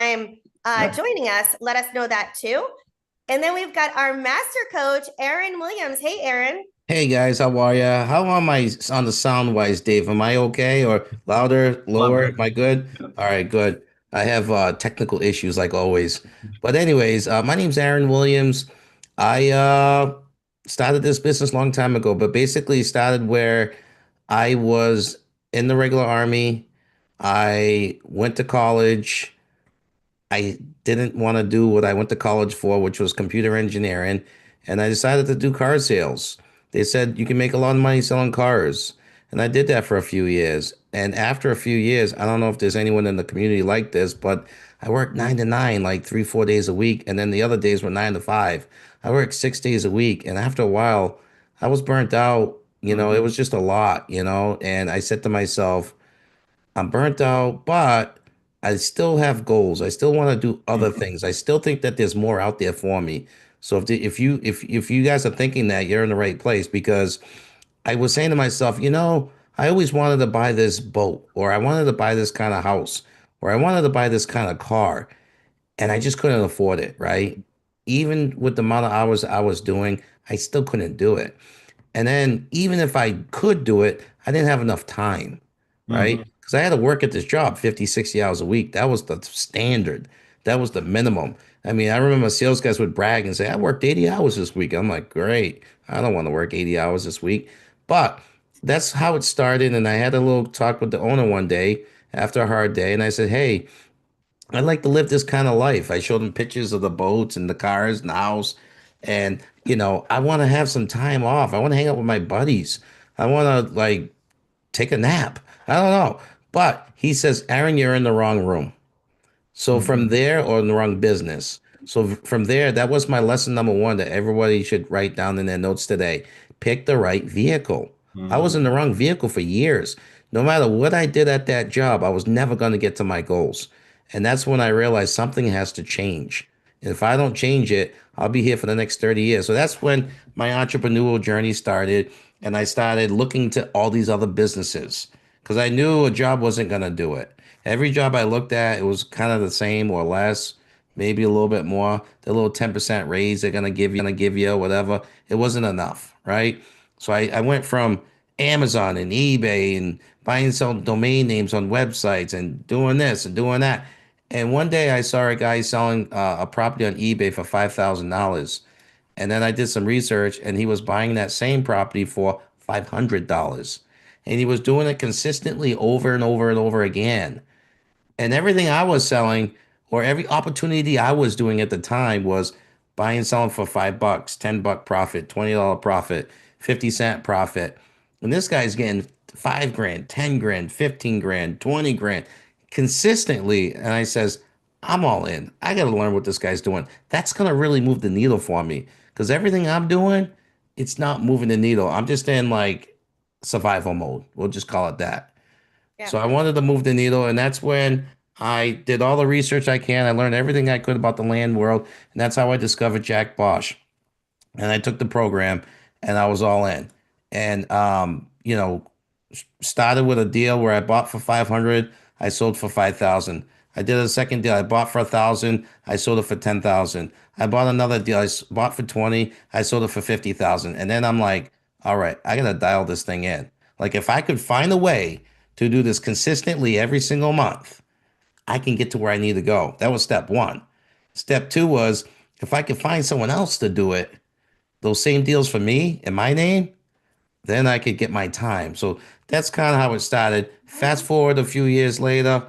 time Yep. joining us, let us know that too. And then we've got our master coach, Aaron Williams. Hey, Aaron. Hey guys, how are ya? How am I on the sound wise, Dave? Am I okay or louder, Love lower? it. Am I good? Yep. All right, good. I have technical issues like always. But anyways, my name's Aaron Williams. I started this business a long time ago, but basically started where I was in the regular army. I went to college. I didn't want to do what I went to college for, which was computer engineering, and I decided to do car sales. They said you can make a lot of money selling cars, and I did that for a few years. And after a few years, I don't know if there's anyone in the community like this, but I worked 9 to 9, like 3, 4 days a week, and then the other days were 9 to 5. I worked 6 days a week, and after a while, I was burnt out. It was just a lot, and I said to myself, I'm burnt out, but I still have goals. I still want to do other Mhm. things. I still think that there's more out there for me. So if you guys are thinking that, you're in the right place because I was saying to myself, I always wanted to buy this boat or I wanted to buy this kind of house or I wanted to buy this kind of car and I just couldn't afford it, right? Even with the amount of hours I was doing, I still couldn't do it. And then even if I could do it, I didn't have enough time, right? Mhm. Because I had to work at this job 50, 60 hours a week. That was the standard. That was the minimum. I mean, I remember sales guys would brag and say, I worked 80 hours this week. I'm like, great. I don't want to work 80 hours this week. But that's how it started. And I had a little talk with the owner one day after a hard day. And I said, hey, I like to live this kind of life. I showed him pictures of the boats and the cars and the house. And, I want to have some time off. I want to hang out with my buddies. I want to like take a nap. I don't know. But he says, Aaron, you're in the wrong room. So from Mhm. there, or in the wrong business. So from there, that was my lesson number one that everybody should write down in their notes today. Pick the right vehicle. I was in Mhm. the wrong vehicle for years. No matter what I did at that job, I was never going to get to my goals. And that's when I realized something has to change. And if I don't change it, I'll be here for the next 30 years. So that's when my entrepreneurial journey started. And I started looking to all these other businesses because I knew a job wasn't going to do it. Every job I looked at, it was kind of the same or less, maybe a little bit more. The little 10% raise they're gonna give you, whatever. It wasn't enough, right? So I went from Amazon and eBay and buying some domain names on websites and doing this and doing that. And one day I saw a guy selling a property on eBay for $5,000. And then I did some research and he was buying that same property for $500. And he was doing it consistently over and over and over again. And everything I was selling or every opportunity I was doing at the time was buying and selling for $5, $10 profit, $20 profit, 50 cent profit. And this guy's getting 5 grand, 10 grand, 15 grand, 20 grand consistently. And I says, I'm all in. I got to learn what this guy's doing. That's going to really move the needle for me because everything I'm doing, it's not moving the needle. I'm just in like survival mode. We'll just call it that. Yeah. So I wanted to move the needle, and that's when I did all the research I can. I learned everything I could about the land world, and that's how I discovered Jack Bosch. And I took the program, and I was all in. And started with a deal where I bought for 500, I sold for 5,000. I did a second deal. I bought for 1,000, I sold it for 10,000. I bought another deal. Bought for 20, I sold it for 50,000. And then I'm like, all right, I gotta dial this thing in. Like if I could find a way to do this consistently every single month, I can get to where I need to go. That was step one. Step two was if I could find someone else to do it, those same deals for me in my name, then I could get my time. So that's kind of how it started. Fast forward a few years later,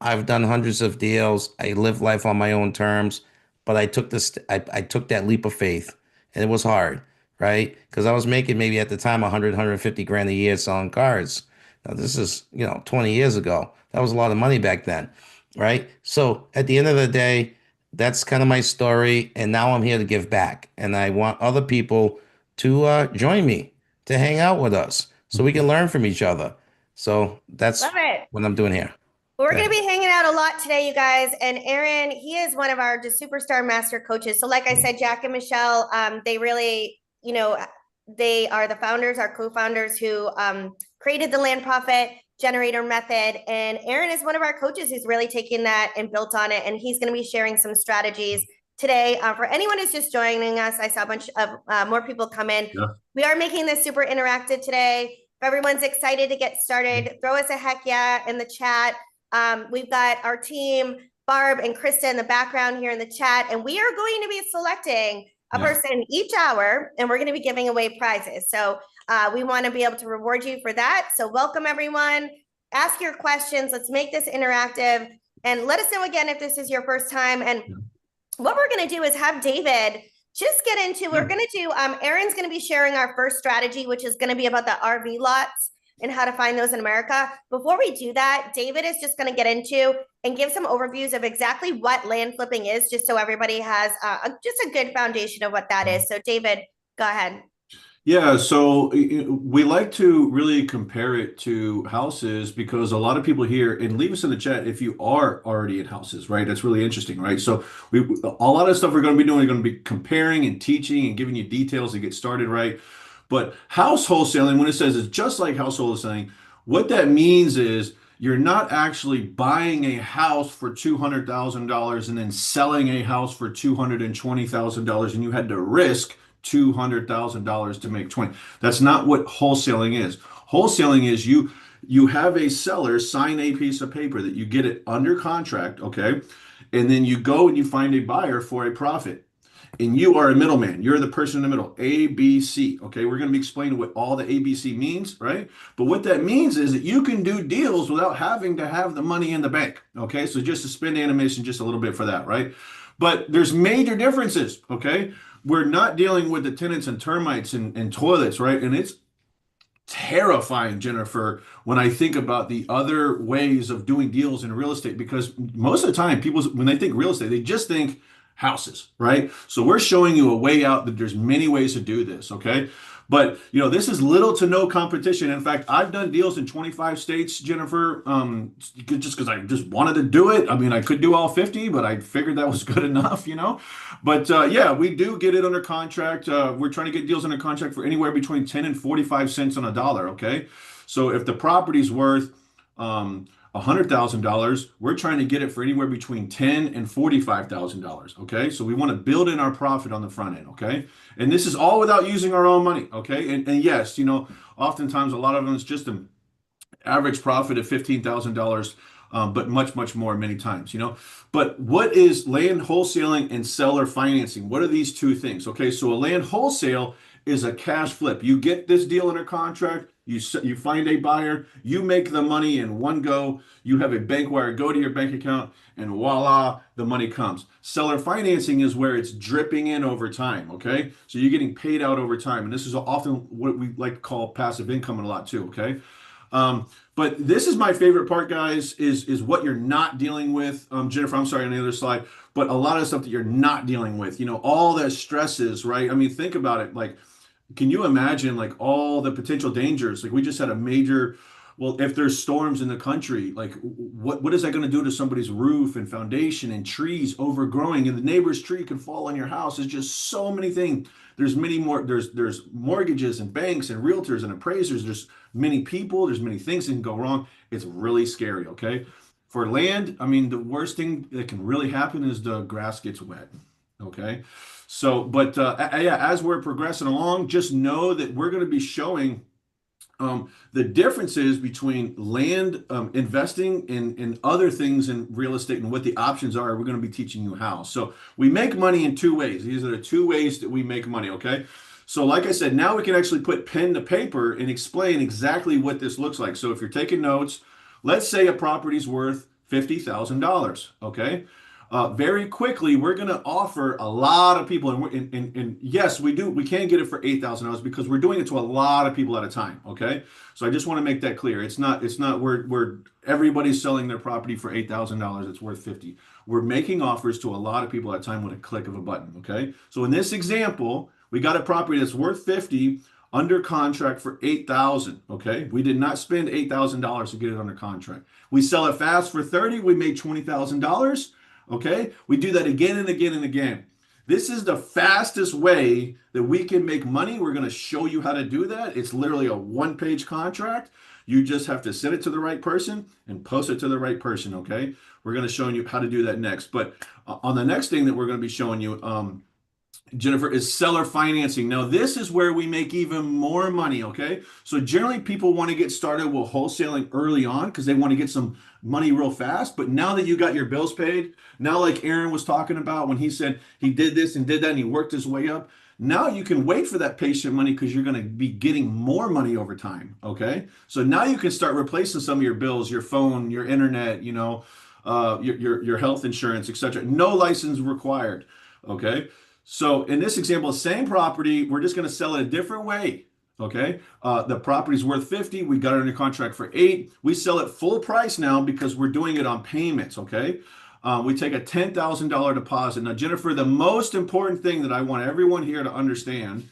I've done hundreds of deals. I live life on my own terms, but I took that leap of faith and it was hard, right? Because I was making maybe at the time 100, 150 grand a year selling cars. Now this is, 20 years ago. That was a lot of money back then, right? So at the end of the day, that's kind of my story. And now I'm here to give back. And I want other people to join me, to hang out with us so we can learn from each other. So Love that's it. what I'm doing here. We're going to Okay. be hanging out a lot today, you guys. And Aaron, he is one of our just superstar master coaches. So, like I said, Jack and Michelle, they really, they are the founders, our co-founders who created the Land Profit. generator method. And Aaron is one of our coaches who's really taken that and built on it. And he's going to be sharing some strategies today. For anyone who's just joining us, I saw a bunch of more people come in. Yeah. We are making this super interactive today. If everyone's excited to get started, throw us a heck yeah in the chat. We've got our team, Barb and Krista in the background here in the chat, and we are going to be selecting a person each hour, and we're going to be giving away prizes. So we want to be able to reward you for that. So welcome everyone. Ask your questions. Let's make this interactive, and let us know again if this is your first time. And what we're going to do is have David just get into, we're going to do, Aaron's going to be sharing our first strategy, which is going to be about the RV lots and how to find those in America. Before we do that, David is just going to get into and give some overviews of exactly what land flipping is, just so everybody has just a good foundation of what that is. So David, go ahead. Yeah, so we like to really compare it to houses because a lot of people here, and leave us in the chat if you are already in houses, right? That's really interesting, right? So a lot of stuff we're going to be doing, we're going to be comparing and teaching and giving you details to get started, right? But house wholesaling, when it says it's just like house wholesaling, what that means is you're not actually buying a house for $200,000 and then selling a house for $220,000 and you had to risk $200,000 to make 20. That's not what wholesaling is. Wholesaling is you have a seller sign a piece of paper that you get it under contract, okay? And then you go and you find a buyer for a profit. And you are a middleman. You're the person in the middle. ABC. Okay, we're going to be explaining what all the ABC means, right? But what that means is that you can do deals without having to have the money in the bank. Okay, so just to spend animation just a little bit for that, right? But there's major differences, okay? We're not dealing with the tenants and termites and toilets, right? And it's terrifying, Jennifer, when I think about the other ways of doing deals in real estate, because most of the time people, when they think real estate, they just think houses, right? So we're showing you a way out that there's many ways to do this, okay? But, you know, this is little to no competition. In fact, I've done deals in 25 states, Jennifer, just because I just wanted to do it. I mean, I could do all 50, but I figured that was good enough, you know? But yeah, we do get it under contract. We're trying to get deals under contract for anywhere between 10 and 45 cents on a dollar, okay? So if the property's worth $100,000, we're trying to get it for anywhere between $10,000 and $45,000. Okay, so we want to build in our profit on the front end. Okay, and this is all without using our own money. Okay, and yes, you know, oftentimes a lot of them is just an average profit of $15,000, but much more many times. You know, but what is land wholesaling and seller financing? What are these two things? Okay, so a land wholesale is a cash flip. You get this deal under contract. You find a buyer, you make the money in one go, you have a bank wire go to your bank account, and voila, the money comes. Seller financing is where it's dripping in over time, okay? So you're getting paid out over time, and this is often what we like to call passive income a lot too, okay? But this is my favorite part, guys, is what you're not dealing with. Jennifer, I'm sorry, on the other slide, but a lot of stuff that you're not dealing with, you know, all the stresses, right? I mean, think about it, like, can you imagine like all the potential dangers? Like we just had a major, well, if there's storms in the country, like what is that going to do to somebody's roof and foundation and trees overgrowing, and the neighbor's tree could fall on your house? There's just so many things. There's many more, there's mortgages and banks and realtors and appraisers. There's many people, there's many things that can go wrong. It's really scary, okay? For land, I mean, the worst thing that can really happen is the grass gets wet, okay? So, but yeah, as we're progressing along, just know that we're going to be showing the differences between land investing and other things in real estate and what the options are. We're going to be teaching you how. So we make money in two ways. These are the two ways that we make money, okay? So like I said, now we can actually put pen to paper and explain exactly what this looks like. So if you're taking notes, let's say a property's worth $50,000, okay? Very quickly, we're going to offer a lot of people, and yes, we can get it for $8,000 because we're doing it to a lot of people at a time. Okay, so I just want to make that clear. It's not we're everybody's selling their property for $8,000. It's worth 50. We're making offers to a lot of people at a time with a click of a button. Okay, so in this example, we got a property that's worth 50 under contract for 8,000. Okay, we did not spend $8,000 to get it under contract. We sell it fast for 30. We made $20,000. Okay, we do that again and again and again. This is the fastest way that we can make money. We're going to show you how to do that. It's literally a one-page contract. You just have to send it to the right person and post it to the right person, okay? We're going to show you how to do that next. But on the next thing that we're going to be showing you, Jennifer, is seller financing. Now, this is where we make even more money, okay? So generally people want to get started with wholesaling early on because they want to get some money real fast. But now that you got your bills paid, now like Aaron was talking about when he said he did this and did that and he worked his way up, now you can wait for that patient money because you're going to be getting more money over time, okay? So now you can start replacing some of your bills, your phone, your internet, you know, your health insurance, etc. No license required, okay? So in this example, same property, we're just going to sell it a different way. Okay. The property's worth 50. We got it under contract for 8. We sell it full price now because we're doing it on payments. Okay. We take a $10,000 deposit. Now, Jennifer, the most important thing that I want everyone here to understand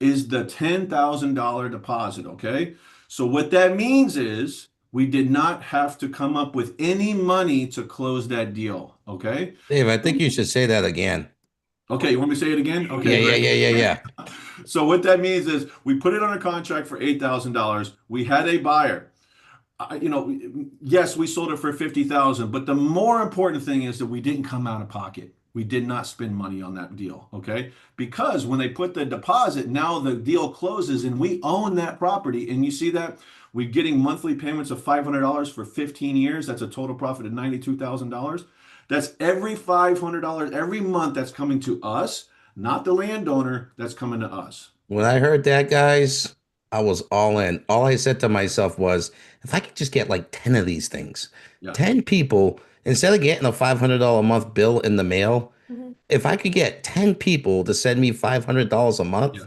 is the $10,000 deposit. Okay. So what that means is we did not have to come up with any money to close that deal. Okay. Dave, I think you should say that again. Okay, you want me to say it again? Yeah, Okay, great. yeah. So what that means is we put it on a contract for $8,000. We had a buyer. You know, yes, we sold it for 50,000, but the more important thing is that we didn't come out of pocket. We did not spend money on that deal, okay? Because when they put the deposit, now the deal closes and we own that property. And you see that we're getting monthly payments of $500 for 15 years. That's a total profit of $92,000. That's every $500 every month that's coming to us, not the landowner, that's coming to us. When I heard that, guys, I was all in. All I said to myself was, if I could just get like 10 of these things, Yeah. 10 people, instead of getting a $500 a month bill in the mail, Mhm. if I could get 10 people to send me $500 a month, Yeah.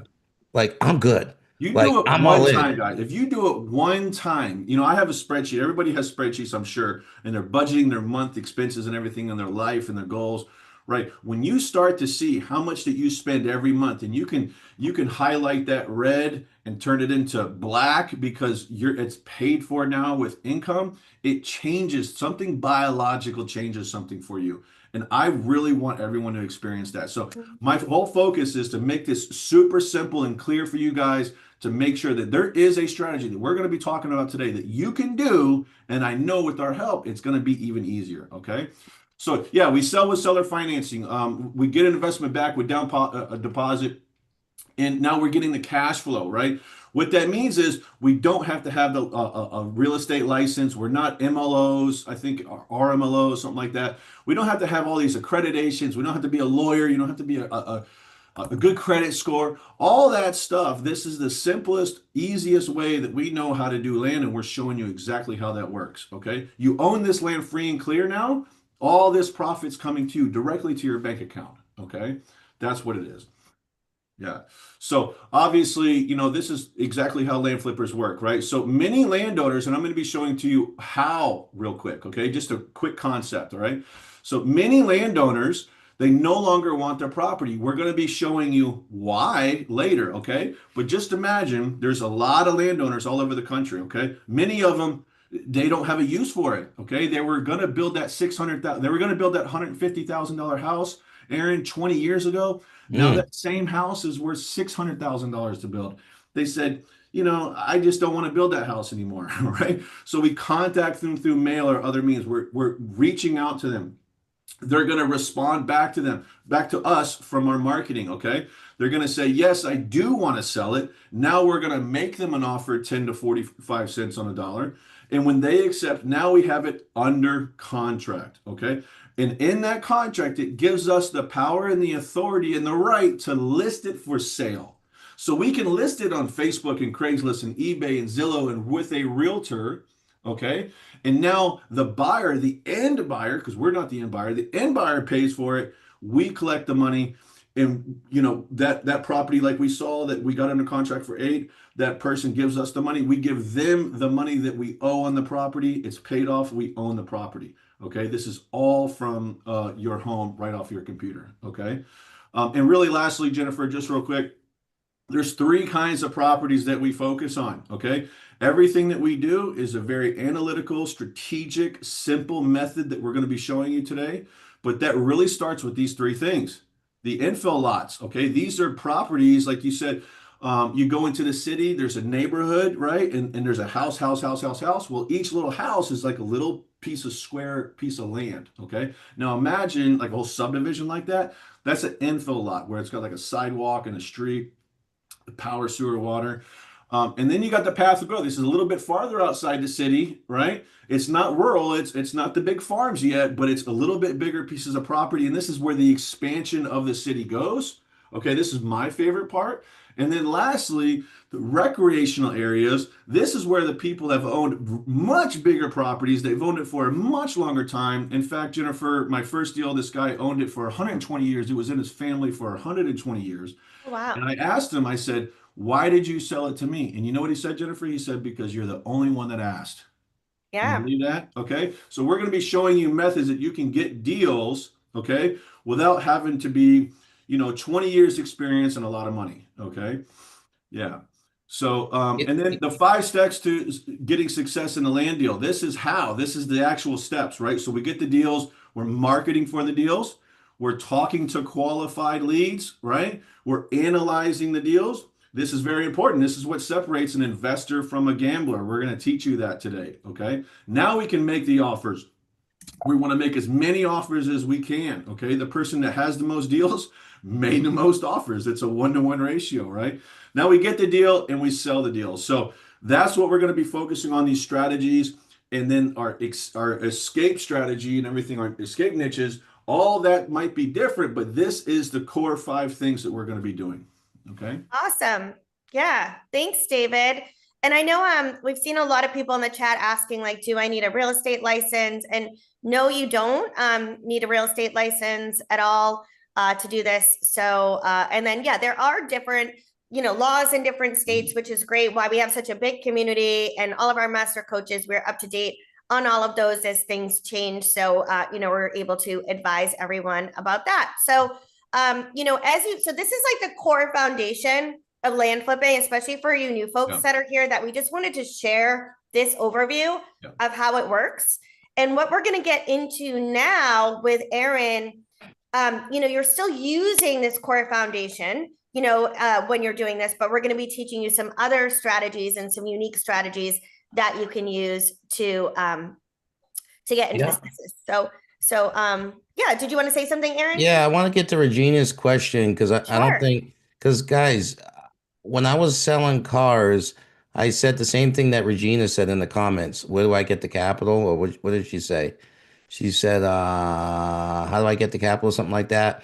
like I'm good. You Like do it I'm one all in. time, guys. If you do it one time, you know, I have a spreadsheet. Everybody has spreadsheets, I'm sure, and they're budgeting their month expenses and everything in their life and their goals, right? When you start to see how much that you spend every month, and you can highlight that red and turn it into black because it's paid for now with income, it changes something biological changes something for you. And I really want everyone to experience that. So my whole focus is to make this super simple and clear for you guys to make sure that there is a strategy that we're going to be talking about today that you can do. And I know with our help, it's going to be even easier. Okay. So yeah, we sell with seller financing. We get an investment back with a deposit. And now we're getting the cash flow, right? What that means is we don't have to have a real estate license. We're not MLOs, I think, or RMLOs, something like that. We don't have to have all these accreditations. We don't have to be a lawyer. You don't have to be a good credit score. All that stuff. This is the simplest, easiest way that we know how to do land, and we're showing you exactly how that works, okay? You own this land free and clear now. All this profit's coming to you directly to your bank account, okay? That's what it is. Yeah. So obviously, you know, this is exactly how land flippers work, right? So many landowners, and I'm going to be showing to you how real quick, okay? Just a quick concept, all right? So many landowners, they no longer want their property. We're going to be showing you why later, okay? But just imagine there's a lot of landowners all over the country, okay? Many of them, they don't have a use for it, okay? They were going to build that $600,000, they were going to build that $150,000 house, Aaron, 20 years ago. Now that same house is worth $600,000 to build. They said, you know, I just don't want to build that house anymore, right? So we contact them through mail or other means. We're reaching out to them. They're going to respond back to us from our marketing, okay? They're going to say, yes, I do want to sell it. Now we're going to make them an offer 10 to 45 cents on a dollar. And when they accept, now we have it under contract, okay? And in that contract, it gives us the power and the authority and the right to list it for sale. So we can list it on Facebook and Craigslist and eBay and Zillow and with a realtor, okay? And now the buyer, the end buyer, because we're not the end buyer, the end buyer pays for it. We collect the money. And you know, that property, like we saw that we got under contract for 8, that person gives us the money. We give them the money that we owe on the property. It's paid off. We own the property. Okay, this is all from your home, right off your computer. Okay, and really, lastly, Jennifer, just real quick, there's 3 kinds of properties that we focus on. Okay, everything that we do is a very analytical, strategic, simple method that we're going to be showing you today. But that really starts with these 3 things. The infill lots. Okay, these are properties, like you said. You go into the city, there's a neighborhood, right? And there's a house. Well, each little house is like a little square piece of land, okay? Now imagine like a whole subdivision like that. That's an infill lot where it's got like a sidewalk and a street, power, sewer, water. And then you got the path of growth. This is a little bit farther outside the city, right? It's not rural, it's not the big farms yet, but it's a little bit bigger pieces of property. And this is where the expansion of the city goes. Okay, this is my favorite part. And then lastly, the recreational areas. This is where the people have owned much bigger properties. They've owned it for a much longer time. In fact, Jennifer, my first deal, this guy owned it for 120 years. It was in his family for 120 years. Wow. And I asked him, I said, why did you sell it to me? And you know what he said, Jennifer? He said, because you're the only one that asked. Can you Yeah. believe that? Okay. So we're going to be showing you methods that you can get deals, okay, without having to be, 20 years experience and a lot of money. Okay. Yeah. So, and then the 5 steps to getting success in the land deal. This is how, this is the actual steps, right? So we get the deals, we're marketing for the deals, we're talking to qualified leads, right? We're analyzing the deals. This is very important. This is what separates an investor from a gambler. We're going to teach you that today. Okay. Now we can make the offers. We want to make as many offers as we can. Okay. The person that has the most deals made the most offers. It's a 1-to-1 ratio, right? Now we get the deal and we sell the deal. So that's what we're going to be focusing on, these strategies. And then our escape strategy and everything, our escape niches, all that might be different, but this is the core 5 things that we're going to be doing. Okay. Awesome. Yeah. Thanks, David. And I know we've seen a lot of people in the chat asking, like, do I need a real estate license? And no, you don't need a real estate license at all to do this. So and then yeah, there are different laws in different states, which is great. Why we have such a big community, and all of our master coaches, we're up to date on all of those as things change. So we're able to advise everyone about that. So so this is like the core foundation of land flipping, especially for you new folks that are here, that we just wanted to share this overview of how it works. And what we're going to get into now with Aaron, you're still using this core foundation, when you're doing this, but we're going to be teaching you some other strategies and some unique strategies that you can use to get into businesses. So, yeah, did you want to say something, Aaron? Yeah, I want to get to Regina's question because I don't Sure. think, because guys, when I was selling cars, I said the same thing that Regina said in the comments. Where do I get the capital? Or what did she say? She said, how do I get the capital? Something like that.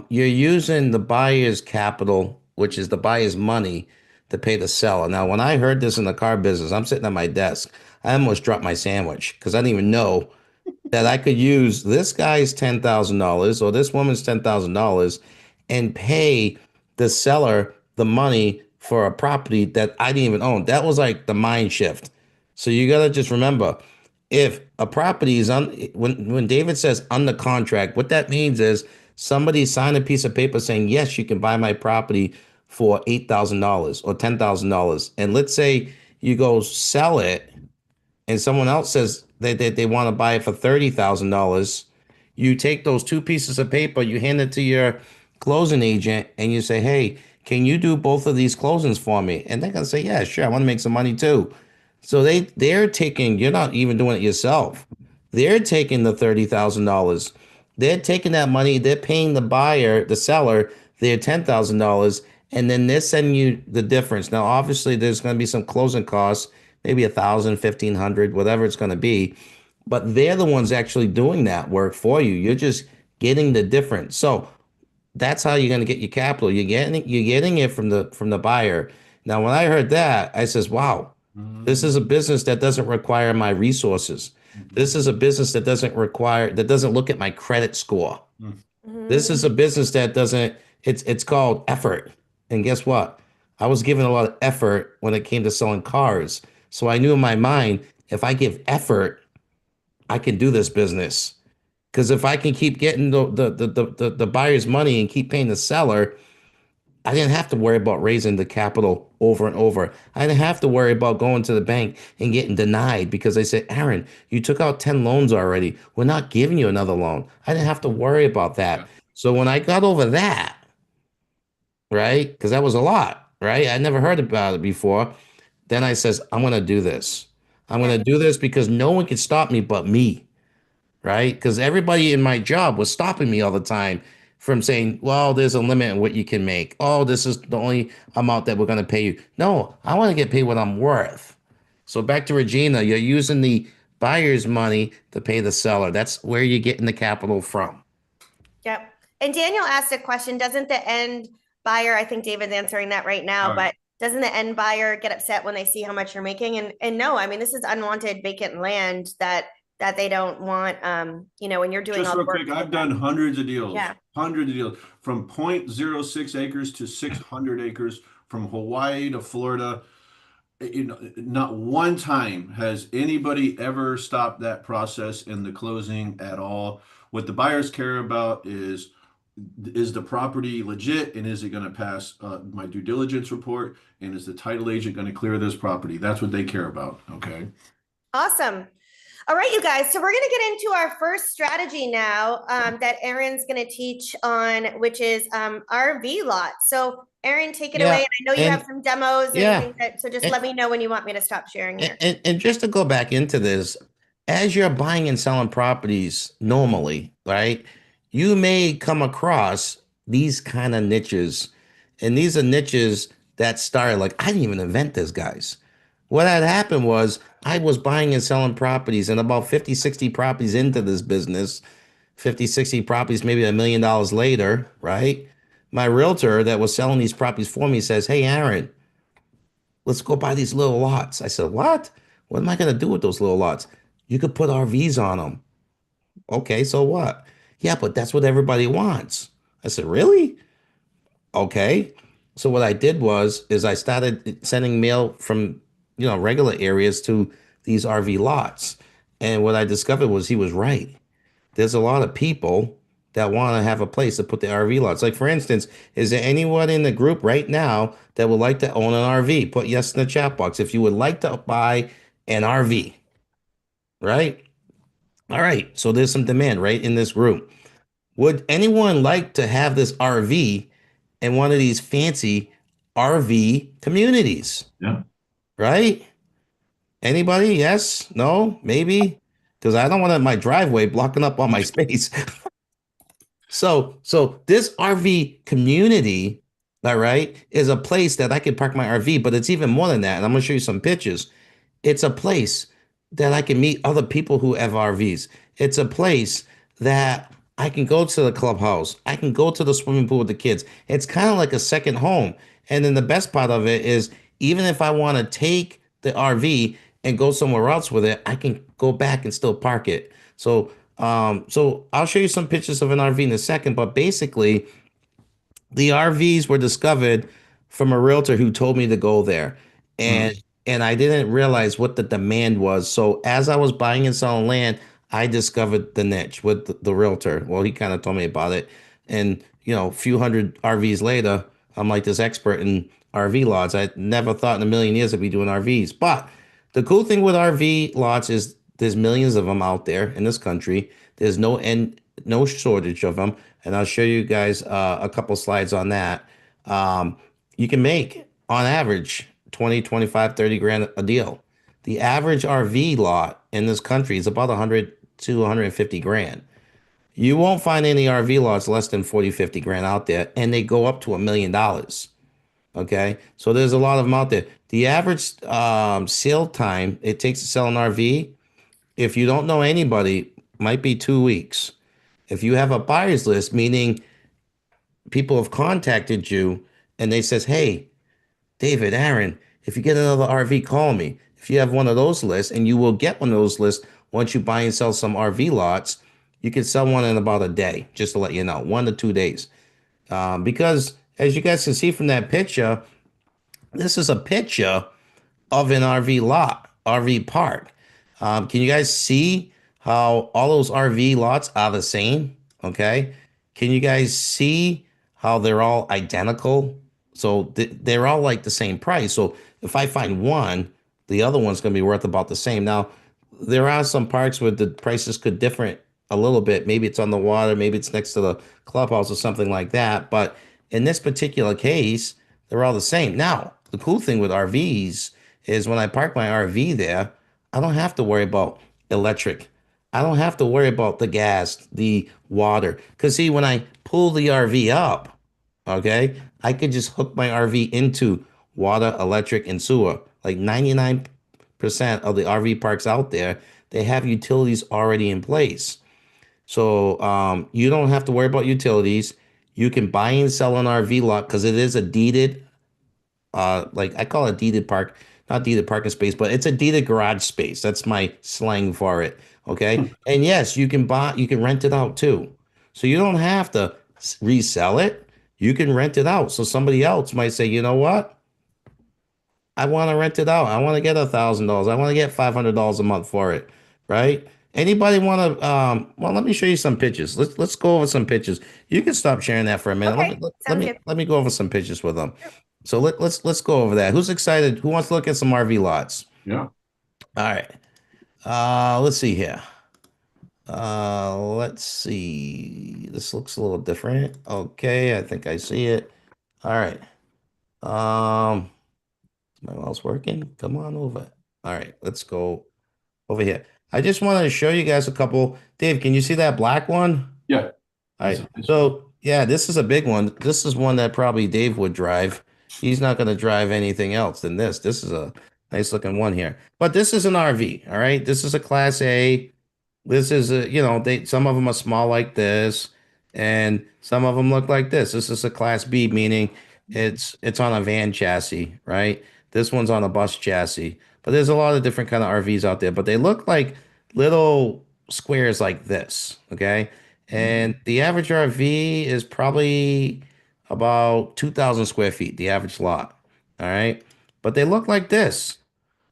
You're using the buyer's capital, which is the buyer's money, to pay the seller. Now, when I heard this in the car business, I'm sitting at my desk. I almost dropped my sandwich because I didn't even know that I could use this guy's $10,000 or this woman's $10,000 and pay the seller the money for a property that I didn't even own. That was like the mind shift. So you got to just remember, if a property is when David says under contract, what that means is somebody signed a piece of paper saying, yes, you can buy my property for $8,000 or $10,000. And let's say you go sell it and someone else says they want to buy it for $30,000, you take those 2 pieces of paper, you hand it to your closing agent, and you say, hey, can you do both of these closings for me? And they're gonna say, yeah, sure, I want to make some money too. So they're taking, you're not even doing it yourself. They're taking the $30,000. They're taking that money, they're paying the buyer, the seller, their $10,000, and then they're sending you the difference. Now, obviously, there's going to be some closing costs, maybe 1,000, 1,500, whatever it's going to be. But they're the ones actually doing that work for you. You're just getting the difference. So that's how you're going to get your capital. You're getting it from the buyer. Now, when I heard that, I says, wow, this is a business that doesn't require my resources. This is a business that doesn't look at my credit score. This is a business that doesn't, it's called effort. And guess what? I was giving a lot of effort when it came to selling cars. So I knew in my mind, if I give effort, I can do this business. Because if I can keep getting the buyer's money and keep paying the seller, I didn't have to worry about raising the capital over and over. I didn't have to worry about going to the bank and getting denied because they said, Aaron, you took out 10 loans already. We're not giving you another loan. I didn't have to worry about that. So when I got over that, right, because that was a lot. right? I never heard about it before. Then I says, I'm gonna do this. I'm Yeah. gonna do this because no one can stop me but me, right? Because everybody in my job was stopping me all the time from saying, well, there's a limit on what you can make. Oh, this is the only amount that we're gonna pay you. No, I want to get paid what I'm worth. So back to Regina, you're using the buyer's money to pay the seller. That's where you're getting the capital from. Yep. And Daniel asked a question, doesn't the end buyer, I think David's answering that right now, All right. but doesn't the end buyer get upset when they see how much you're making? And no, I mean, this is unwanted vacant land that they don't want, when you're doing Just all the real work. quick, I've done hundreds of deals, Yeah. hundreds of deals from 0.06 acres to 600 acres from Hawaii to Florida. Not one time has anybody ever stopped that process in the closing at all. What the buyers care about is the property legit and is it going to pass my due diligence report and is the title agent going to clear this property? That's what they care about. Okay. Awesome. All right, you guys. So we're going to get into our first strategy now that Aaron's going to teach on, which is RV lots. So Aaron, take it away. Yeah, And I know you have and some demos and yeah, things so just and, let me know when you want me to stop sharing here. and just to go back into this, as you're buying and selling properties normally, right? You may come across these kind of niches, and these are niches that started like I didn't even invent this, guys. What had happened was I was buying and selling properties, and about 50, 60 properties into this business, 50, 60 properties, maybe $1 million later, right? My realtor that was selling these properties for me says, hey, Aaron, let's go buy these little lots. I said, what? What am I going to do with those little lots? You could put RVs on them. Okay, so what? Yeah, but that's what everybody wants. I said, really? Okay. So what I did is I started sending mail from, regular areas to these RV lots. And what I discovered was he was right. There's a lot of people that want to have a place to put the RV lots. Like, for instance, is there anyone in the group right now that would like to own an RV? Put yes in the chat box if you would like to buy an RV, right? All right. So there's some demand right in this group. Would anyone like to have this RV in one of these fancy RV communities, Yeah. right? Anybody? Yes? No? Maybe? Because I don't want my driveway blocking up all my space. So this RV community, all right, is a place that I can park my RV, but it's even more than that. And I'm gonna show you some pictures. It's a place that I can meet other people who have RVs. It's a place that I can go to the clubhouse. I can go to the swimming pool with the kids. It's kind of like a second home. And then the best part of it is even if I want to take the RV and go somewhere else with it, I can go back and still park it. So I'll show you some pictures of an RV in a second, but basically the RVs were discovered from a realtor who told me to go there. And Mm. and I didn't realize what the demand was. So as I was buying and selling land, I discovered the niche with the realtor. Well, he kind of told me about it. And a few hundred RVs later, I'm like this expert in RV lots. I never thought in a million years I'd be doing RVs. But the cool thing with RV lots is there's millions of them out there in this country. There's no shortage of them, and I'll show you guys a couple slides on that. You can make on average 20, 25, 30 grand a deal. The average RV lot in this country is about 100 to 150 grand. You won't find any RV lots less than 40, 50 grand out there, and they go up to $1 million. Okay, so there's a lot of them out there. The average sale time it takes to sell an RV, if you don't know anybody, might be 2 weeks. If you have a buyer's list, meaning people have contacted you and they says, "Hey, David, Aaron, if you get another RV, call me." If you have one of those lists, and you will get one of those lists once you buy and sell some RV lots, you can sell one in about a day, just to let you know, 1 to 2 days. Because as you guys can see from that picture, this is a picture of an RV lot, RV park. Can you guys see how all those RV lots are the same? Okay. Can you guys see how they're all identical? So they're all like the same price. So if I find one, the other one's going to be worth about the same. Now, there are some parks where the prices could differ a little bit. Maybe it's on the water, maybe it's next to the clubhouse or something like that. But in this particular case, They're all the same. Now, the cool thing with RVs is when I park my RV there, I don't have to worry about electric. I don't have to worry about the gas, the water. Because see, when I pull the RV up, okay, I could just hook my RV into water, electric, and sewer. Like 99% of the RV parks out there, they have utilities already in place. So you don't have to worry about utilities. You can buy and sell an RV lot because it is a deeded, like I call it deeded park, not deeded parking space, but it's a deeded garage space. That's my slang for it. Okay. And yes, you can rent it out too. So you don't have to resell it. You can rent it out. So somebody else might say, you know what? I want to rent it out. I want to get $1,000. I want to get $500 a month for it, right? Anybody want to? Well, let me show you some pictures. Let's go over some pictures. You can stop sharing that for a minute. Okay, sounds good. Let me go over some pictures with them. So let's go over that. Who's excited? Who wants to look at some RV lots? Yeah. All right. Let's see here. Let's see. This looks a little different. Okay, I think I see it. All right. Um. My mouse working? Come on over. All right, let's go over here. I just wanted to show you guys a couple. Dave, can you see that black one? Yeah. All right. So yeah, this is a big one. This is one that probably Dave would drive. He's not going to drive anything else than this. This is a nice looking one here. But this is an RV. All right. This is a Class A. This is a, they some of them are small like this, and some of them look like this. This is a Class B, meaning it's on a van chassis, right? This one's on a bus chassis. But there's a lot of different kind of RVs out there, but they look like little squares like this, okay? And the average RV is probably about 2,000 square feet, the average lot, all right? But they look like this.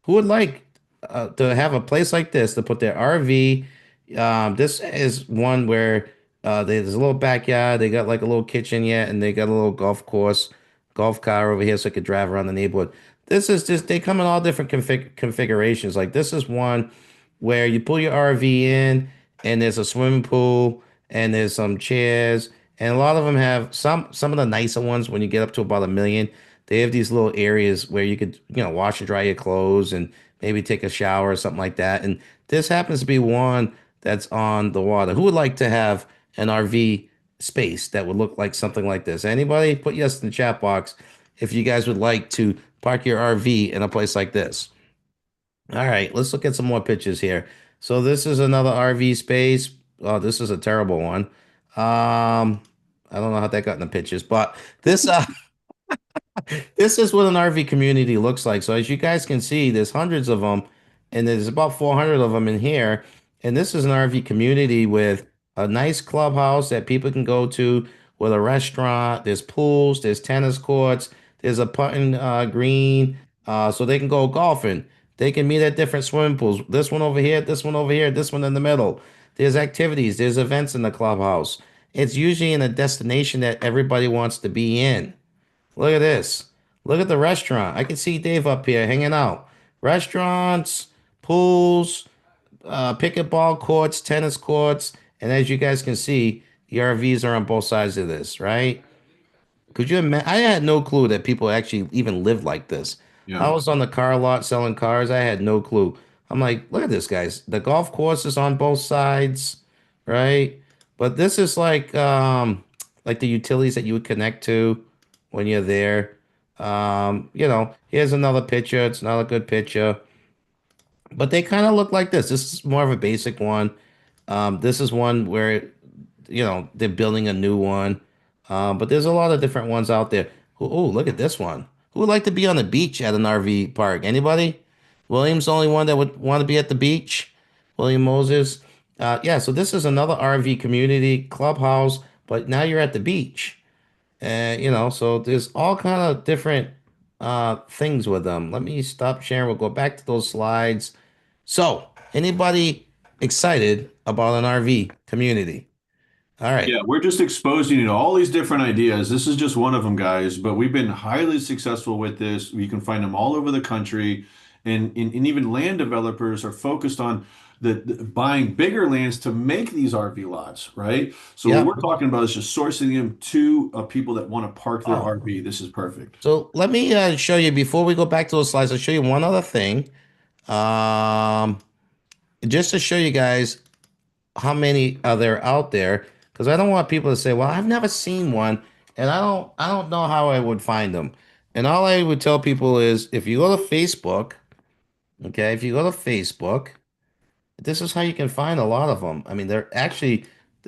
Who would like to have a place like this to put their RV? This is one where there's a little backyard. They got like a little kitchen yet, and they got a little golf car over here so I could drive around the neighborhood. This is just, they come in all different configurations. Like this is one where you pull your RV in, and there's a swimming pool, and there's some chairs, and a lot of them have some of the nicer ones. When you get up to about 1 million, they have these little areas where you could, wash and dry your clothes and maybe take a shower or something like that. And this happens to be one that's on the water. Who would like to have an RV space that would look like something like this? Anybody? Put yes in the chat box if you guys would like to park your RV in a place like this. All right, let's look at some more pictures here. So this is another RV space. Oh, this is a terrible one. I don't know how that got in the pictures, but this this is what an RV community looks like. So as you guys can see, there's hundreds of them, and there's about 400 of them in here. And this is an RV community with a nice clubhouse that people can go to, with a restaurant. There's pools, there's tennis courts, there's a putting green, so they can go golfing. They can meet at different swimming pools. This one over here, this one over here, this one in the middle. There's activities, there's events in the clubhouse. It's usually in a destination that everybody wants to be in. Look at this. Look at the restaurant. I can see Dave up here hanging out. Restaurants, pools, pickleball courts, tennis courts, and as you guys can see, the RVs are on both sides of this, right? Could you imagine? I had no clue that people actually even lived like this. I Yeah. was on the car lot selling cars. I had no clue. I'm like, look at this, guys. The golf course is on both sides, right? But this is like the utilities that you would connect to when you're there. Here's another picture. It's not a good picture, but they kind of look like this. This is more of a basic one. This is one where they're building a new one. But there's a lot of different ones out there. Oh, look at this one. Who would like to be on the beach at an RV park? Anybody? William's the only one that would want to be at the beach. William Moses. Yeah, so this is another RV community clubhouse, but now you're at the beach. So there's all kind of different things with them. Let me stop sharing. We'll go back to those slides. So, anybody excited about an RV community? All right. Yeah, we're just exposing you to all these different ideas. This is just one of them, guys, but we've been highly successful with this. You can find them all over the country, and even land developers are focused on buying bigger lands to make these RV lots, right? So what Yep. we're talking about is just sourcing them to people that want to park their Oh, RV. This is perfect. so let me show you before we go back to those slides. I'll show you one other thing. Um, just to show you guys how many are there out there, because I don't want people to say, "Well, I've never seen one, and I don't know how I would find them." And all I would tell people is, if you go to Facebook, okay, if you go to Facebook, this is how you can find a lot of them. I mean, they're actually,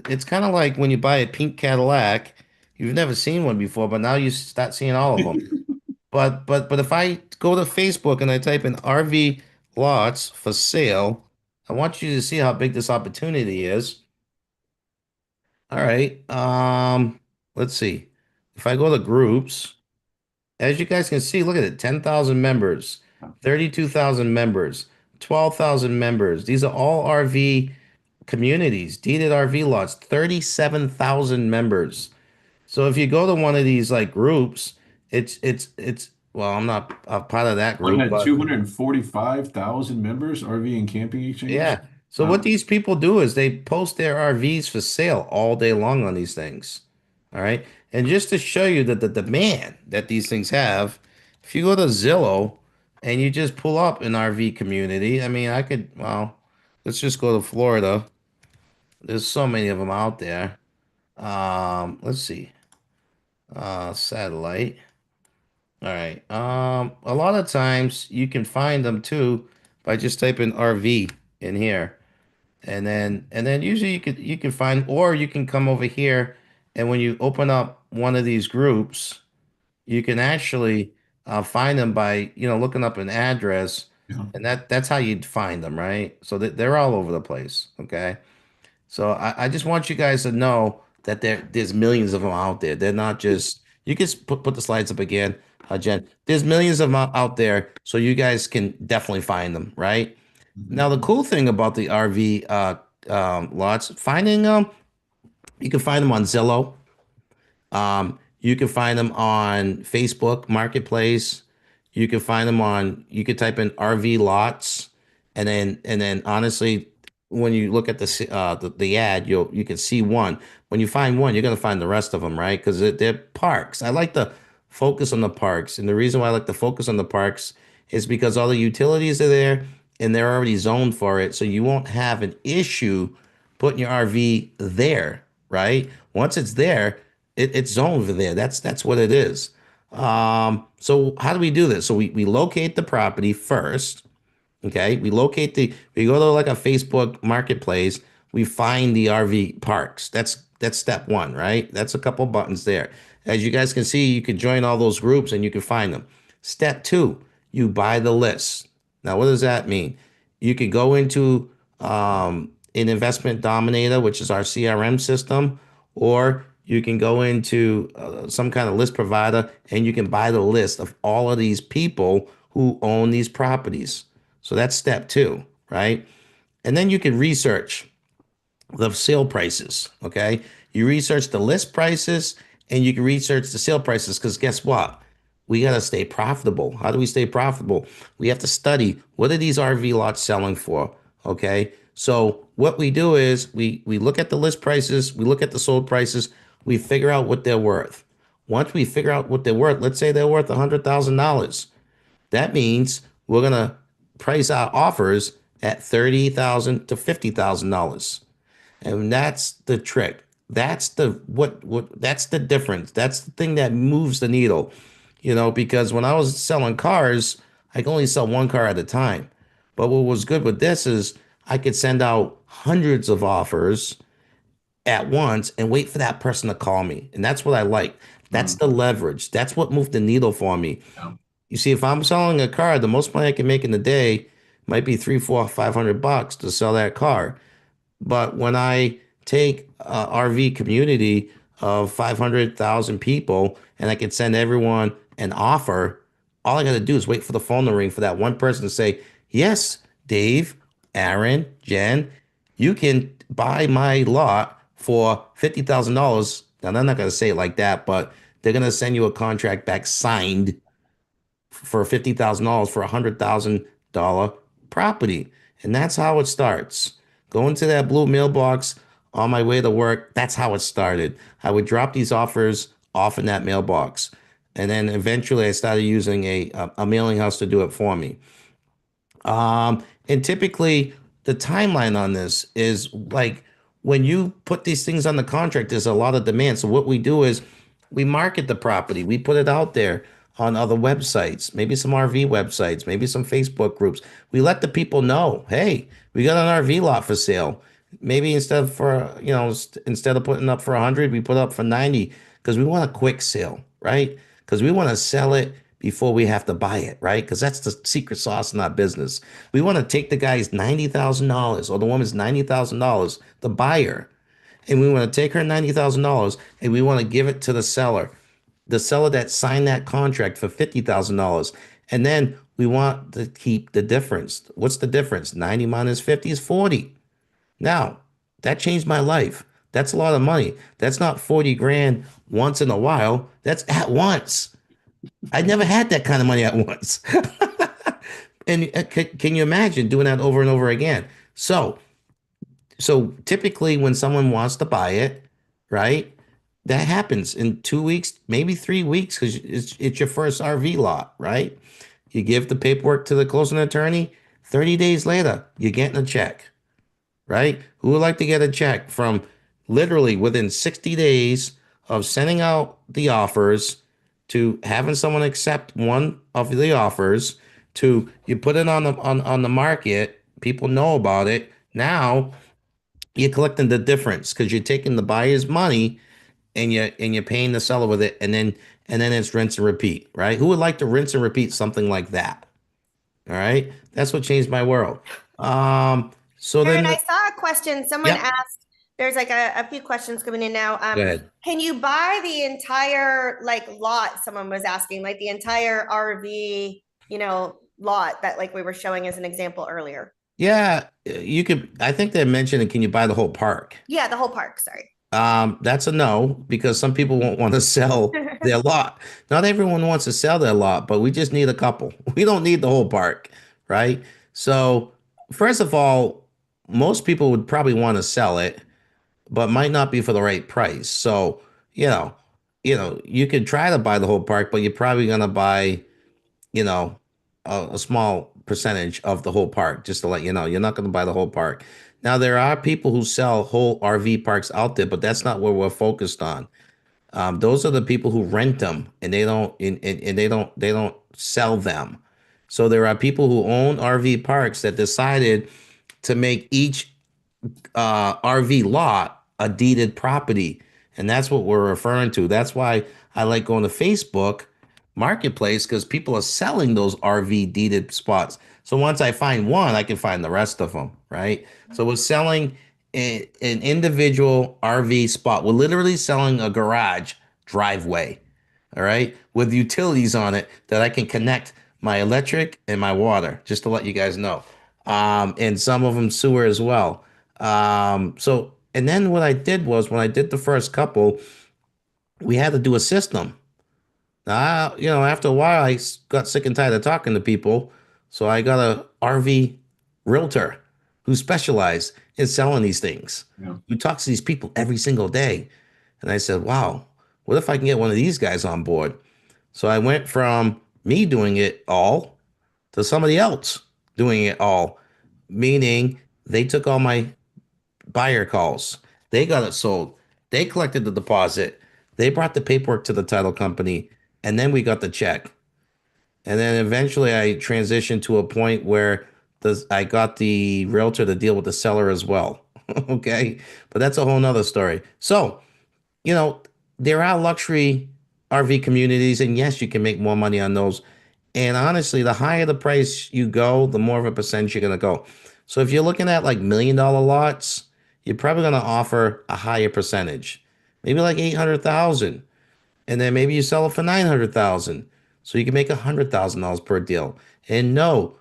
it's kind of like when you buy a pink Cadillac, you've never seen one before, but now you start seeing all of them. But if I go to Facebook and I type in RV lots for sale, I want you to see how big this opportunity is. All right. Let's see. If I go to groups, as you guys can see, look at it, 10,000 members, 32,000 members, 12,000 members. These are all RV communities, deeded RV lots, 37,000 members. So if you go to one of these like groups, it's well, I'm not a part of that One group, had but 245,000 members, RV and Camping Exchange. yeah. So what Wow. these people do is they post their RVs for sale all day long on these things. All right. And just to show you that the demand that these things have, if you go to Zillow and you just pull up an RV community, I mean, well, let's just go to Florida. There's so many of them out there. Let's see. Satellite. All right. A lot of times you can find them too by just typing RV in here. And then usually you can find, or you can come over here, and when you open up one of these groups, you can actually find them by looking up an address, Yeah. and that's how you'd find them, right? So they're all over the place. Okay. So I just want you guys to know that there's millions of them out there. They're not just, you can put the slides up again, Jen. There's millions of them out there, so you guys can definitely find them, right? Now, the Mhm. cool thing about the RV lots, finding them, you can find them on Zillow. You can find them on Facebook Marketplace. You could type in RV lots, and then honestly, when you look at the ad, you can see one. When you find one, you're gonna find the rest of them, right? Because they're parks. I like to focus on the parks, and the reason why I like to focus on the parks is because all the utilities are there, and they're already zoned for it, so you won't have an issue putting your RV there, right? Once it's there, it's zoned over there. That's what it is. So how do we do this? So we locate the property first. Okay. We go to like a Facebook marketplace, we find the RV parks. That's step one, right? That's a couple buttons there. As you guys can see, you can join all those groups and you can find them. Step two, you buy the list. Now, what does that mean? You could go into an investment dominator, which is our CRM system, or you can go into some kind of list provider and you can buy the list of all of these people who own these properties. So that's step two, right? And then you can research the sale prices. Okay. You research the list prices and you can research the sale prices because guess what? We got to stay profitable. How do we stay profitable? We have to study what are these RV lots selling for? Okay. So what we do is we look at the list prices, we look at the sold prices, we figure out what they're worth. Once we figure out what they're worth, let's say they're worth $100,000. That means we're gonna price our offers at $30,000 to $50,000. And that's the trick. That's that's the difference. That's the thing that moves the needle. Because when I was selling cars, I could only sell one car at a time. But what was good with this is I could send out hundreds of offers at once and wait for that person to call me. And that's what I like. That's Mm. the leverage. That's what moved the needle for me. Yeah. You see, if I'm selling a car, the most money I can make in a day might be three, four, $500 to sell that car. But when I take a RV community of 500,000 people and I can send everyone an offer, all I got to do is wait for the phone to ring for that one person to say, yes, Dave, Aaron, Jen, you can buy my lot for $50,000. Now, they're not going to say it like that, but they're going to send you a contract back signed for $50,000 for a $100,000 property. And that's how it starts. Going to that blue mailbox on my way to work, that's how it started. I would drop these offers off in that mailbox. And then eventually I started using a mailing house to do it for me. And typically the timeline on this is like when you put these things on the contract, there's a lot of demand. So what we do is we market the property, we put it out there on other websites, maybe some RV websites, maybe some Facebook groups. We let the people know, hey, we got an RV lot for sale. Maybe instead of putting up for 100, we put up for 90 because we want a quick sale, right? Because we want to sell it before we have to buy it, right? Because that's the secret sauce in our business. We want to take the guy's $90,000 or the woman's $90,000, the buyer, and we want to take her $90,000 and we want to give it to the seller that signed that contract for $50,000. And then we want to keep the difference. What's the difference? 90 minus 50 is 40. Now, that changed my life. That's a lot of money. That's not 40 grand once in a while. That's at once. I never had that kind of money at once. And can you imagine doing that over and over again? So typically when someone wants to buy it, right? That happens in 2 weeks, maybe 3 weeks, because it's your first RV lot, right? You give the paperwork to the closing attorney. 30 days later, you're getting a check, right? Who would like to get a check from literally within 60 days of sending out the offers to having someone accept one of the offers to you put it on the market, people know about it. Now you're collecting the difference because you're taking the buyer's money and you're paying the seller with it, and then it's rinse and repeat, right? Who would like to rinse and repeat something like that? All right, that's what changed my world. So Aaron, then, I saw a question. Someone yep, asked, there's like a few questions coming in now. go ahead. Can you buy the entire like lot? Someone was asking, like the entire RV, lot that like we were showing as an example earlier. Yeah, you could. I think they mentioned, can you buy the whole park? Yeah, the whole park. Sorry. That's a no because some people won't want to sell their lot. Not everyone wants to sell their lot, but we just need a couple. We don't need the whole park, right? So, first of all, most people would probably want to sell it, but might not be for the right price. So, you know, you could try to buy the whole park, but you're probably gonna buy, you know, a small percentage of the whole park, just to let you know. You're not gonna buy the whole park. Now, there are people who sell whole RV parks out there, but that's not what we're focused on. Those are the people who rent them and they don't sell them. So there are people who own RV parks that decided to make each RV lot a deeded property. And that's what we're referring to. That's why I like going to Facebook Marketplace because people are selling those RV deeded spots. So once I find one, I can find the rest of them, right? So we're selling an individual RV spot. We're literally selling a garage driveway, all right, with utilities on it that I can connect my electric and my water, just to let you guys know. And some of them sewer as well. And then what I did was when I did the first couple, we had to do a system. After a while, got sick and tired of talking to people. So I got a RV realtor who specialized in selling these things, Yeah. who talks to these people every single day. And I said, wow, what if I can get one of these guys on board? So I went from me doing it all to somebody else doing it all, meaning they took all my buyer calls. They got it sold. They collected the deposit. They brought the paperwork to the title company, and then we got the check. And then eventually I transitioned to a point where I got the realtor to deal with the seller as well. Okay. But that's a whole nother story. So, you know, there are luxury RV communities, and yes, you can make more money on those. And honestly, the higher the price you go, the more of a percentage you're going to go. So if you're looking at like $1 million lots, you're probably going to offer a higher percentage, maybe like 800,000. And then maybe you sell it for 900,000. So you can make $100,000 per deal. And no,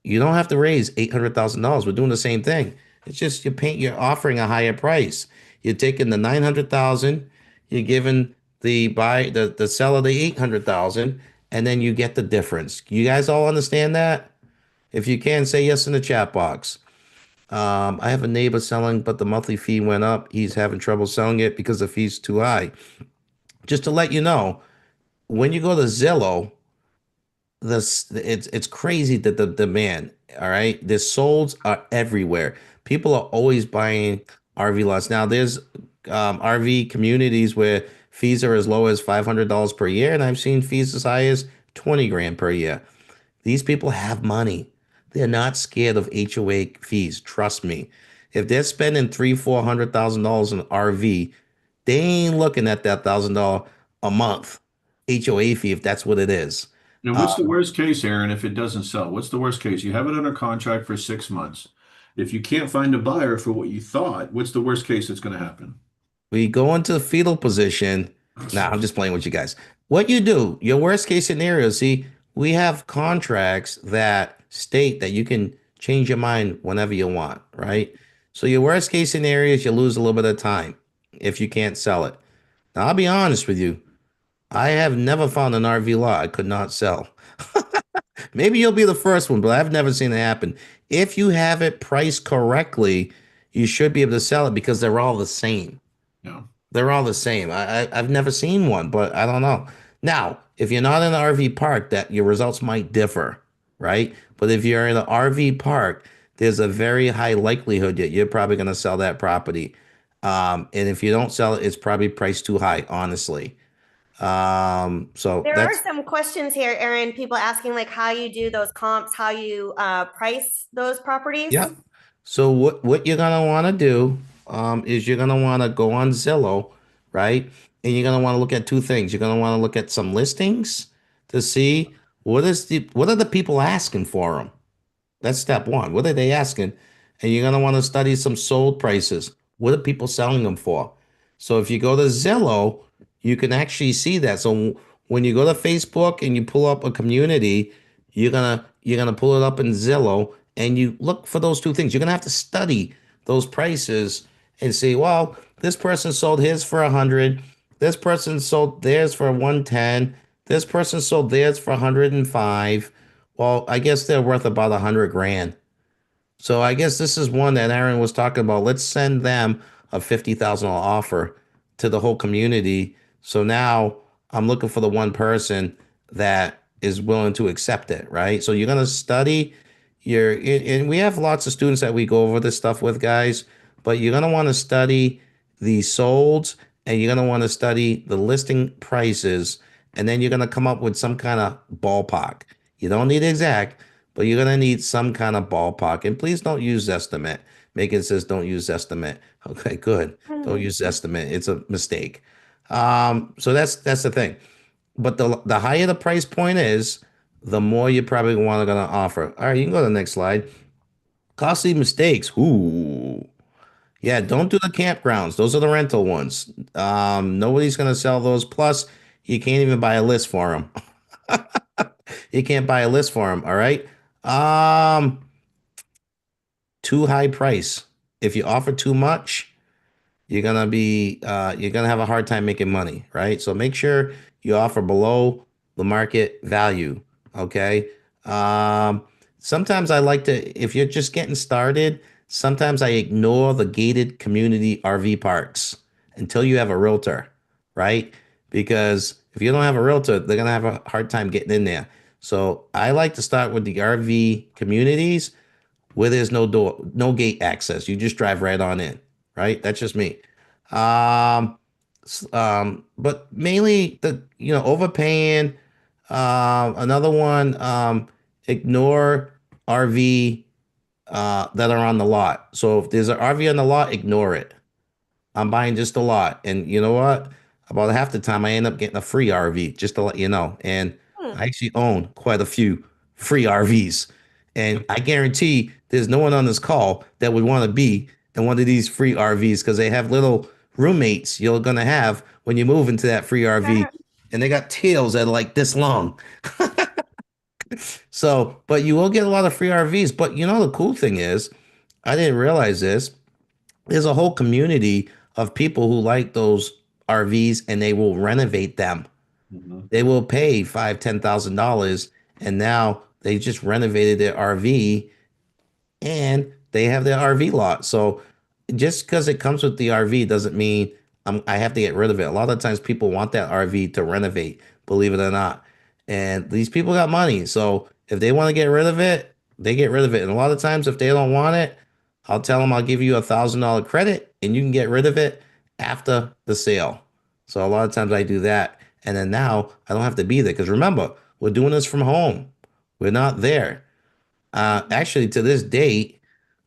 you don't have to raise $800,000. We're doing the same thing. It's just you're offering a higher price. You're taking the 900,000, you're giving the seller the 800,000, and then you get the difference. You guys all understand that? If you can, say yes in the chat box. I have a neighbor selling, but the monthly fee went up. He's having trouble selling it because the fee's too high. Just to let you know, when you go to Zillow, it's crazy that the demand, all right? The solds are everywhere. People are always buying RV lots. Now there's RV communities where fees are as low as $500 per year, and I've seen fees as high as 20 grand per year. These people have money. They're not scared of HOA fees. Trust me. If they're spending three, $400,000 in RV, they ain't looking at that $1,000 a month HOA fee if that's what it is. And what's the worst case, Aaron, if it doesn't sell? What's the worst case? You have it under contract for 6 months. If you can't find a buyer for what you thought, what's the worst case that's going to happen? We go into the fetal position. Nah, I'm just playing with you guys. What you do, your worst case scenario, see, we have contracts that state that you can change your mind whenever you want, right? So your worst case scenario is you lose a little bit of time if you can't sell it. Now, I'll be honest with you. I have never found an RV lot I could not sell. Maybe you'll be the first one, but I've never seen it happen. If you have it priced correctly, you should be able to sell it because they're all the same. Yeah. They're all the same. I've never seen one, but I don't know. Now, if you're not in an RV park, that your results might differ, right? But if you're in an RV park, there's a very high likelihood that you're probably going to sell that property. And if you don't sell it, it's probably priced too high, honestly. So There are that's some questions here, Aaron. People asking like how you do those comps, how you price those properties. yeah. So what you're gonna want to do is you're gonna want to go on Zillow, right? And you're gonna want to look at two things. You're gonna want to look at some listings to see what are the people asking for them. That's step one. What are they asking? And you're gonna want to study some sold prices. What are people selling them for? So if you go to Zillow, you can actually see that. So when you go to Facebook and you pull up a community, you're gonna pull it up in Zillow and you look for those two things. You're gonna have to study those prices and say, well, this person sold his for 100, this person sold theirs for 110, this person sold theirs for 105. Well, I guess they're worth about 100 grand. So I guess this is one that Aaron was talking about. Let's send them a $50,000 offer to the whole community. So now I'm looking for the one person that is willing to accept it, right? So you're gonna study and we have lots of students that we go over this stuff with, guys, but you're gonna want to study the solds and you're gonna want to study the listing prices, and then you're gonna come up with some kind of ballpark. You don't need exact, but you're gonna need some kind of ballpark. And please don't use estimate. Megan says don't use estimate. Okay, good. Don't use estimate. It's a mistake. So that's the thing. But the higher the price point is, the more you probably want to gonna offer. All right, you can go to the next slide. Costly mistakes. Ooh. Yeah, don't do the campgrounds. Those are the rental ones. Nobody's gonna sell those. Plus, you can't even buy a list for them. You can't buy a list for them. All right. Too high price. If you offer too much, you're gonna have a hard time making money, right? So make sure you offer below the market value. Okay. Sometimes I like to, if you're just getting started, sometimes I ignore the gated community RV parks until you have a realtor, right? Because if you don't have a realtor, they're gonna have a hard time getting in there. So I like to start with the RV communities where there's no door, no gate access. You just drive right on in, right? That's just me. Um, but mainly overpaying. Another one, ignore RV that are on the lot. So if there's an RV on the lot, ignore it. I'm buying just a lot. And you know what? About half the time I end up getting a free RV, just to let you know. And I actually own quite a few free RVs. And I guarantee there's no one on this call that would want to be in one of these free RVs because they have little roommates you're gonna have when you move into that free RV. And they got tails that are like this long. So, but you will get a lot of free RVs. But you know, the cool thing is, I didn't realize this. There's a whole community of people who like those RVs and they will renovate them. Mhm. They will pay $5,000, $10,000, and now They just renovated their RV and they have their RV lot. So just because it comes with the RV doesn't mean I have to get rid of it. A lot of times people want that RV to renovate, believe it or not. And these people got money. So if they want to get rid of it, they get rid of it. And a lot of times if they don't want it, I'll tell them I'll give you $1,000 credit and you can get rid of it after the sale. So a lot of times I do that. And then now I don't have to be there because remember, we're doing this from home. We're not there. Actually, to this date,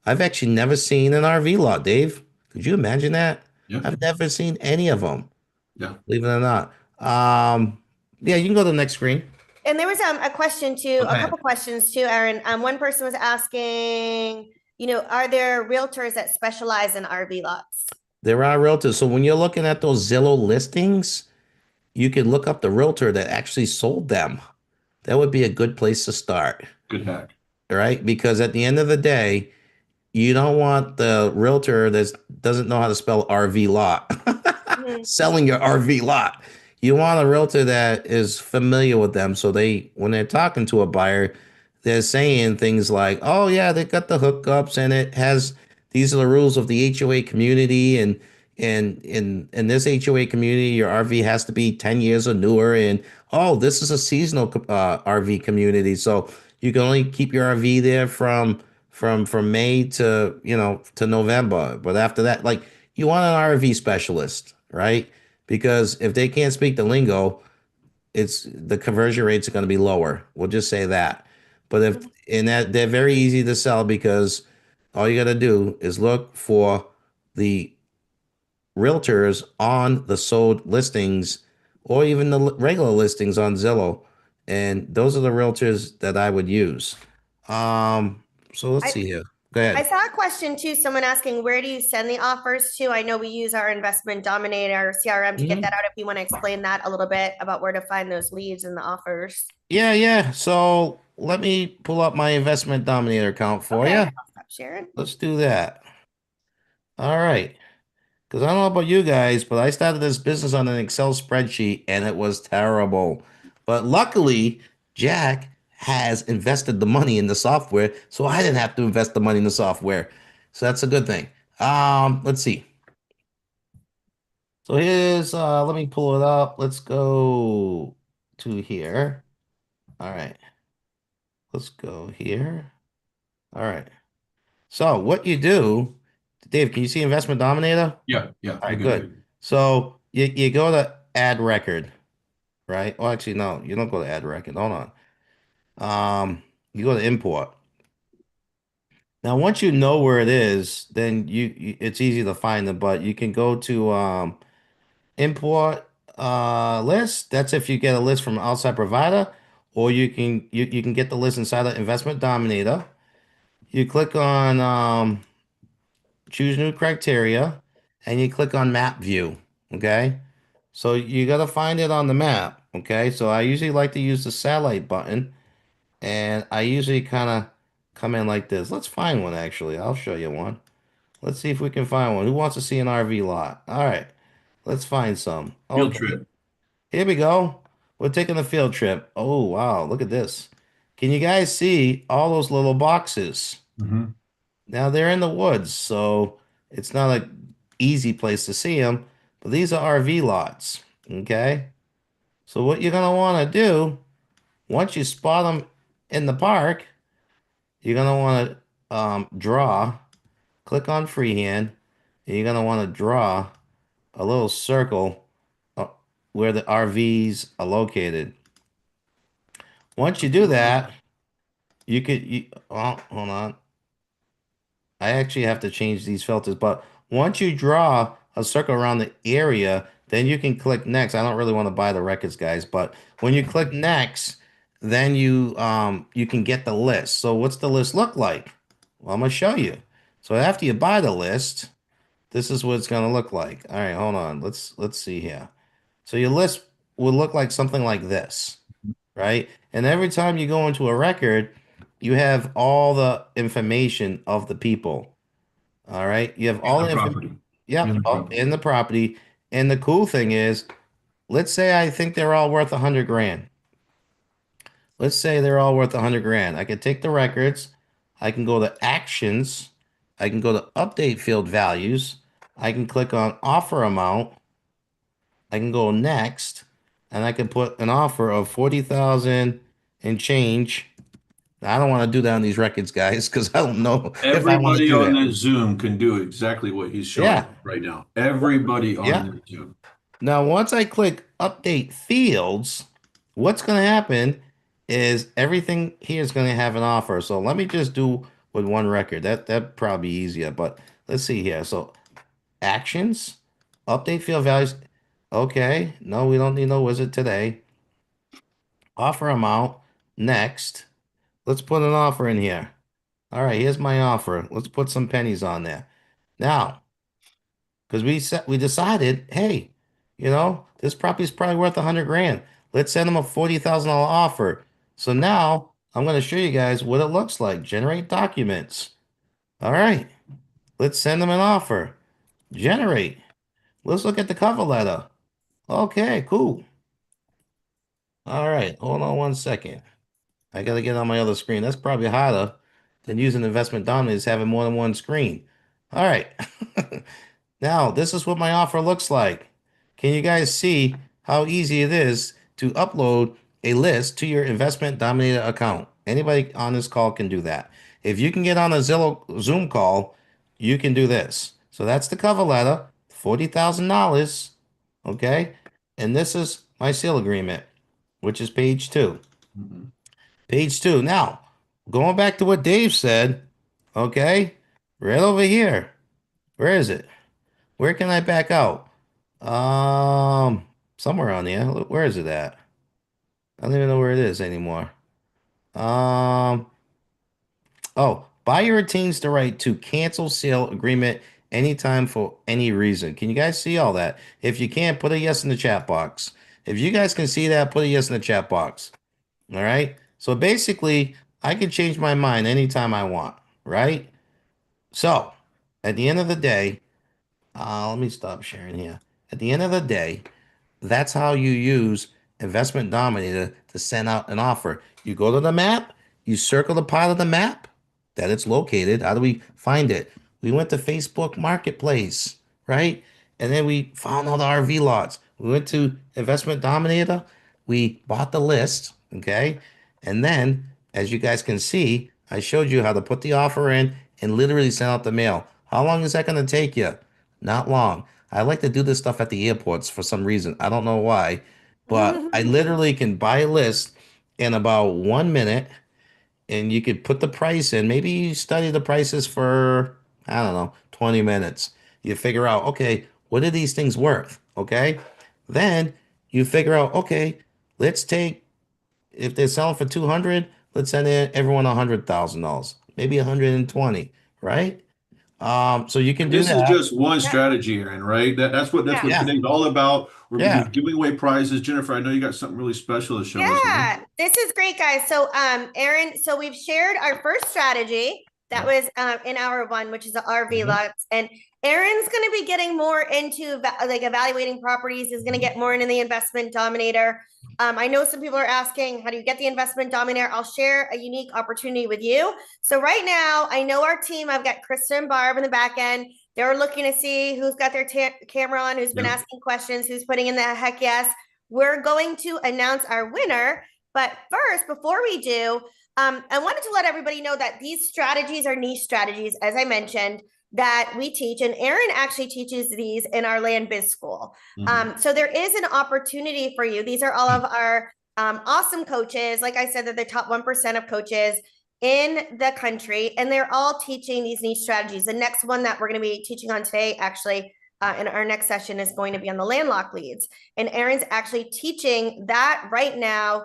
I've actually never seen an RV lot, Dave. Could you imagine that? Yeah. I've never seen any of them, Yeah. believe it or not. Yeah, you can go to the next screen. And there was a question too, a Okay. couple questions too, Aaron. One person was asking, are there realtors that specialize in RV lots? There are realtors. So when you're looking at those Zillow listings, you can look up the realtor that actually sold them. That would be a good place to start, Good hack. right? Because at the end of the day, you don't want the realtor that doesn't know how to spell RV lot Mhm. selling your RV lot. You want a realtor that is familiar with them. So when they're talking to a buyer, they're saying things like, oh, yeah, they got the hookups and it has, these are the rules of the HOA community. And in this HOA community, your RV has to be 10 years or newer. And oh, this is a seasonal RV community. So you can only keep your RV there from May to to November. But after that, like you want an RV specialist, right? Because if they can't speak the lingo, it's the conversion rates are going to be lower. We'll just say that. But if and that they're very easy to sell because all you got to do is look for the realtors on the sold listings or even the regular listings on Zillow. And those are the realtors that I would use. So let's I, see here. Go I ahead. saw a question too, someone asking, where do you send the offers to? I know we use our investment dominator CRM to get that Mhm. out. If you want to explain that a little bit about where to find those leads and the offers. Yeah, yeah. So let me pull up my investment dominator account for Okay, you. I'll stop sharing. Let's do that. All right. Because I don't know about you guys, but I started this business on an Excel spreadsheet and it was terrible. But luckily, Jack has invested the money in the software, so I didn't have to invest the money in the software. So that's a good thing. Let's see. So here's let me pull it up. Let's go to here. All right. Let's go here. All right. So what you do, Dave, can you see Investment Dominator? Yeah. Yeah. All I right, got good. it. So you go to add record, right? Well, actually, no, you don't go to add record. Hold on. You go to import. Now, once you know where it is, then it's easy to find it, but you can go to import list. That's if you get a list from an outside provider, or you can get the list inside of Investment Dominator. You click on choose new criteria, and you click on map view. Okay. So you got to find it on the map. Okay. So I usually like to use the satellite button and I usually kind of come in like this. Let's find one actually. I'll show you one. Let's see if we can find one. Who wants to see an RV lot? All right. Let's find some. Field Okay. trip. Here we go. We're taking a field trip. Oh, wow. Look at this. Can you guys see all those little boxes? Hmm. Now they're in the woods, so it's not a easy place to see them, but these are RV lots. Okay. So what you're gonna want to do once you spot them in the park, you're gonna want to draw. Click on freehand, and you're gonna want to draw a little circle uh, where the RVs are located. Once you do that, oh, hold on. I actually have to change these filters, but once you draw a circle around the area, then you can click next. I don't really want to buy the records, guys, but when you click next, then you can get the list. So what's the list look like? Well, I'm gonna show you. So after you buy the list, this is what it's gonna look like. All right, hold on. Let's see here. So your list would look like something like this, right? And every time you go into a record, you have all the information of the people. All right. You have And all the the information. property. Yep. And the property. In the property. And the cool thing is, let's say I think they're all worth 100 grand. Let's say they're all worth 100 grand. I can take the records. I can go to actions. I can go to update field values. I can click on offer amount. I can go next, and I can put an offer of 40,000 and change. I don't want to do that on these records, guys, because I don't know if I want to Everybody do on that. this Zoom can do exactly what he's showing Yeah, you right now. Everybody on yeah. this Zoom. Now, once I click update fields, what's going to happen is everything here is going to have an offer. So let me just do with one record. That probably be easier. But let's see here. So actions, update field values. Okay, no, we don't need no wizard today. Offer amount. Next, let's put an offer in here. All right, here's my offer. Let's put some pennies on there. Now, because we decided, hey, this property is probably worth 100 grand. Let's send them a $40,000 offer. So now I'm going to show you guys what it looks like. Generate documents. All right, let's send them an offer. Generate. Let's look at the cover letter. Okay, cool. All right, hold on one second. I got to get on my other screen. That's probably harder than using investment dominance, having more than one screen. All right. Now, this is what my offer looks like. Can you guys see how easy it is to upload a list to your investment dominator account? Anybody on this call can do that. If you can get on a Zillow Zoom call, you can do this. So that's the cover letter, $40,000. Okay. And this is my sale agreement, which is page 2. Mhm. Page 2. Now, going back to what Dave said, okay, right over here. Where is it? Where can I back out? Somewhere on here. Where is it at? I don't even know where it is anymore. Um, buyer retains the right to cancel sale agreement anytime for any reason. Can you guys see all that? If you can't, put a yes in the chat box. If you guys can see that, put a yes in the chat box. All right. So basically, I can change my mind anytime I want, right? So at the end of the day, let me stop sharing here. At the end of the day, that's how you use Investment Dominator to send out an offer. You go to the map, you circle the part of the map that it's located. How do we find it? We went to Facebook Marketplace, right? And then we found all the RV lots. We went to Investment Dominator. We bought the list, okay? And then, as you guys can see, I showed you how to put the offer in and literally send out the mail. How long is that going to take you? Not long. I like to do this stuff at the airports for some reason. I don't know why, but I literally can buy a list in about 1 minute and you could put the price in. Maybe you study the prices for, I don't know, 20 minutes. You figure out, okay, what are these things worth? Okay. Then you figure out, okay, let's take, if they're selling for 200, let's send everyone $100,000, maybe 120, right? So you can And do this is that. just one Yeah, strategy, Aaron, right? That's what Yeah. today's all about. We're Yeah. giving away prizes. Jennifer, I know you got something really special to show us, right? yeah, this is great, guys. So, Aaron, so we've shared our first strategy that was in hour 1, which is the RV Mhm. lots, and Aaron's going to be getting more into like evaluating properties. He's going to get more into the investment dominator. I know some people are asking, how do you get the investment dominator? I'll share a unique opportunity with you. So right now, I know our team. I've got Krista and Barb in the back end. They're looking to see who's got their camera on, who's been Yep. asking questions, who's putting in the heck yes. We're going to announce our winner. But first, before we do, I wanted to let everybody know that these strategies are niche strategies, as I mentioned, that we teach. And Aaron actually teaches these in our Land Biz School. Mhm. So there is an opportunity for you. These are all of our awesome coaches. Like I said, they're the top 1% of coaches in the country, and they're all teaching these niche strategies. The next one that we're going to be teaching on today, actually, in our next session, is going to be on the landlocked leads. And Aaron's actually teaching that right now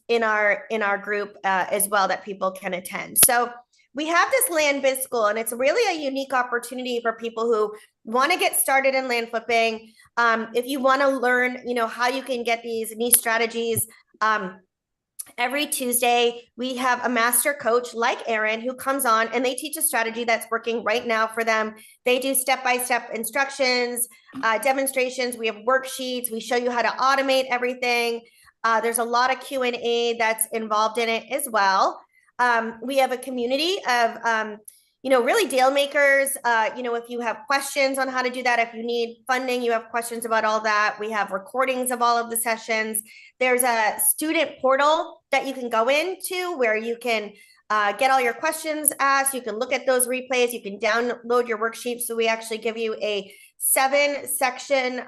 in our group as well, that people can attend. So we have this Land Biz School, and it's really a unique opportunity for people who want to get started in land flipping. If you want to learn, how you can get these niche strategies. Every Tuesday, we have a master coach like Aaron who comes on and they teach a strategy that's working right now for them. They do step-by-step instructions, demonstrations. We have worksheets. We show you how to automate everything. There's a lot of Q&A that's involved in it as well. We have a community of, really deal makers. If you have questions on how to do that, if you need funding, you have questions about all that. We have recordings of all of the sessions. There's a student portal that you can go into where you can get all your questions asked. You can look at those replays. You can download your worksheets. So we actually give you a 7-section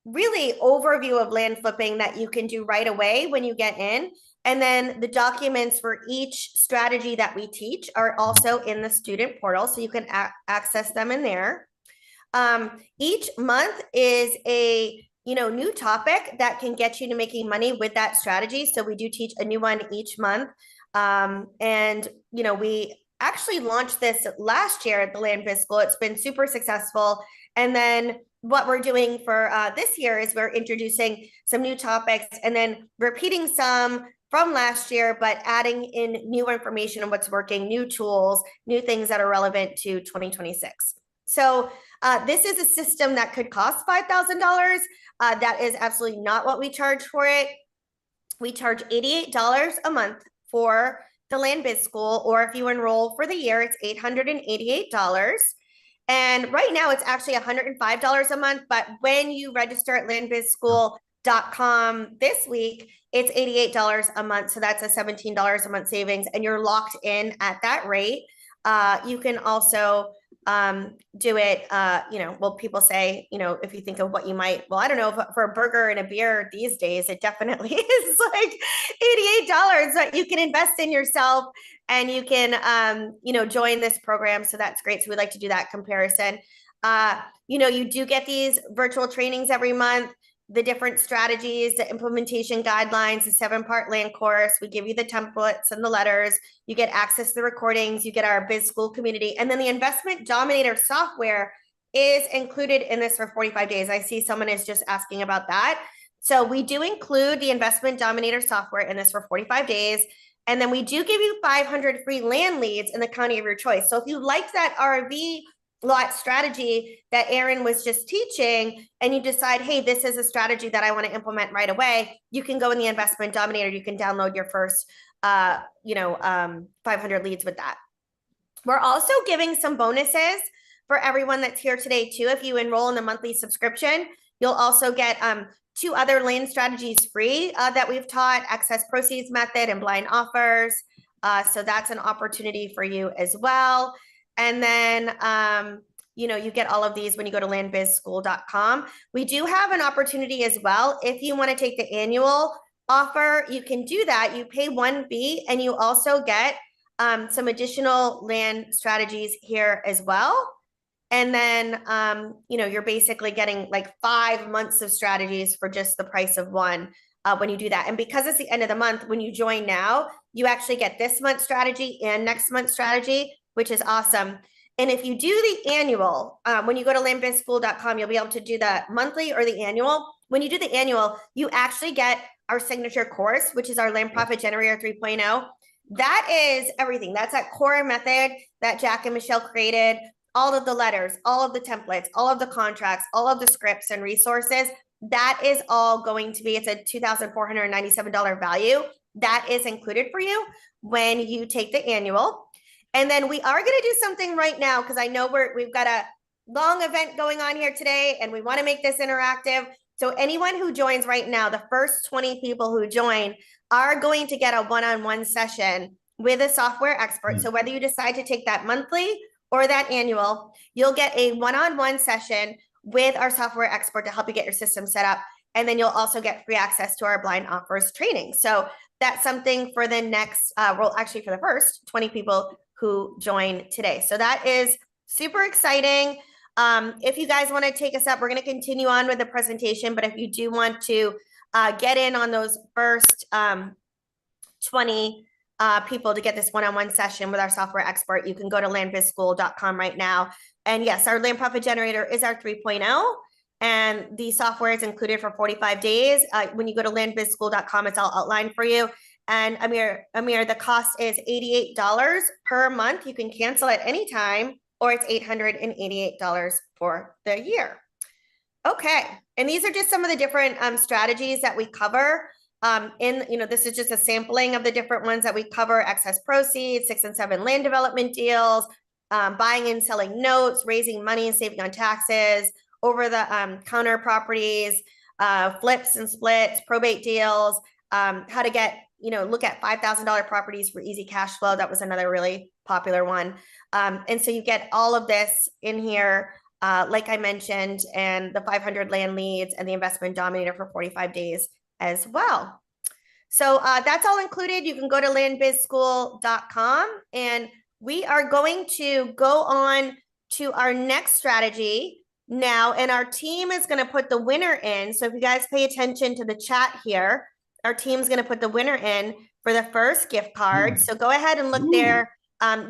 really overview of land flipping that you can do right away when you get in. And then the documents for each strategy that we teach are also in the student portal, so you can access them in there. Each month is a new topic that can get you to making money with that strategy. So we do teach a new one each month. We actually launched this last year at the Land Biz School. It's been super successful. And then what we're doing for this year is we're introducing some new topics and then repeating some from last year, but adding in new information on what's working, new tools, new things that are relevant to 2026. So this is a system that could cost $5,000. That is absolutely not what we charge for it. We charge $88 a month for the Land Biz School, or if you enroll for the year, it's $888. And right now it's actually $105 a month, but when you register at landbizschool.com this week, it's $88 a month. So that's a $17 a month savings, and you're locked in at that rate. You can also do it, people say, if you think of what you might, I don't know, for a burger and a beer these days, it definitely is like $88 that you can invest in yourself, and you can, join this program. So that's great. So we like to do that comparison. You do get these virtual trainings every month, the different strategies, the implementation guidelines, the 7-part land course. We give you the templates and the letters. You get access to the recordings. You get our Biz School community. And then the Investment Dominator software is included in this for 45 days. I see someone is just asking about that. So we do include the Investment Dominator software in this for 45 days. And then we do give you 500 free land leads in the county of your choice. So if you like that RV lot strategy that Aaron was just teaching, and you decide, hey, this is a strategy that I want to implement right away, you can go in the Investment Dominator. You can download your first, 500 leads with that. We're also giving some bonuses for everyone that's here today too. If you enroll in the monthly subscription, you'll also get 2 other land strategies free that we've taught: excess proceeds method and blind offers. So that's an opportunity for you as well. And then, you get all of these when you go to landbizschool.com. We do have an opportunity as well. If you want to take the annual offer, you can do that. You pay one fee, and you also get some additional land strategies here as well. And then, you're basically getting like 5 months of strategies for just the price of one when you do that. And because it's the end of the month, when you join now, you actually get this month's strategy and next month's strategy, which is awesome. And if you do the annual, when you go to landbizschool.com, you'll be able to do the monthly or the annual. When you do the annual, you actually get our signature course, which is our Land Profit Generator 3.0. That is everything. That's that core method that Jack and Michelle created. All of the letters, all of the templates, all of the contracts, all of the scripts and resources. That is all going to be, it's a $2,497 value. That is included for you when you take the annual. And then we are going to do something right now, because I know we've got a long event going on here today, and we want to make this interactive. So anyone who joins right now, the first 20 people who join are going to get a one-on-one session with a software expert. So whether you decide to take that monthly or that annual, you'll get a one-on-one session with our software expert to help you get your system set up. And then you'll also get free access to our blind offers training. So that's something for the next, for the first 20 people who join today. So that is super exciting. If you guys want to take us up, we're going to continue on with the presentation. But if you do want to get in on those first 20 people to get this one-on-one session with our software expert, you can go to landbizschool.com right now. And yes, our Land Profit Generator is our 3.0. And the software is included for 45 days. When you go to landbizschool.com, it's all outlined for you. And Amir, the cost is $88 per month. You can cancel at any time, or it's $888 for the year. Okay. And these are just some of the different strategies that we cover. This is just a sampling of the different ones that we cover: excess proceeds, 6 and 7 land development deals, buying and selling notes, raising money and saving on taxes, over the counter properties, flips and splits, probate deals, how to get, look at $5,000 properties for easy cash flow. That was another really popular one. And so you get all of this in here, like I mentioned, and the 500 land leads and the investment dominator for 45 days as well. So that's all included. You can go to landbizschool.com, and we are going to go on to our next strategy now, and our team is going to put the winner in. So if you guys pay attention to the chat here, our team's going to put the winner in for the first gift card. So go ahead and look there.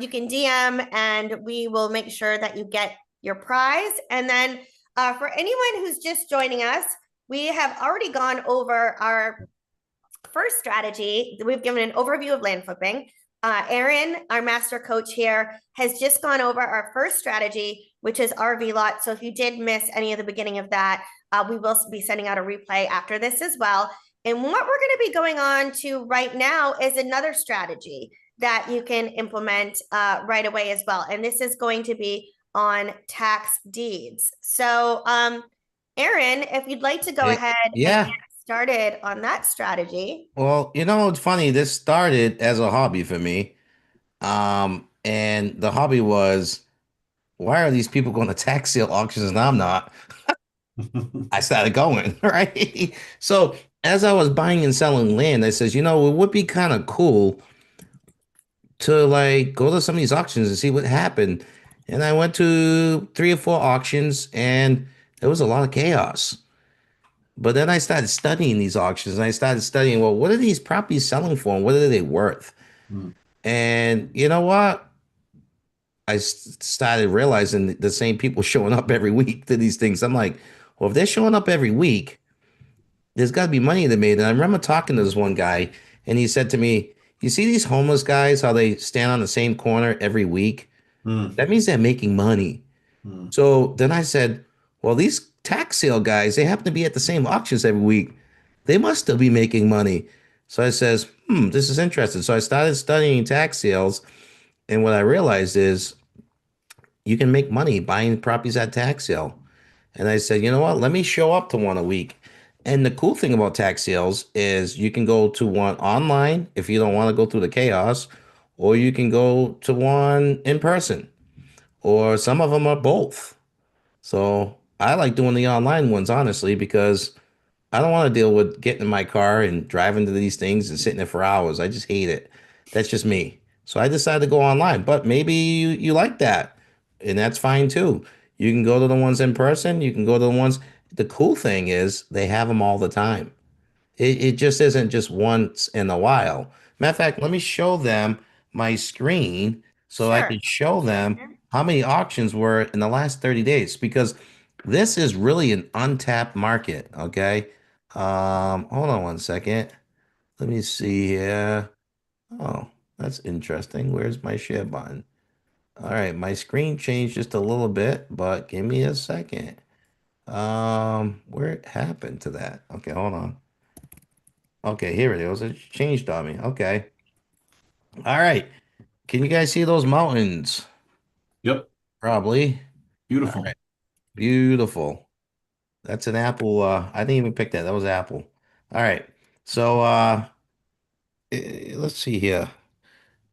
You can DM, and we will make sure that you get your prize. And then for anyone who's just joining us, we have already gone over our first strategy. We've given an overview of land flipping. Aaron, our master coach here, has just gone over our first strategy, which is RV lot. So if you did miss any of the beginning of that, we will be sending out a replay after this as well. And what we're going to be going on to right now is another strategy that you can implement right away as well. And this is going to be on tax deeds. So, Aaron, if you'd like to go ahead and Yeah. get started on that strategy. Well, it's funny. This started as a hobby for me. And the hobby was, why are these people going to tax sale auctions and I'm not? I started going, right? So as I was buying and selling land, I says, it would be kind of cool to like go to some of these auctions and see what happened. And I went to 3 or 4 auctions, and there was a lot of chaos. But then I started studying these auctions, and I started studying, well, what are these properties selling for and what are they worth? Mm. And you know what? I started realizing the same people showing up every week to these things. I'm like, well, if they're showing up every week, there's got to be money to be made. And I remember talking to this one guy, and he said to me, you see these homeless guys, how they stand on the same corner every week? Mm. That means they're making money. Mm. So then I said, well, these tax sale guys, they happen to be at the same auctions every week. They must still be making money. So I says, this is interesting. So I started studying tax sales. And what I realized is you can make money buying properties at tax sale. And I said, you know what? Let me show up to one a week. And the cool thing about tax sales is you can go to one online if you don't want to go through the chaos, or you can go to one in person, or some of them are both. So I like doing the online ones, honestly, because I don't want to deal with getting in my car and driving to these things and sitting there for hours. I just hate it. That's just me. So I decided to go online, but maybe you like that, and that's fine too. You can go to the ones in person. You can go to the ones. The cool thing is they have them all the time. It just isn't just once in a while. Matter of fact, let me show them my screen so I Sure. can show them how many auctions were in the last 30 days, because this is really an untapped market. Okay. Hold on one second. Let me see here. Oh, that's interesting. Where's my share button? All right, my screen changed just a little bit, but give me a second. Where it happened to that? Okay, hold on. Okay, here it is. It changed on me. Okay. All right. Can you guys see those mountains? Yep. Probably. All Beautiful. right. Beautiful. That's an apple. I didn't even pick that. That was apple. All right. So let's see here.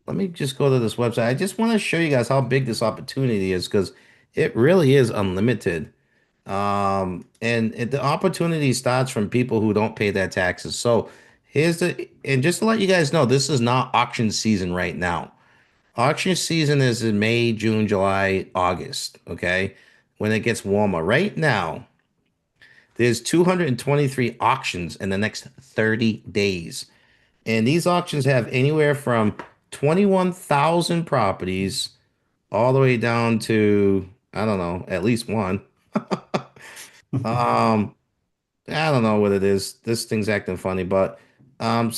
Let me just go to this website. I just want to show you guys how big this opportunity is, because it really is unlimited. The opportunity starts from people who don't pay their taxes. So and just to let you guys know, this is not auction season right now. Auction season is in May, June, July, August. Okay. When it gets warmer. Right now, there's 223 auctions in the next 30 days. And these auctions have anywhere from 21,000 properties all the way down to, I don't know, at least one. Um, I don't know what it is. This thing's acting funny, but there's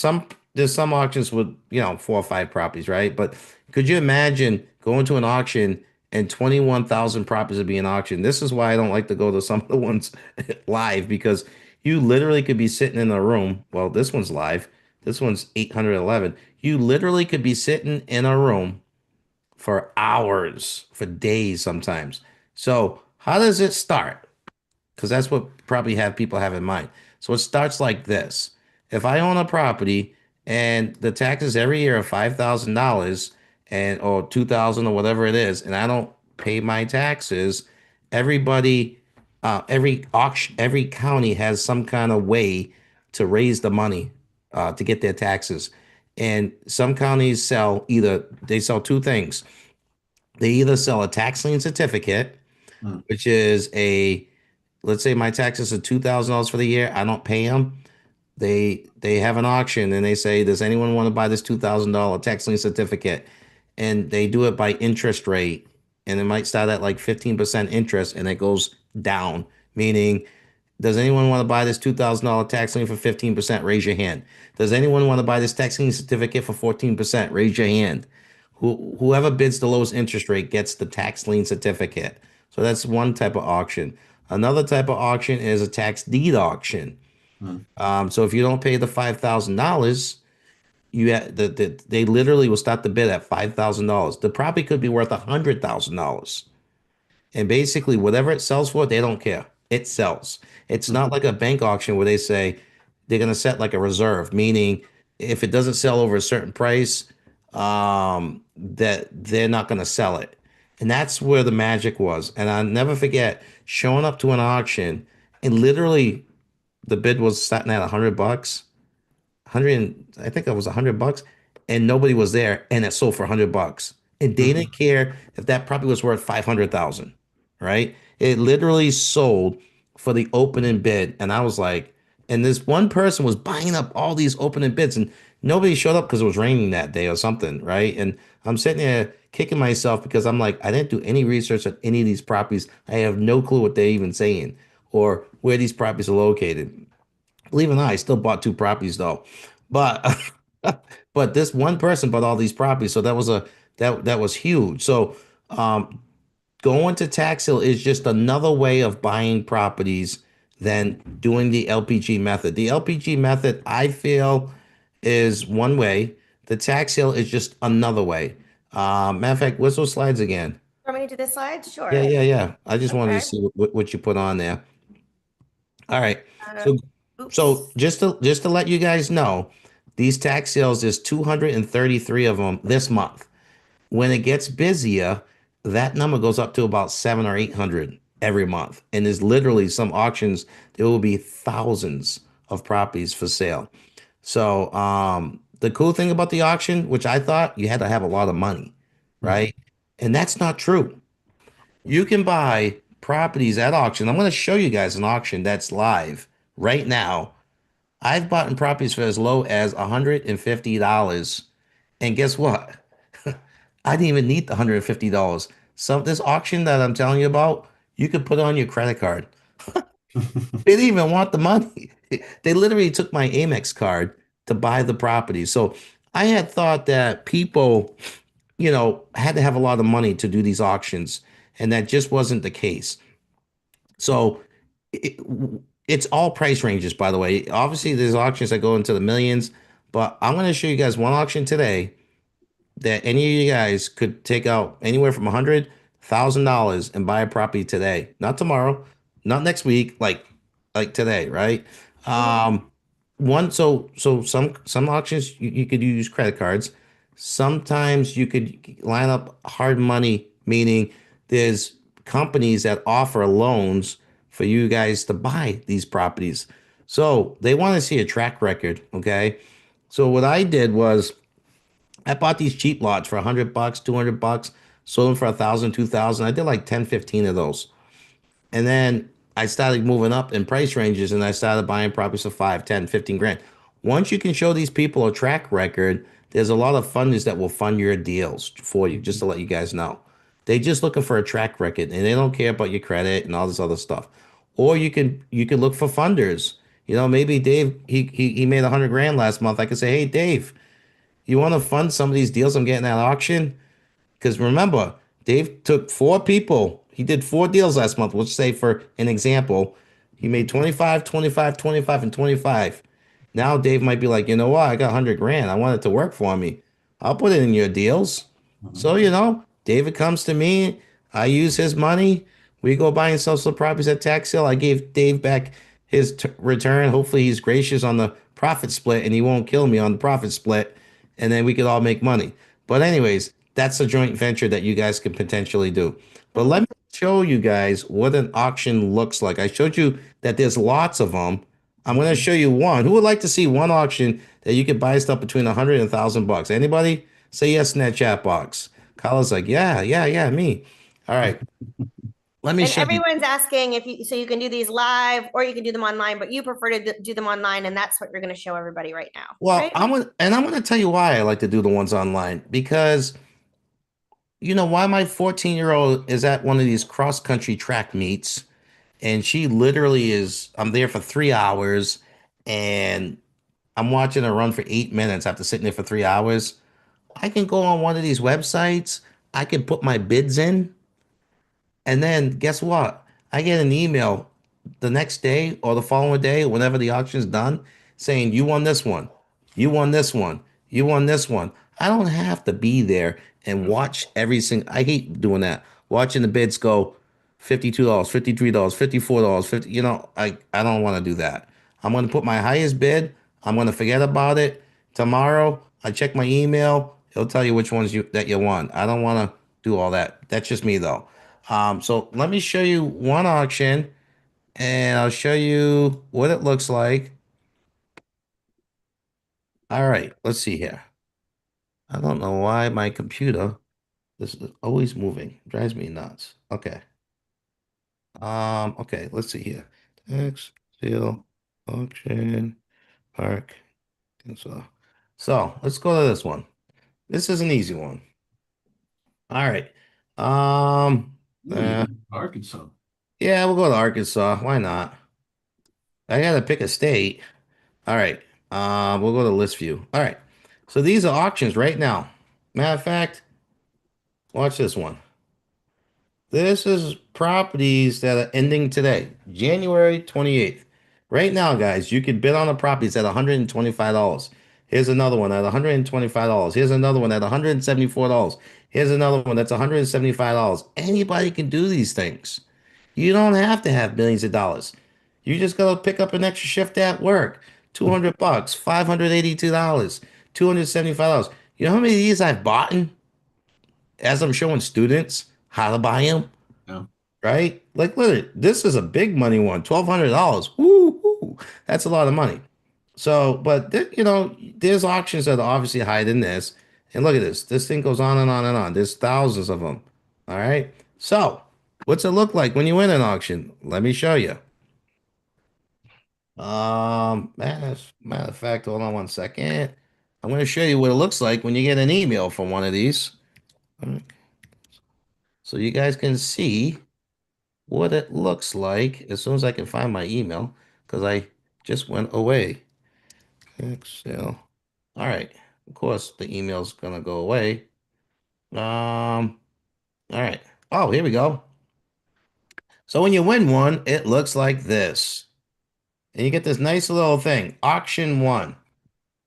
some auctions with 4 or 5 properties, right? But could you imagine going to an auction and 21,000 properties are being auctioned. This is why I don't like to go to some of the ones live, because you literally could be sitting in a room. Well, this one's live. This one's 811. You literally could be sitting in a room for hours, for days sometimes. So, how does it start? Because that's what probably have people have in mind. So it starts like this. If I own a property and the taxes every year are $5,000 and or 2,000 or whatever it is, and I don't pay my taxes, everybody, every auction, every county has some kind of way to raise the money to get their taxes. And some counties sell either they sell two things. They either sell a tax lien certificate, Mm. which is a, let's say my taxes are $2,000 for the year. I don't pay them. They have an auction and they say, does anyone want to buy this $2,000 tax lien certificate? And they do it by interest rate, and it might start at like 15% interest, and it goes down. Meaning, does anyone want to buy this $2,000 tax lien for 15%? Raise your hand. Does anyone want to buy this tax lien certificate for 14%? Raise your hand. Whoever bids the lowest interest rate gets the tax lien certificate. So that's one type of auction. Another type of auction is a tax deed auction. Mm. So if you don't pay the $5,000, they literally will start the bid at $5,000. The property could be worth $100,000. And basically, whatever it sells for, they don't care. It sells. It's not like a bank auction where they say they're going to set like a reserve, meaning if it doesn't sell over a certain price, that they're not going to sell it. And that's where the magic was. And I'll never forget showing up to an auction and literally the bid was starting at $100, I think it was $100, and nobody was there, and it sold for $100. And they Mhm. didn't care if that property was worth 500,000, right? It literally sold for the opening bid, and I was like, and this one person was buying up all these opening bids, and nobody showed up because it was raining that day or something, right? And I'm sitting there kicking myself because I'm like, I didn't do any research on any of these properties. I have no clue what they're even saying or where these properties are located. Believe it or not, I still bought two properties though. But but this one person bought all these properties, so that was huge. So going to tax sale is just another way of buying properties than doing the LPG method. The LPG method, I feel, is one way. The tax sale is just another way. Matter of fact, what's those slides again? Want me to do this slide? Sure. Yeah. I just wanted to Okay. see what you put on there. All right. Uh, So oops. just to let you guys know, these tax sales, there's 233 of them this month. When it gets busier, that number goes up to about 700 or 800 every month. And there's literally some auctions, there will be thousands of properties for sale. So the cool thing about the auction, which I thought you had to have a lot of money, Mm. right? And that's not true. You can buy properties at auction. I'm going to show you guys an auction that's live right now. I've bought properties for as low as $150. And guess what? I didn't even need the $150. So this auction that I'm telling you about, you could put on your credit card. They didn't even want the money. They literally took my Amex card to buy the property. So I had thought that people, had to have a lot of money to do these auctions, and that just wasn't the case. So it, it's all price ranges, by the way. Obviously, there's auctions that go into the millions, but I'm going to show you guys one auction today that any of you guys could take out anywhere from $100,000 and buy a property today, not tomorrow, not next week, like today, right? Mhm. One so some auctions you could use credit cards. Sometimes you could line up hard money, meaning there's companies that offer loans for you guys to buy these properties. So they want to see a track record, okay? So what I did was I bought these cheap lots for $100, $200, sold them for 1,000, 2,000. I did like 10, 15 of those. And then I started moving up in price ranges and I started buying properties for 5, 10, 15 grand. Once you can show these people a track record, there's a lot of funders that will fund your deals for you, just to let you guys know. They just looking for a track record and they don't care about your credit and all this other stuff. Or you can look for funders. Maybe Dave he made 100 grand last month. I could say, hey Dave, you want to fund some of these deals I'm getting at auction? Because remember, Dave took 4 people. He did 4 deals last month. Let's say for an example, he made 25, 25, 25, and 25. Now Dave might be like, you know what? I got 100 grand. I want it to work for me. I'll put it in your deals. So, David comes to me. I use his money. We go buy and sell some properties at tax sale. I gave Dave back his return. Hopefully, he's gracious on the profit split and he won't kill me on the profit split. And then we could all make money. But, anyways, that's a joint venture that you guys could potentially do. But let me show you guys what an auction looks like. I showed you that there's lots of them. I'm going to show you one. Who would like to see one auction that you could buy stuff between 100 and 1,000 bucks? Anybody? Say yes in that chat box. Kyla's like, yeah, yeah, yeah, me. All right. Let me And show you. everyone's asking if you, so you can do these live or you can do them online, but you prefer to do them online, and that's what you're going to show everybody right now. Well, right? I'm gonna tell you why I like to do the ones online because you know why my 14-year-old is at one of these cross-country track meets and she literally is I'm there for 3 hours and I'm watching her run for 8 minutes after sitting there for 3 hours. I can go on one of these websites, I can put my bids in. And then guess what? I get an email the next day or the following day, whenever the auction's done, saying you won this one, you won this one, you won this one. I don't have to be there and watch every single. I hate doing that. Watching the bids go $52, $53, $54, 50. I don't want to do that. I'm going to put my highest bid. I'm going to forget about it. Tomorrow, I check my email. It'll tell you which ones you won. I don't want to do all that. That's just me though. So let me show you one auction and I'll show you what it looks like. All right, let's see here. I don't know why my computer this is always moving. Drives me nuts. Okay. Okay, let's see here. Tax sale auction park. So let's go to this one. This is an easy one. All right. Uh, Arkansas. yeah, we'll go to Arkansas. Why not? I gotta pick a state. All right. We'll go to list view. All right. So these are auctions right now. Matter of fact, watch this one. This is properties that are ending today, January 28th. Right now, guys, you can bid on the properties at $125. Here's another one at $125. Here's another one at $174. Here's another one that's $175. Anybody can do these things. You don't have to have millions of dollars. You just gotta pick up an extra shift at work. 200 bucks, $582, $275. You know how many of these I've bought as I'm showing students how to buy them? Yeah. Right? Like, look, this is a big money one, $1,200. Woo, woo, that's a lot of money. So, but there's auctions that are obviously higher than this. And look at this. This thing goes on and on and on. There's thousands of them. All right. So, what's it look like when you win an auction? Let me show you. Matter of fact, hold on one second. I'm going to show you what it looks like when you get an email from one of these. So you guys can see what it looks like as soon as I can find my email because I just went away. Excel. All right. Of course, the email's going to go away. All right. Oh, here we go. So when you win one, it looks like this. And you get this nice little thing, auction one.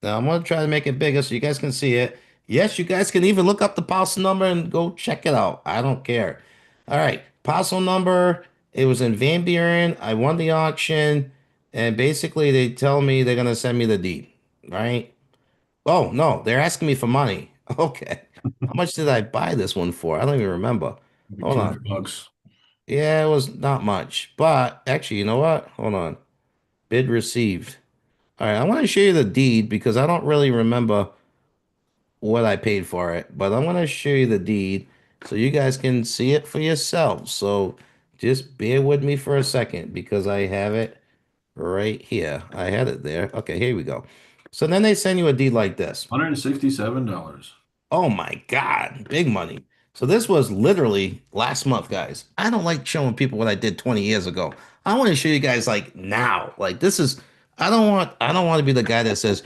Now I'm gonna try to make it bigger so you guys can see it. Yes, you guys can even look up the parcel number and go check it out. I don't care. All right, parcel number. It was in Van Buren. I won the auction, and basically they tell me they're gonna send me the deed. Right? Oh no, they're asking me for money. Okay, how much did I buy this one for? I don't even remember. Maybe Hold on. 200 bucks. Yeah, it was not much, but actually, you know what? Hold on. Bid received. All right, I want to show you the deed because I don't really remember what I paid for it, but I'm going to show you the deed so you guys can see it for yourselves. So just bear with me for a second because I have it right here. I had it there. Okay, here we go. So then they send you a deed like this. $167. Oh my God, big money. So this was literally last month, guys. I don't like showing people what I did 20 years ago. I want to show you guys like now. Like this is I don't want to be the guy that says,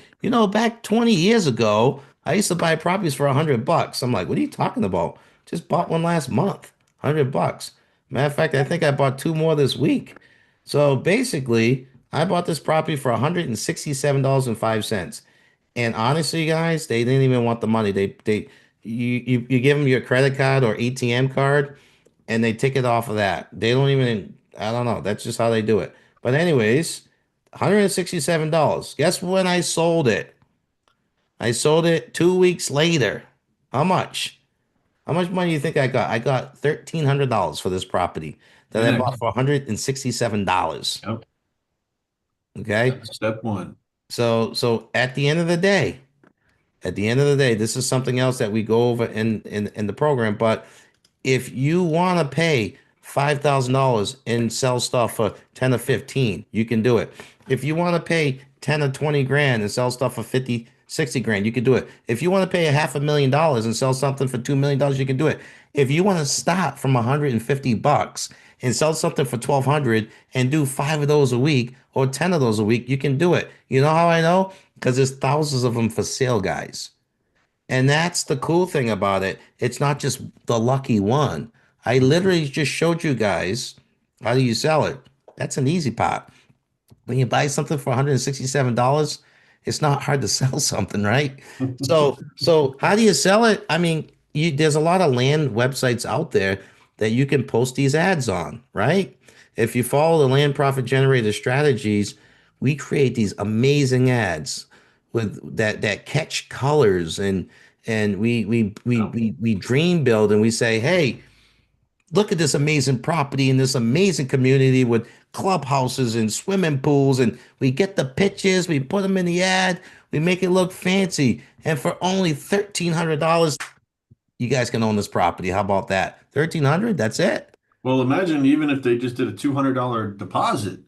back 20 years ago, I used to buy properties for $100. I'm like, what are you talking about? Just bought one last month, $100. Matter of fact, I think I bought two more this week. So basically, I bought this property for $167.05. And honestly, guys, they didn't even want the money. You give them your credit card or ATM card, and they take it off of that. They don't even, I don't know. That's just how they do it. But anyways, $167. Guess when I sold it? I sold it 2 weeks later. How much? How much money do you think I got? I got $1,300 for this property that I Yeah. bought for $167. Yep. Okay. That's step one. So at the end of the day, this is something else that we go over in the program. But if you want to pay $5,000 and sell stuff for 10 or 15, you can do it. If you want to pay 10 or 20 grand and sell stuff for 50, 60 grand, you can do it. If you want to pay a $500,000 and sell something for $2 million, you can do it. If you want to stop from $150 and sell something for 1,200 and do five of those a week or 10 of those a week, you can do it. You know how I know? Because there's thousands of them for sale, guys. And that's the cool thing about it. It's not just the lucky one. I literally just showed you guys how do you sell it. That's an easy part. When you buy something for $167, it's not hard to sell something, right? So how do you sell it? I mean, there's a lot of land websites out there that you can post these ads on, right? If you follow the land profit generator strategies, we create these amazing ads with that catch colors and we dream build and we say, hey, look at this amazing property in this amazing community with clubhouses and swimming pools. And we get the pictures, we put them in the ad, we make it look fancy. And for only $1,300, you guys can own this property. How about that? 1,300, that's it. Well, imagine even if they just did a $200 deposit,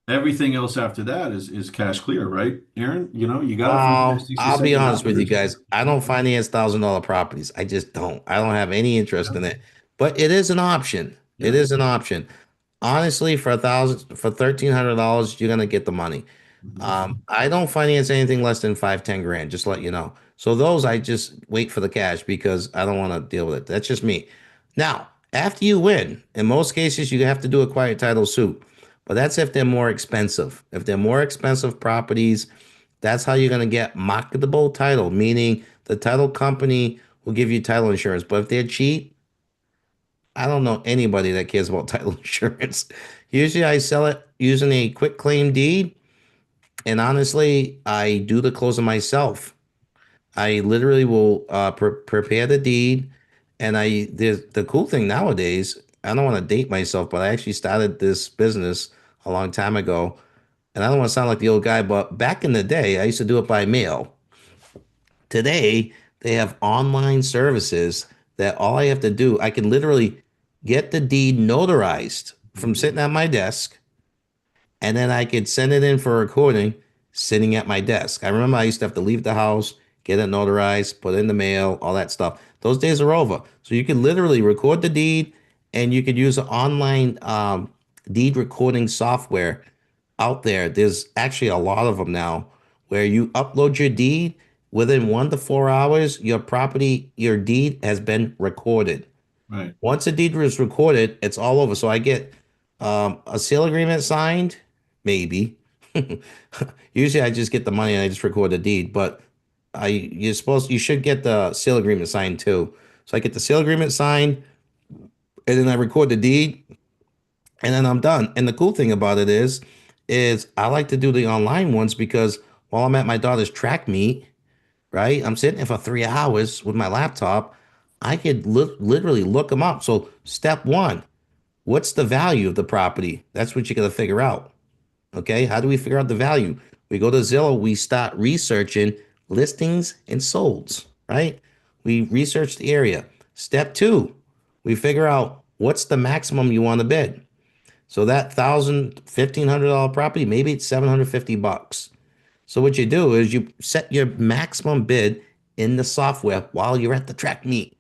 everything else after that is cash clear, right, Aaron? You got it from Wow, I'll be honest with you $167. guys. I don't finance $1,000 properties. I just don't. I don't have any interest in it. But it is an option. It Yeah. is an option. Honestly, for $1,300, you're gonna get the money. Mhm. I don't finance anything less than 5, 10 grand, just to let you know. So those I just wait for the cash because I don't want to deal with it. That's just me. Now, after you win, in most cases, you have to do a quiet title suit. But that's if they're more expensive. If they're more expensive properties, that's how you're going to get marketable title, meaning the title company will give you title insurance. But if they're cheap, I don't know anybody that cares about title insurance. Usually I sell it using a quick claim deed. And honestly, I do the closing myself. I literally will prepare the deed. And the cool thing nowadays, I don't want to date myself, but I actually started this business a long time ago. And I don't want to sound like the old guy, but back in the day, I used to do it by mail. Today, they have online services that all I have to do, I can literally get the deed notarized from sitting at my desk, and then I could send it in for a recording sitting at my desk. I remember I used to have to leave the house, get it notarized, put it in the mail, all that stuff. Those days are over. So you can literally record the deed, and you could use an online deed recording software out there. There's actually a lot of them now where you upload your deed within 1 to 4 hours, your property, your deed has been recorded. Right. Once a deed is recorded, it's all over. So I get a sale agreement signed, maybe. Usually I just get the money and I just record the deed, but you should get the sale agreement signed too. So I get the sale agreement signed and then I record the deed and then I'm done. And the cool thing about it is I like to do the online ones because while I'm at my daughter's track meet, right? I'm sitting there for 3 hours with my laptop. I could literally look them up. So step one, what's the value of the property? That's what you got to figure out. Okay. How do we figure out the value? We go to Zillow, we start researching listings and solds, right? We research the area. Step two, we figure out what's the maximum you want to bid. So that $1,500 property, maybe it's $750. So what you do is you set your maximum bid in the software while you're at the track meet,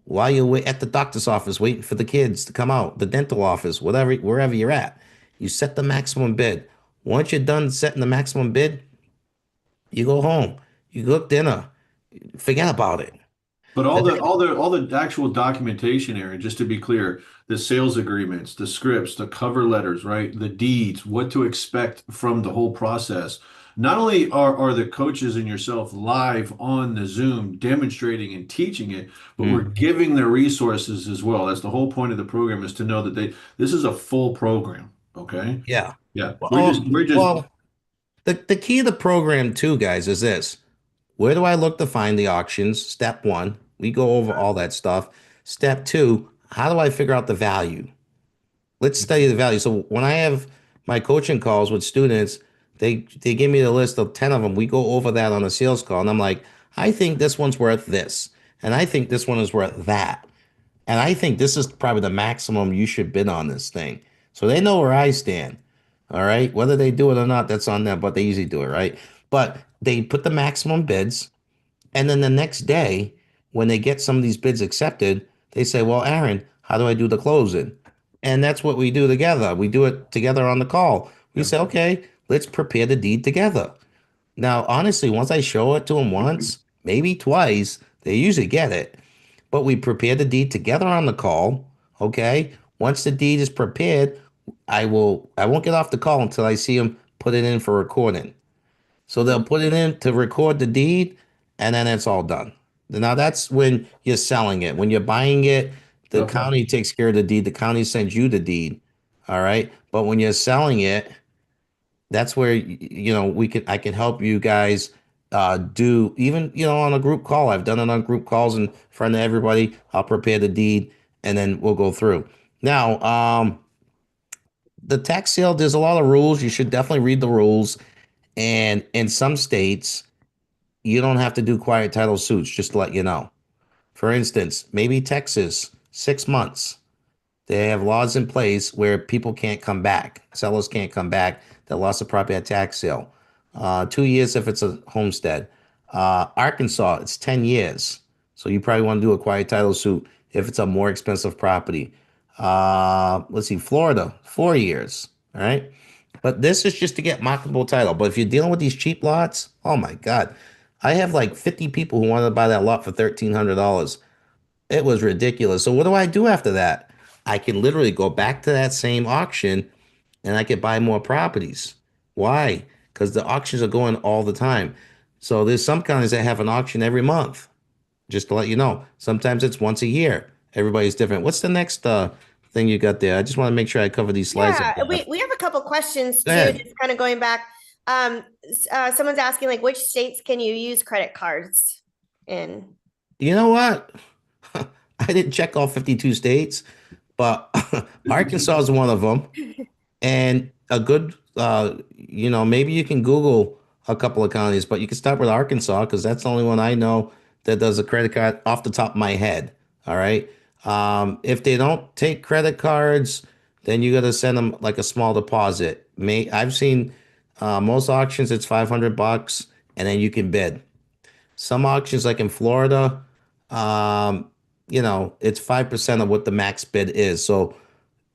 while you're at the doctor's office waiting for the kids to come out, the dental office, whatever, wherever you're at. You set the maximum bid. Once you're done setting the maximum bid, you go home. You cook dinner. Forget about it. But all the actual documentation, Aaron, just to be clear, the sales agreements, the scripts, the cover letters, right? The deeds, what to expect from the whole process. Not only are the coaches and yourself live on the Zoom demonstrating and teaching it, but we're Mm. giving the resources as well. That's the whole point of the program, is to know that this is a full program. Okay. Yeah. Yeah. We're just Well, the key to the program too, guys, is this. Where do I look to find the auctions? Step one, we go over all that stuff. Step two, how do I figure out the value? Let's study the value. So when I have my coaching calls with students, they give me the list of 10 of them. We go over that on a sales call, and I'm like, I think this one's worth this, and I think this one is worth that. And I think this is probably the maximum you should bid on this thing. So they know where I stand. All right. Whether they do it or not, that's on them, but they usually do it, right? But they put the maximum bids. And then the next day, when they get some of these bids accepted, they say, well, Aaron, how do I do the closing? And that's what we do together. We do it together on the call. We yeah. say, okay, let's prepare the deed together. Now, honestly, once I show it to them once, maybe twice, they usually get it. But we prepare the deed together on the call. Okay. Once the deed is prepared, I won't get off the call until I see them put it in for recording. So they'll put it in to record the deed, and then it's all done. Now that's when you're selling it. When you're buying it, the Okay. county takes care of the deed. The county sends you the deed. All right. But when you're selling it, that's where I can help you guys do even on a group call. I've done it on group calls in front of everybody. I'll prepare the deed and then we'll go through. Now, the tax sale, there's a lot of rules. You should definitely read the rules. And in some states, you don't have to do quiet title suits, just to let you know. For instance, maybe Texas, 6 months. They have laws in place where people can't come back. Sellers can't come back that lost the property at tax sale. 2 years if it's a homestead. Arkansas, it's 10 years. So you probably want to do a quiet title suit if it's a more expensive property. Let's see, Florida, 4 years. All right. But this is just to get marketable title. But if you're dealing with these cheap lots, oh my God. I have like 50 people who wanted to buy that lot for $1,300. It was ridiculous. So what do I do after that? I can literally go back to that same auction and I could buy more properties. Why? Because the auctions are going all the time. So there's some counties that have an auction every month, just to let you know. Sometimes it's once a year. Everybody's different. What's the next thing you got there? I just want to make sure I cover these slides. Yeah, we have a couple questions Go too, ahead. just kind of going back. Someone's asking like, which states can you use credit cards in? You know what? I didn't check all 52 states, but Arkansas is one of them. And a good, maybe you can Google a couple of counties, but you can start with Arkansas because that's the only one I know that does a credit card off the top of my head. All right. If they don't take credit cards, then you got to send them like a small deposit. I've seen most auctions, it's $500 and then you can bid. Some auctions, like in Florida, um, it's 5% of what the max bid is. So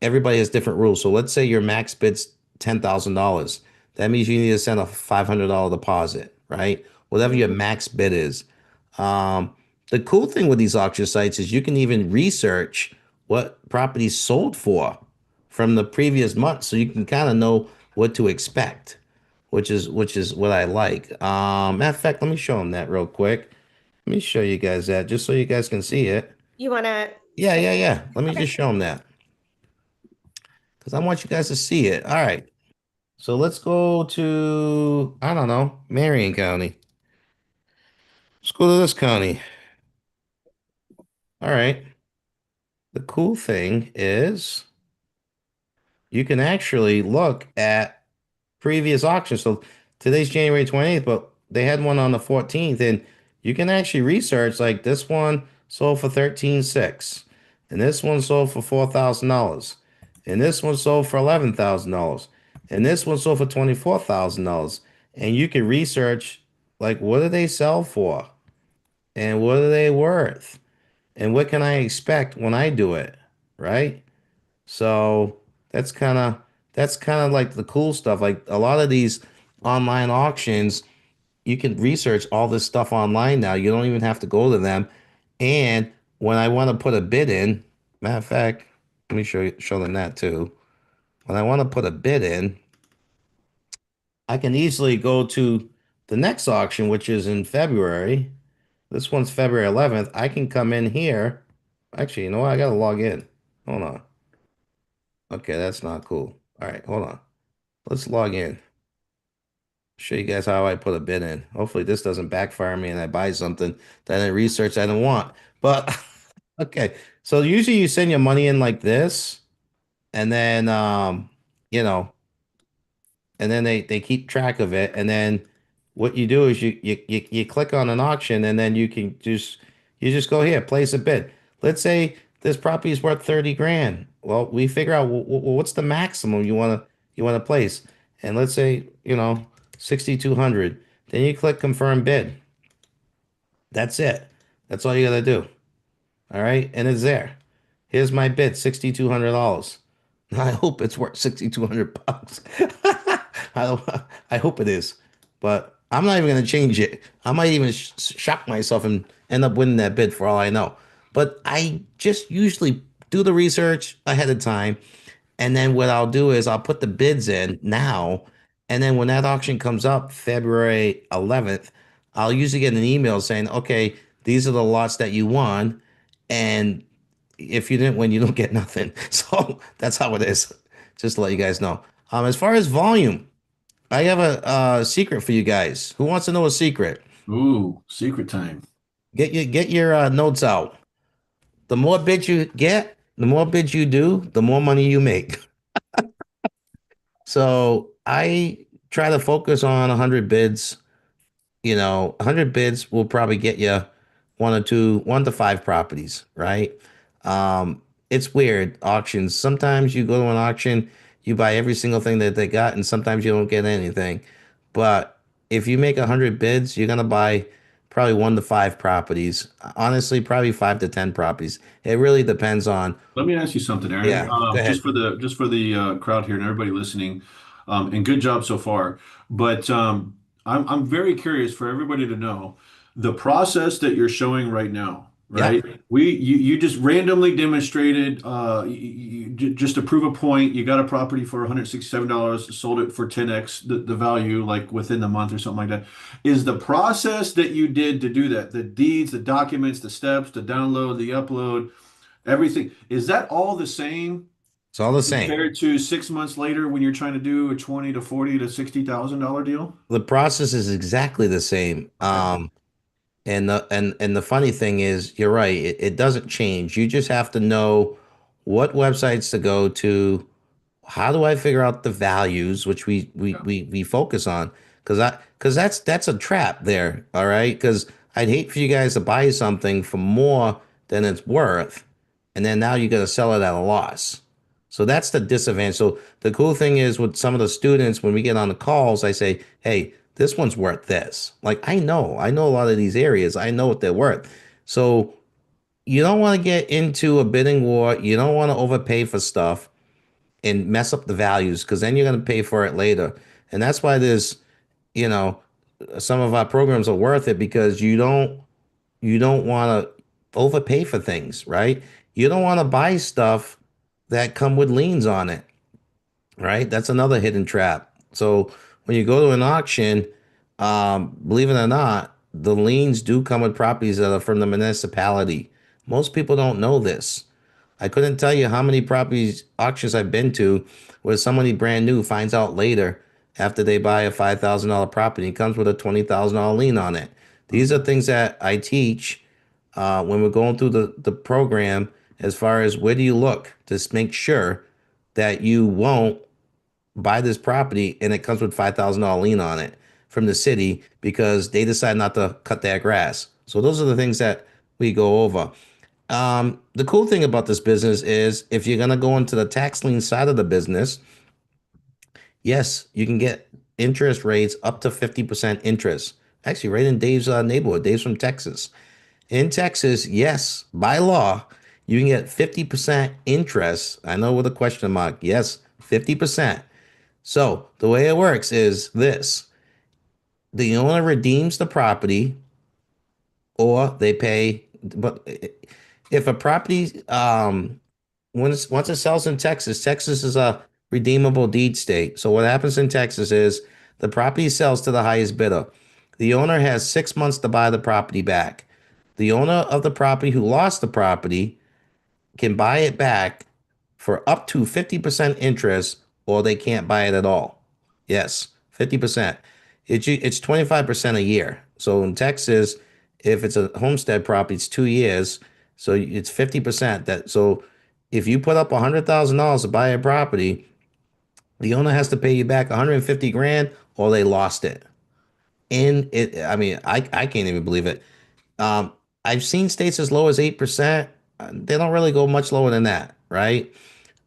everybody has different rules. So let's say your max bid's $10,000. That means you need to send a $500 deposit, right? Whatever your max bid is. Um, the cool thing with these auction sites is you can even research what properties sold for from the previous month, so you can kind of know what to expect, which is what I like. Matter of fact, let me show them that real quick. Let me show you guys that just so you guys can see it. You want to? Yeah, yeah, yeah. Let me Okay. just show them that because I want you guys to see it. All right. So let's go to, I don't know, Marion County. Let's go to this county. All right. The cool thing is you can actually look at previous auctions. So today's January 28th, but they had one on the 14th, and you can actually research like this one sold for 13,600, and this one sold for $4,000, and this one sold for $11,000, and this one sold for $24,000. And you can research like what do they sell for and what are they worth and what can I expect when I do it, right? So that's kind of that's kind of like the cool stuff. Like a lot of these online auctions, you can research all this stuff online now. You don't even have to go to them. And when I want to put a bid in, matter of fact, let me show them that too. When I want to put a bid in, I can easily go to the next auction, which is in February. This one's February 11th. I can come in here. Actually, you know what? I gotta log in. Hold on. Okay, that's not cool. All right, hold on. Let's log in. Show you guys how I put a bid in. Hopefully this doesn't backfire me and I buy something that I research I don't want. But okay. So usually you send your money in like this, and then you know, and then they keep track of it. And then what you do is you click on an auction, and then you just go here, place a bid. Let's say this property is worth 30 grand. Well, we figure out what's the maximum you want to place. And let's say, 6,200. Then you click confirm bid. That's it. That's all you got to do. All right? And it's there. Here's my bid, $6,200. I hope it's worth 6,200 bucks. I don't, I hope it is, but I'm not even going to change it. I might even shock myself and end up winning that bid for all I know. But I just usually do the research ahead of time. And then what I'll do is I'll put the bids in now. And then when that auction comes up February 11th, I'll usually get an email saying, okay, these are the lots that you won. And if you didn't win, you don't get nothing. So that's how it is. Just to let you guys know. As far as volume, I have a secret for you guys. Who wants to know a secret? Ooh, secret time. Get your notes out. The more bids you get, the more bids you do, the more money you make. So I try to focus on 100 bids. 100 bids will probably get you one to five properties, right? It's weird, auctions. Sometimes you go to an auction, you buy every single thing that they got, and sometimes you don't get anything. But if you make 100 bids, you're gonna buy probably one to five properties. Honestly, probably five to 10 properties. It really depends on, Let me ask you something, Aaron. yeah, go ahead. Just for the crowd here and everybody listening, and good job so far. But I'm very curious for everybody to know the process that you're showing right now. Yeah. Right? You just randomly demonstrated just to prove a point. You got a property for $167, sold it for 10x the value, like within the month or something like that. Is the process that you did to do that, the deeds, the documents, the steps, the download, the upload, everything, is that all the same It's all the same. compared to 6 months later when you're trying to do a 20 to 40 to $60,000 deal? The process is exactly the same. Okay. And the funny thing is, you're right, it doesn't change. You just have to know what websites to go to. How do I figure out the values, which Yeah. we focus on? Because that's a trap there, all right? Because I'd hate for you guys to buy something for more than it's worth, and then now you got to sell it at a loss. So that's the disadvantage. So the cool thing is with some of the students, when we get on the calls, I say, hey, this one's worth this. Like I know a lot of these areas. I know what they're worth. So you don't want to get into a bidding war. You don't want to overpay for stuff and mess up the values because then you're going to pay for it later. And that's why you know, some of our programs are worth it because you don't want to overpay for things, right? You don't want to buy stuff that come with liens on it, right? That's another hidden trap. So when you go to an auction, believe it or not, the liens do come with properties that are from the municipality. Most people don't know this. I couldn't tell you how many properties auctions I've been to where somebody brand new finds out later after they buy a $5,000 property, it comes with a $20,000 lien on it. These are things that I teach when we're going through the program as far as where do you look to make sure that you won't buy this property and it comes with $5,000 lien on it from the city because they decide not to cut their grass. So those are the things that we go over. The cool thing about this business is if you're gonna go into the tax lien side of the business, yes, you can get interest rates up to 50% interest. Actually, right in Dave's neighborhood. Dave's from Texas. In Texas, yes, by law, you can get 50% interest. I know with a question mark. Yes, 50%. So the way it works is this: the owner redeems the property, or they pay but if a property, once it sells in Texas, Texas is a redeemable deed state. So what happens in Texas is the property sells to the highest bidder. The owner has 6 months to buy the property back. The owner of the property who lost the property can buy it back for up to 50% interest, or they can't buy it at all. Yes, 50%. It's 25% a year. So in Texas, if it's a homestead property, it's 2 years. So it's 50% that. So if you put up $100,000 to buy a property, the owner has to pay you back 150 grand, or they lost it. And I mean, I can't even believe it. Um, I've seen states as low as 8%. They don't really go much lower than that, right?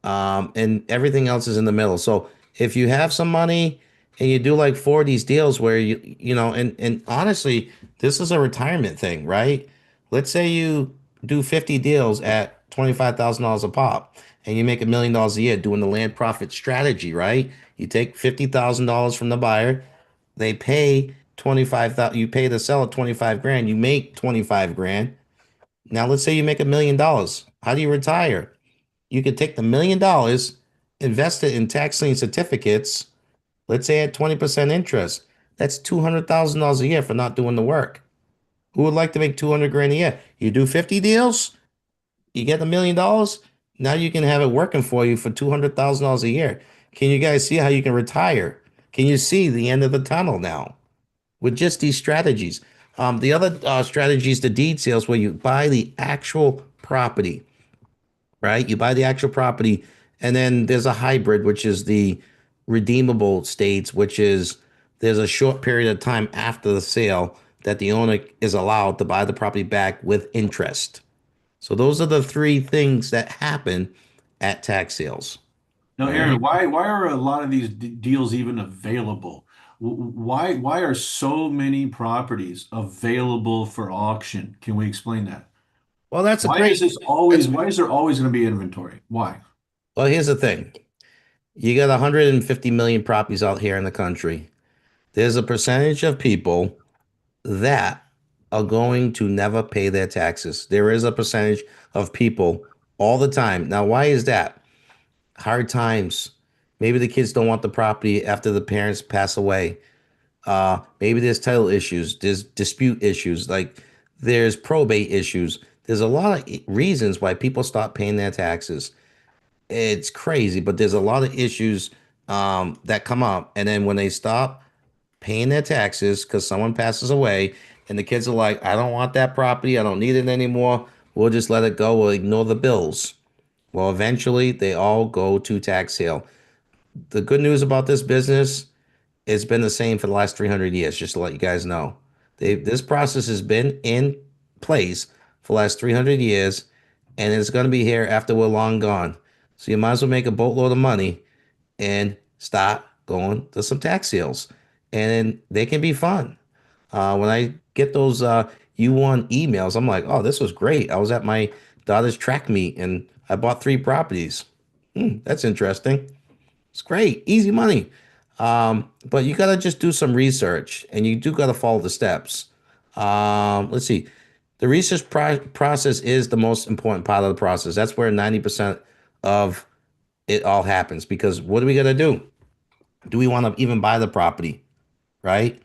And everything else is in the middle. So if you have some money and you do like four of these deals where and honestly, this is a retirement thing, right? Let's say you do 50 deals at $25,000 a pop and you make $1 million a year doing the land profit strategy, right? You take $50,000 from the buyer, they pay 25,000, you pay the seller 25 grand, you make 25 grand. Now let's say you make $1 million. How do you retire? You could take the $1 million, invest it in tax lien certificates, let's say at 20% interest. That's $200,000 a year for not doing the work. Who would like to make 200 grand a year? You do 50 deals, you get $1 million. Now you can have it working for you for $200,000 a year. Can you guys see how you can retire? Can you see the end of the tunnel now with just these strategies? The other strategy is the deed sales, where you buy the actual property, right? You buy the actual property, and then there's a hybrid, which is the redeemable states, which is there's a short period of time after the sale that the owner is allowed to buy the property back with interest. So those are the three things that happen at tax sales. Now, All right. Aaron, why are a lot of these deals even available? Why are so many properties available for auction? Can we explain that? Well, that's a Why is great. this That's always, why is there always going to be inventory? Why? well. Here's the thing. You got 150 million properties out here in the country. There's a percentage of people that are going to never pay their taxes. There is a percentage of people all the time. Now, why is that? Hard times. Maybe the kids don't want the property after the parents pass away. Maybe there's title issues, there's dispute issues, like there's probate issues. There's a lot of reasons why people stop paying their taxes. It's crazy, but there's a lot of issues that come up. And then when they stop paying their taxes because someone passes away and the kids are like, I don't want that property. I don't need it anymore. We'll just let it go. We'll ignore the bills. Well, eventually they all go to tax sale. The good news about this business, it's been the same for the last 300 years, just to let you guys know. This process has been in place for the last 300 years, and it's going to be here after we're long gone. So you might as well make a boatload of money and start going to some tax sales. And they can be fun. When I get those you won emails, I'm like, oh, this was great. I was at my daughter's track meet and I bought 3 properties. That's interesting. It's great, easy money. But you gotta just do some research, and you do gotta follow the steps. Let's see. The research process is the most important part of the process. That's where 90% of it all happens. Because what do we gotta do? Do we want to even buy the property, right?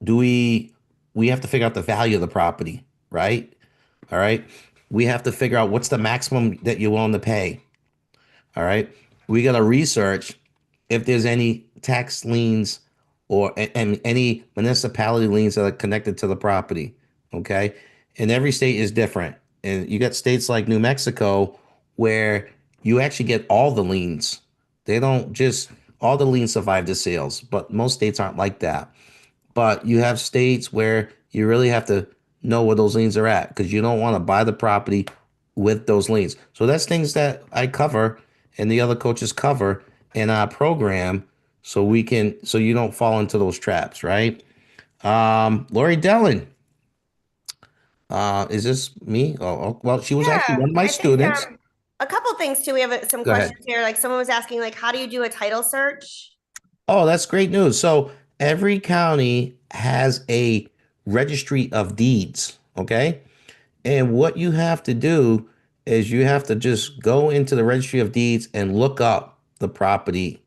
Do we have to figure out the value of the property, right? All right. We have to figure out what's the maximum that you're willing to pay. All right. We got to research if there's any tax liens or and any municipality liens that are connected to the property. Okay. And every state is different. And you got states like New Mexico where you actually get all the liens. They don't just, all the liens survive the sales, but most states aren't like that. But you have states where you really have to know where those liens are at because you don't want to buy the property with those liens. So that's things that I cover and the other coaches cover in our program so we can so you don't fall into those traps, right? Lori Dellen, is this me? Oh, well, she was actually Yeah, one of my I think students. a couple things too. We have some Go ahead. questions here. Like someone was asking, like, how do you do a title search? Oh, that's great news. So every county has a registry of deeds, okay? And what you have to do is you have to just go into the registry of deeds and look up the property.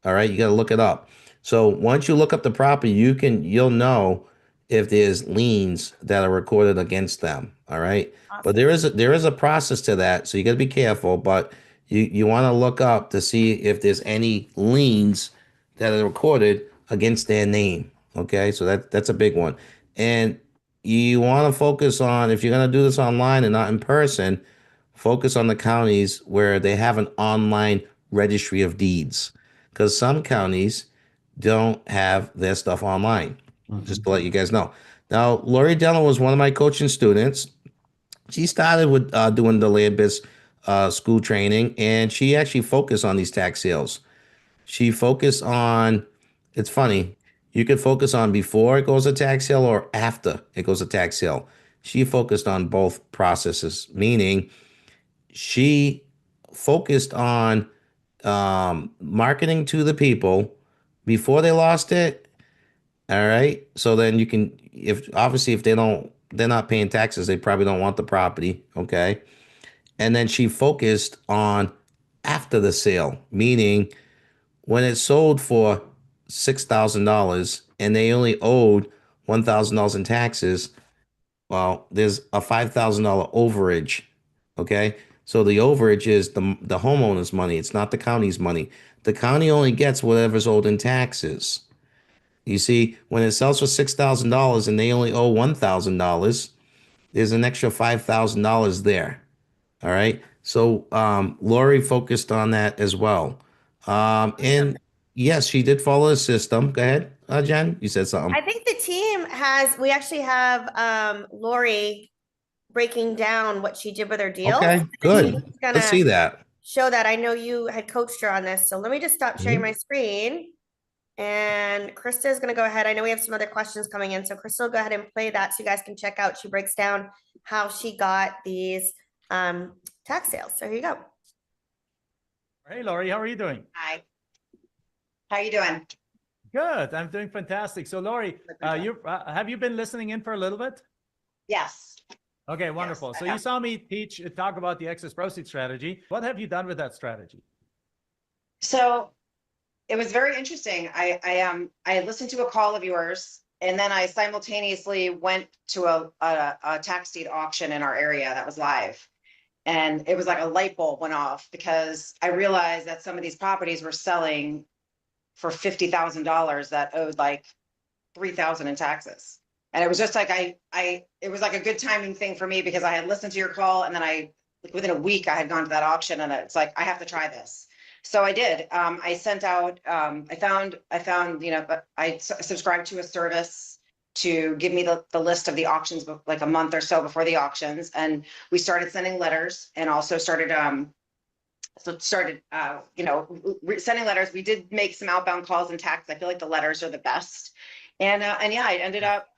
All right, you got to look it up. So once you look up the property, you'll know if there's liens that are recorded against them. All right. But Awesome. there is a process to that, so you got to be careful. But you want to look up to see if there's any liens that are recorded against their name. Okay, so that's a big one. And you want to focus on, if you're going to do this online and not in person, focus on the counties where they have an online registry of deeds, because some counties don't have their stuff online. Just to let you guys know. Now, Lori Dillon was one of my coaching students. She started with doing the land biz school training, and she actually focused on these tax sales. She focused on, it's funny, you could focus on before it goes to tax sale or after it goes to tax sale. She focused on both processes, meaning she focused on marketing to the people before they lost it. All right. So then you can, if obviously if they're not paying taxes, they probably don't want the property. Okay. And then she focused on after the sale, meaning when it sold for $6,000 and they only owed $1,000 in taxes, well, there's a $5,000 overage. Okay. So the overage is the homeowner's money. It's not the county's money. The county only gets whatever's owed in taxes. You see, when it sells for $6,000 and they only owe $1,000, there's an extra $5,000 there. All right. So Lori focused on that as well. And yes, she did follow the system. Go ahead, Jen. You said something. I think the team we actually have Lori breaking down what she did with her deals. Okay, good. Let's see that. Show that. I know you had coached her on this. So let me just stop sharing my screen. And Krista is going to go ahead. I know we have some other questions coming in. So Krista will go ahead and play that so you guys can check out. She breaks down how she got these tax sales. So here you go. Hey, Lori, how are you doing? Hi. How are you doing? Good. I'm doing fantastic. So, Lori, have you been listening in for a little bit? Yes. Okay, wonderful. Yes, so you saw me talk about the excess proceeds strategy. What have you done with that strategy? So it was very interesting. I listened to a call of yours, and then I simultaneously went to a tax deed auction in our area that was live. And it was like a light bulb went off because I realized that some of these properties were selling for $50,000 that owed like $3,000 in taxes. And it was just like it was like a good timing thing for me because I had listened to your call, and then like within a week I had gone to that auction, and it's like I have to try this. So I did. I sent out. I found. I subscribed to a service to give me the list of the auctions like a month or so before the auctions, and we started sending letters, and also started sending letters. We did make some outbound calls and tax. I feel like the letters are the best, and yeah, I ended up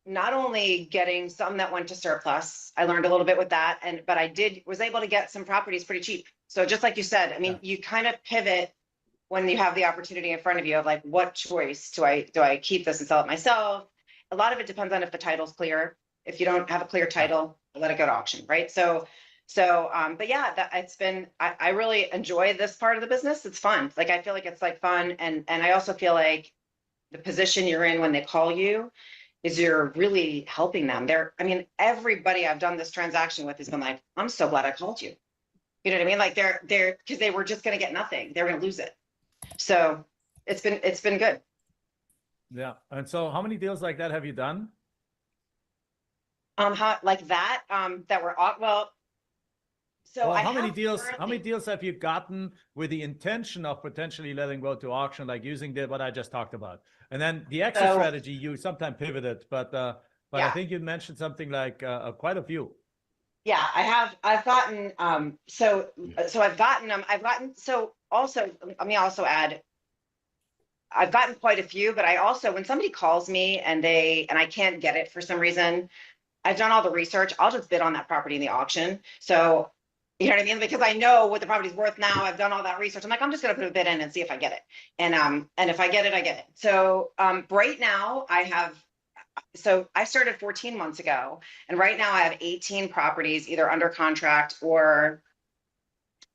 not only getting some that went to surplus. I learned a little bit with that, but I was able to get some properties pretty cheap. So just like you said, I mean, you kind of pivot when you have the opportunity in front of you of like, what choice do I keep this and sell it myself? A lot of it depends on if the title's clear. If you don't have a clear title, let it go to auction, right? So, but yeah, it's been, I really enjoy this part of the business. It's fun. Like, I feel like it's like fun. And I also feel like the position you're in when they call you is you're really helping them. I mean, everybody I've done this transaction with has been like, I'm so glad I called you. You know what I mean? Like they're because they were just going to get nothing. They're going to lose it. So it's been good. Yeah. And so how many deals like that have you done? Like that, that were, well, so well, I how many have deals currently- have you gotten with the intention of potentially letting go to auction, like using what I just talked about? And then the exit strategy, you sometimes pivoted, but yeah. I think you mentioned something like quite a few. Yeah, I've gotten, so I've gotten, so also, let me also add, I've gotten quite a few, but I also, when somebody calls me and I can't get it for some reason, I've done all the research. I'll just bid on that property in the auction. So, you know what I mean? Because I know what the property's worth now. I've done all that research. I'm like, I'm just going to put a bid in and see if I get it. And if I get it, I get it. So, right now I so I started 14 months ago, and right now I have 18 properties either under contract or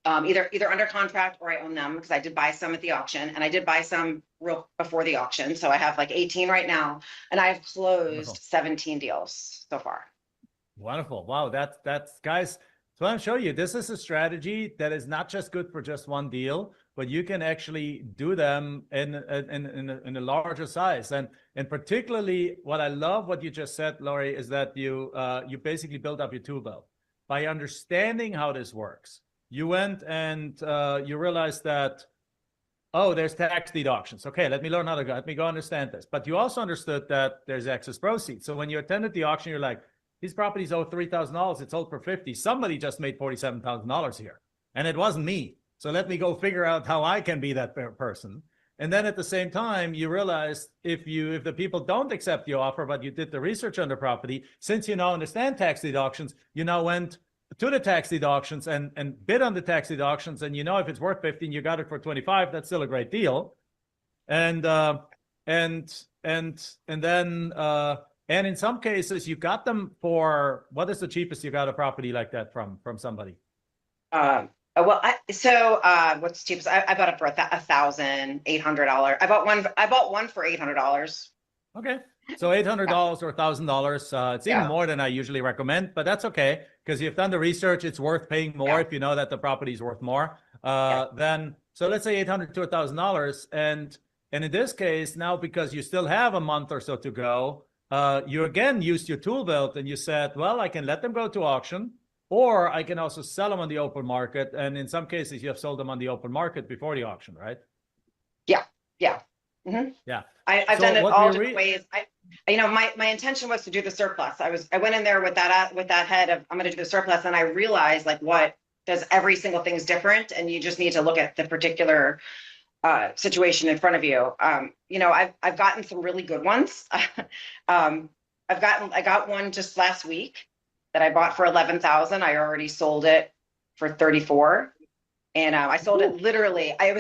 either under contract or I own them because I did buy some at the auction, and I did buy some real before the auction. So I have like 18 right now, and I've closed Wonderful. 17 deals so far. Wonderful. Wow. That's guys. So I'm showing you, this is a strategy that is not just good for just one deal, but you can actually do them in a larger size. And particularly what I love what you just said, Lori, is that you basically built up your tool belt by understanding how this works. You went and you realized that, oh, there's tax deductions. Okay, let me go understand this. But you also understood that there's excess proceeds. So when you attended the auction, you're like, these properties owe $3,000. It's sold for $50,000. Somebody just made $47,000 here, and it wasn't me. So let me go figure out how I can be that person. And then at the same time, you realize if the people don't accept your offer, but you did the research on the property, since you now understand tax deductions, you now went to the tax deductions and bid on the tax deductions, and you know if it's worth 15, you got it for 25. That's still a great deal. And in some cases, you got them for, what is the cheapest you got a property like that from somebody? Well, what's the cheapest? I bought it for $1,800. I bought one for $800. Okay, so $800 or $1,000. It's even more than I usually recommend, but that's okay because you've done the research. It's worth paying more if you know that the property is worth more. Then, so let's say $800 to $1,000, and in this case now, because you still have a month or so to go, you again used your tool belt and you said, well, I can let them go to auction, or I can also sell them on the open market. And in some cases, you have sold them on the open market before the auction, right? Yeah. Mm-hmm. Yeah. I've done it all different ways. My intention was to do the surplus. I went in there with that head of, I'm going to do the surplus. And I realized every single thing is different. And you just need to look at the particular situation in front of you. I've gotten some really good ones. I got one just last week that I bought for $11,000. I already sold it for $34,000. And I sold it literally. I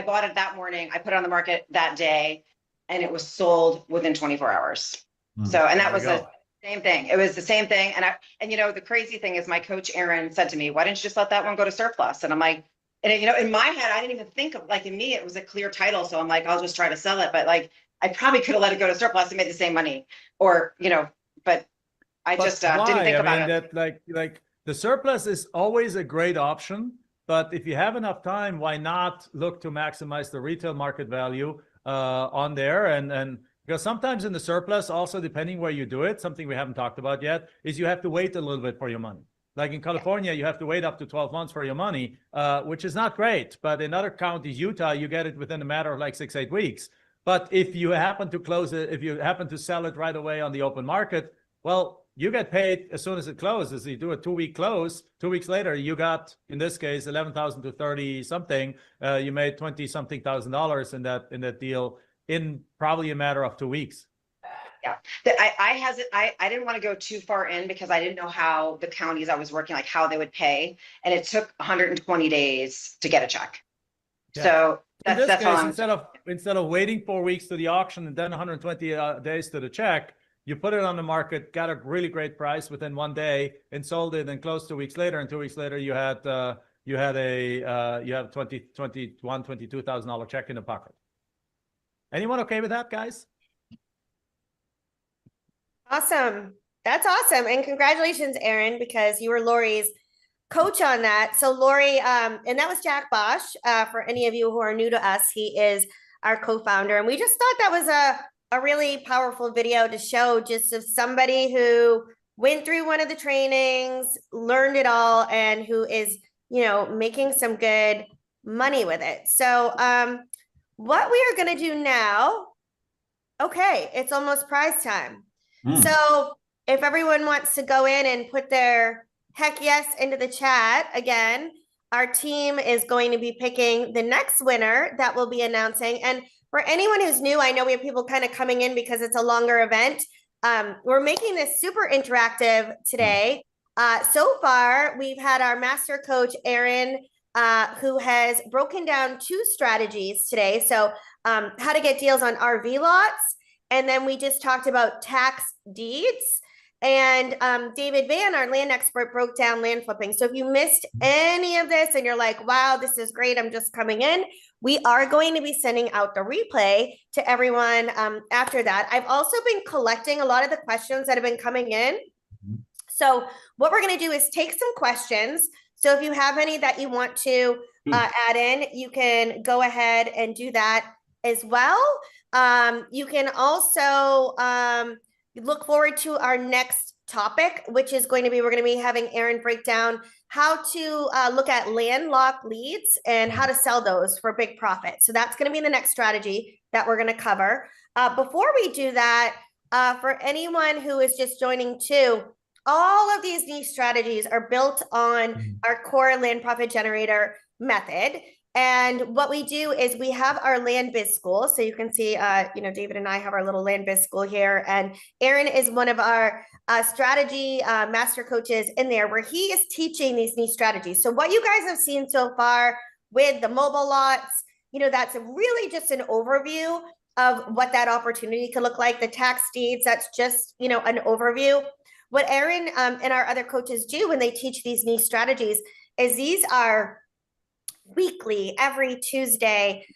bought it that morning. I put it on the market that day, and it was sold within 24 hours. So, and that was the same thing. It was the same thing. And the crazy thing is, my coach Aaron said to me, "Why didn't you just let that one go to surplus?" And I'm like, in my head, I didn't even think of, in me, it was a clear title. So I'm like, I'll just try to sell it. But I probably could have let it go to surplus and made the same money, but I just didn't think about it. That the surplus is always a great option. But if you have enough time, why not look to maximize the retail market value on there? And because sometimes in the surplus, also depending where you do it, something we haven't talked about yet, is you have to wait a little bit for your money. Like in California, you have to wait up to 12 months for your money, which is not great. But in other counties, Utah, you get it within a matter of 6-8 weeks. But if you happen to close it, if you happen to sell it right away on the open market, well, you get paid as soon as it closes. You do a 2-week close. 2 weeks later, you got, in this case, $11,000 to 30 something. You made $20 something thousand in that deal in probably a matter of 2 weeks. Yeah, I didn't want to go too far in because I didn't know how the counties I was working, how they would pay, and it took 120 days to get a check. Yeah. So that's case, instead of waiting 4 weeks to the auction and then 120 days to the check. You put it on the market, got a really great price within 1 day, and sold it, and closed 2 weeks later. And 2 weeks later, you had a $22,000 check in the pocket. Anyone okay with that, guys? Awesome. That's awesome, and congratulations, Aaron, because you were Lori's coach on that. So Lori, and that was Jack Bosch. For any of you who are new to us, he is our co-founder, and we just thought that was a really powerful video to show just of somebody who went through one of the trainings, learned it all, and who is, making some good money with it. So what we are going to do now, okay, it's almost prize time. So if everyone wants to go in and put their heck yes into the chat again, our team is going to be picking the next winner that we'll be announcing. And for anyone who's new, I know we have people kind of coming in because it's a longer event. We're making this super interactive today. So far, we've had our master coach, Aaron, who has broken down 2 strategies today. So how to get deals on RV lots And then we just talked about tax deeds. And David Van, our land expert, broke down land flipping. So if you missed any of this and you're like, wow, this is great, I'm just coming in, we are going to be sending out the replay to everyone after that. I've also been collecting a lot of the questions that have been coming in. So what we're going to do is take some questions. So if you have any that you want to add in, you can go ahead and do that as well. You can also look forward to our next topic, which is going to be, we're going to be having Aaron break down how to look at landlocked leads and how to sell those for big profit. So that's going to be the next strategy that we're going to cover. Before we do that, for anyone who is just joining too, all of these niche strategies are built on our core land profit generator method. And what we do is we have our land biz school. So you can see, David and I have our little land biz school here. And Aaron is one of our strategy master coaches in there, where he is teaching these niche strategies. So what you guys have seen so far with the mobile lots, that's really just an overview of what that opportunity could look like. The tax deeds, that's just, an overview. What Aaron and our other coaches do when they teach these niche strategies is these are weekly, every Tuesday,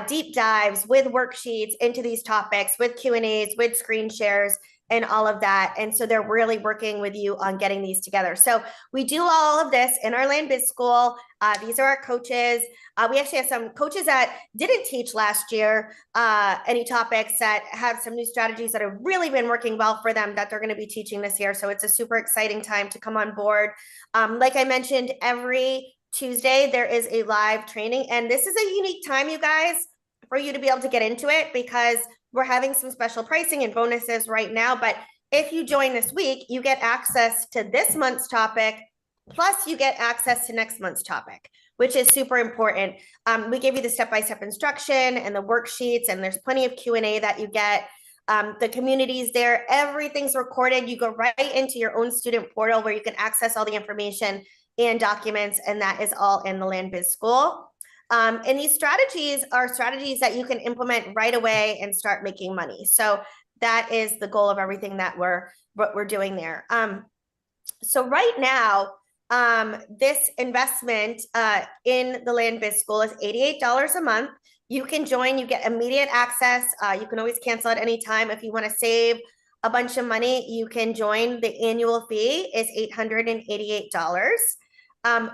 deep dives with worksheets into these topics, with Q&As, with screen shares, and all of that. And so they're really working with you on getting these together. So we do all of this in our land biz school. These are our coaches. We actually have some coaches that didn't teach last year any topics, that have some new strategies that have really been working well for them that they're going to be teaching this year. So it's a super exciting time to come on board. Like I mentioned, every Tuesday there is a live training, and this is a unique time, you guys, for you to be able to get into it, because we're having some special pricing and bonuses right now. But if you join this week, you get access to this month's topic, plus you get access to next month's topic, which is super important. We give you the step-by-step instruction and the worksheets, and there's plenty of Q&A that you get. The community's there, everything's recorded. You go right into your own student portal where you can access all the information and documents, and that is all in the Land Biz School. And these strategies are strategies that you can implement right away and start making money. So that is the goal of everything that we're doing there. So right now, this investment in the Land Biz School is $88 a month. You can join, you get immediate access. You can always cancel at any time. If you want to save a bunch of money, you can join. The annual fee is $888.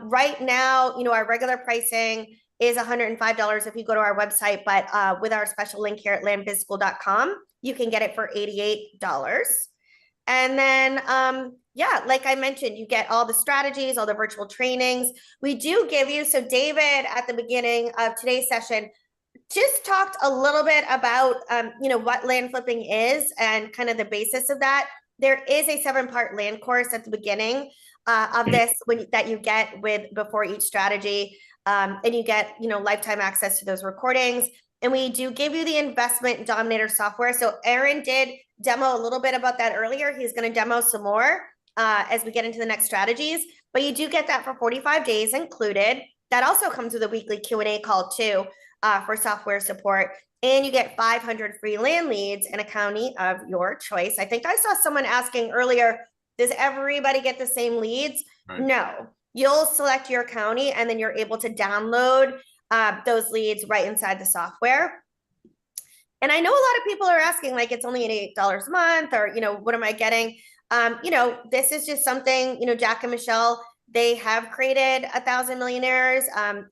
Right now, our regular pricing is $105 if you go to our website, but with our special link here at landbizschool.com, you can get it for $88. And then, like I mentioned, you get all the strategies, all the virtual trainings. We do give you, so David, at the beginning of today's session, just talked a little bit about, what land flipping is and kind of the basis of that. There is a 7-part land course at the beginning of this that you get before each strategy. And you get, lifetime access to those recordings. And we do give you the Investment Dominator software. So Aaron did demo a little bit about that earlier. He's going to demo some more as we get into the next strategies. But you do get that for 45 days included. That also comes with a weekly Q&A call too for software support. And you get 500 free land leads in a county of your choice. I think I saw someone asking earlier, does everybody get the same leads? Right. No. You'll select your county, and then you're able to download those leads right inside the software. And I know a lot of people are asking, like, it's only $88 a month, or, what am I getting? This is just something, Jack and Michelle, they have created 1,000 millionaires.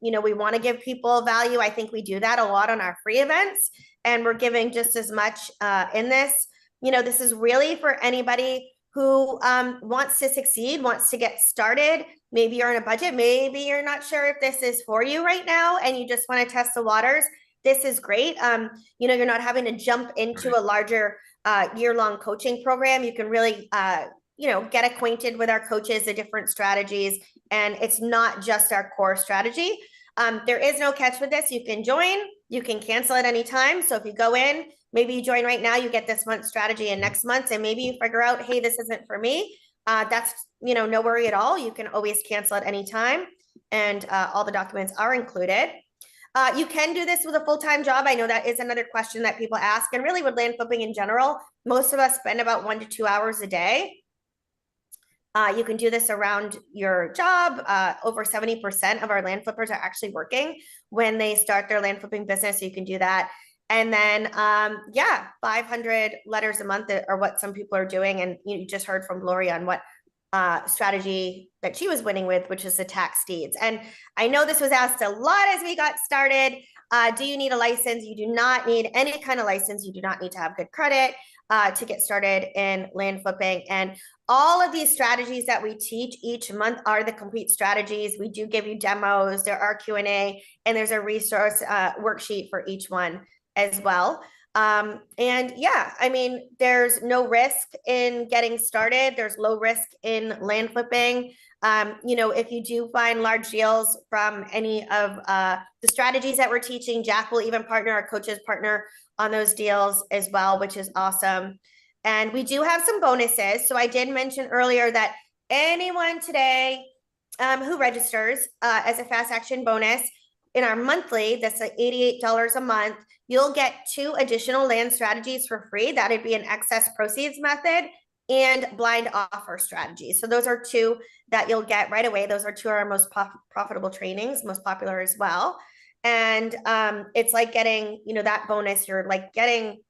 We want to give people value. I think we do that a lot on our free events, and we're giving just as much in this. This is really for anybody who wants to succeed, wants to get started. Maybe you're on a budget. Maybe you're not sure if this is for you right now, and you just want to test the waters. This is great. You're not having to jump into a larger year-long coaching program. You can really, get acquainted with our coaches, the different strategies, and it's not just our core strategy. There is no catch with this. You can join, you can cancel at any time. So if you go in, maybe you join right now, you get this month's strategy, and next month, and maybe you figure out, hey, this isn't for me. That's, no worry at all. You can always cancel at any time, and all the documents are included. You can do this with a full-time job. I know that is another question that people ask, and really with land flipping in general, most of us spend about 1 to 2 hours a day. You can do this around your job. Over 70% of our land flippers are actually working when they start their land flipping business. So you can do that. And then, yeah, 500 letters a month are what some people are doing. And you just heard from Lori on what strategy that she was winning with, which is the tax deeds. And I know this was asked a lot as we got started. Do you need a license? You do not need any kind of license. You do not need to have good credit to get started in land flipping. And all of these strategies that we teach each month are the complete strategies. We do give you demos, there are Q&A, and there's a resource worksheet for each one as well. And yeah, I mean, there's no risk in getting started. There's low risk in land flipping. You know, if you do find large deals from any of the strategies that we're teaching, Jack will even partner, our coaches partner on those deals as well, which is awesome. And we do have some bonuses. So I did mention earlier that anyone today who registers as a fast action bonus in our monthly, that's like $88 a month, you'll get 2 additional land strategies for free. That'd be an excess proceeds method and blind offer strategy. So those are 2 that you'll get right away. Those are 2 of our most profitable trainings, most popular as well. And it's like getting, you know, that bonus, you're like getting,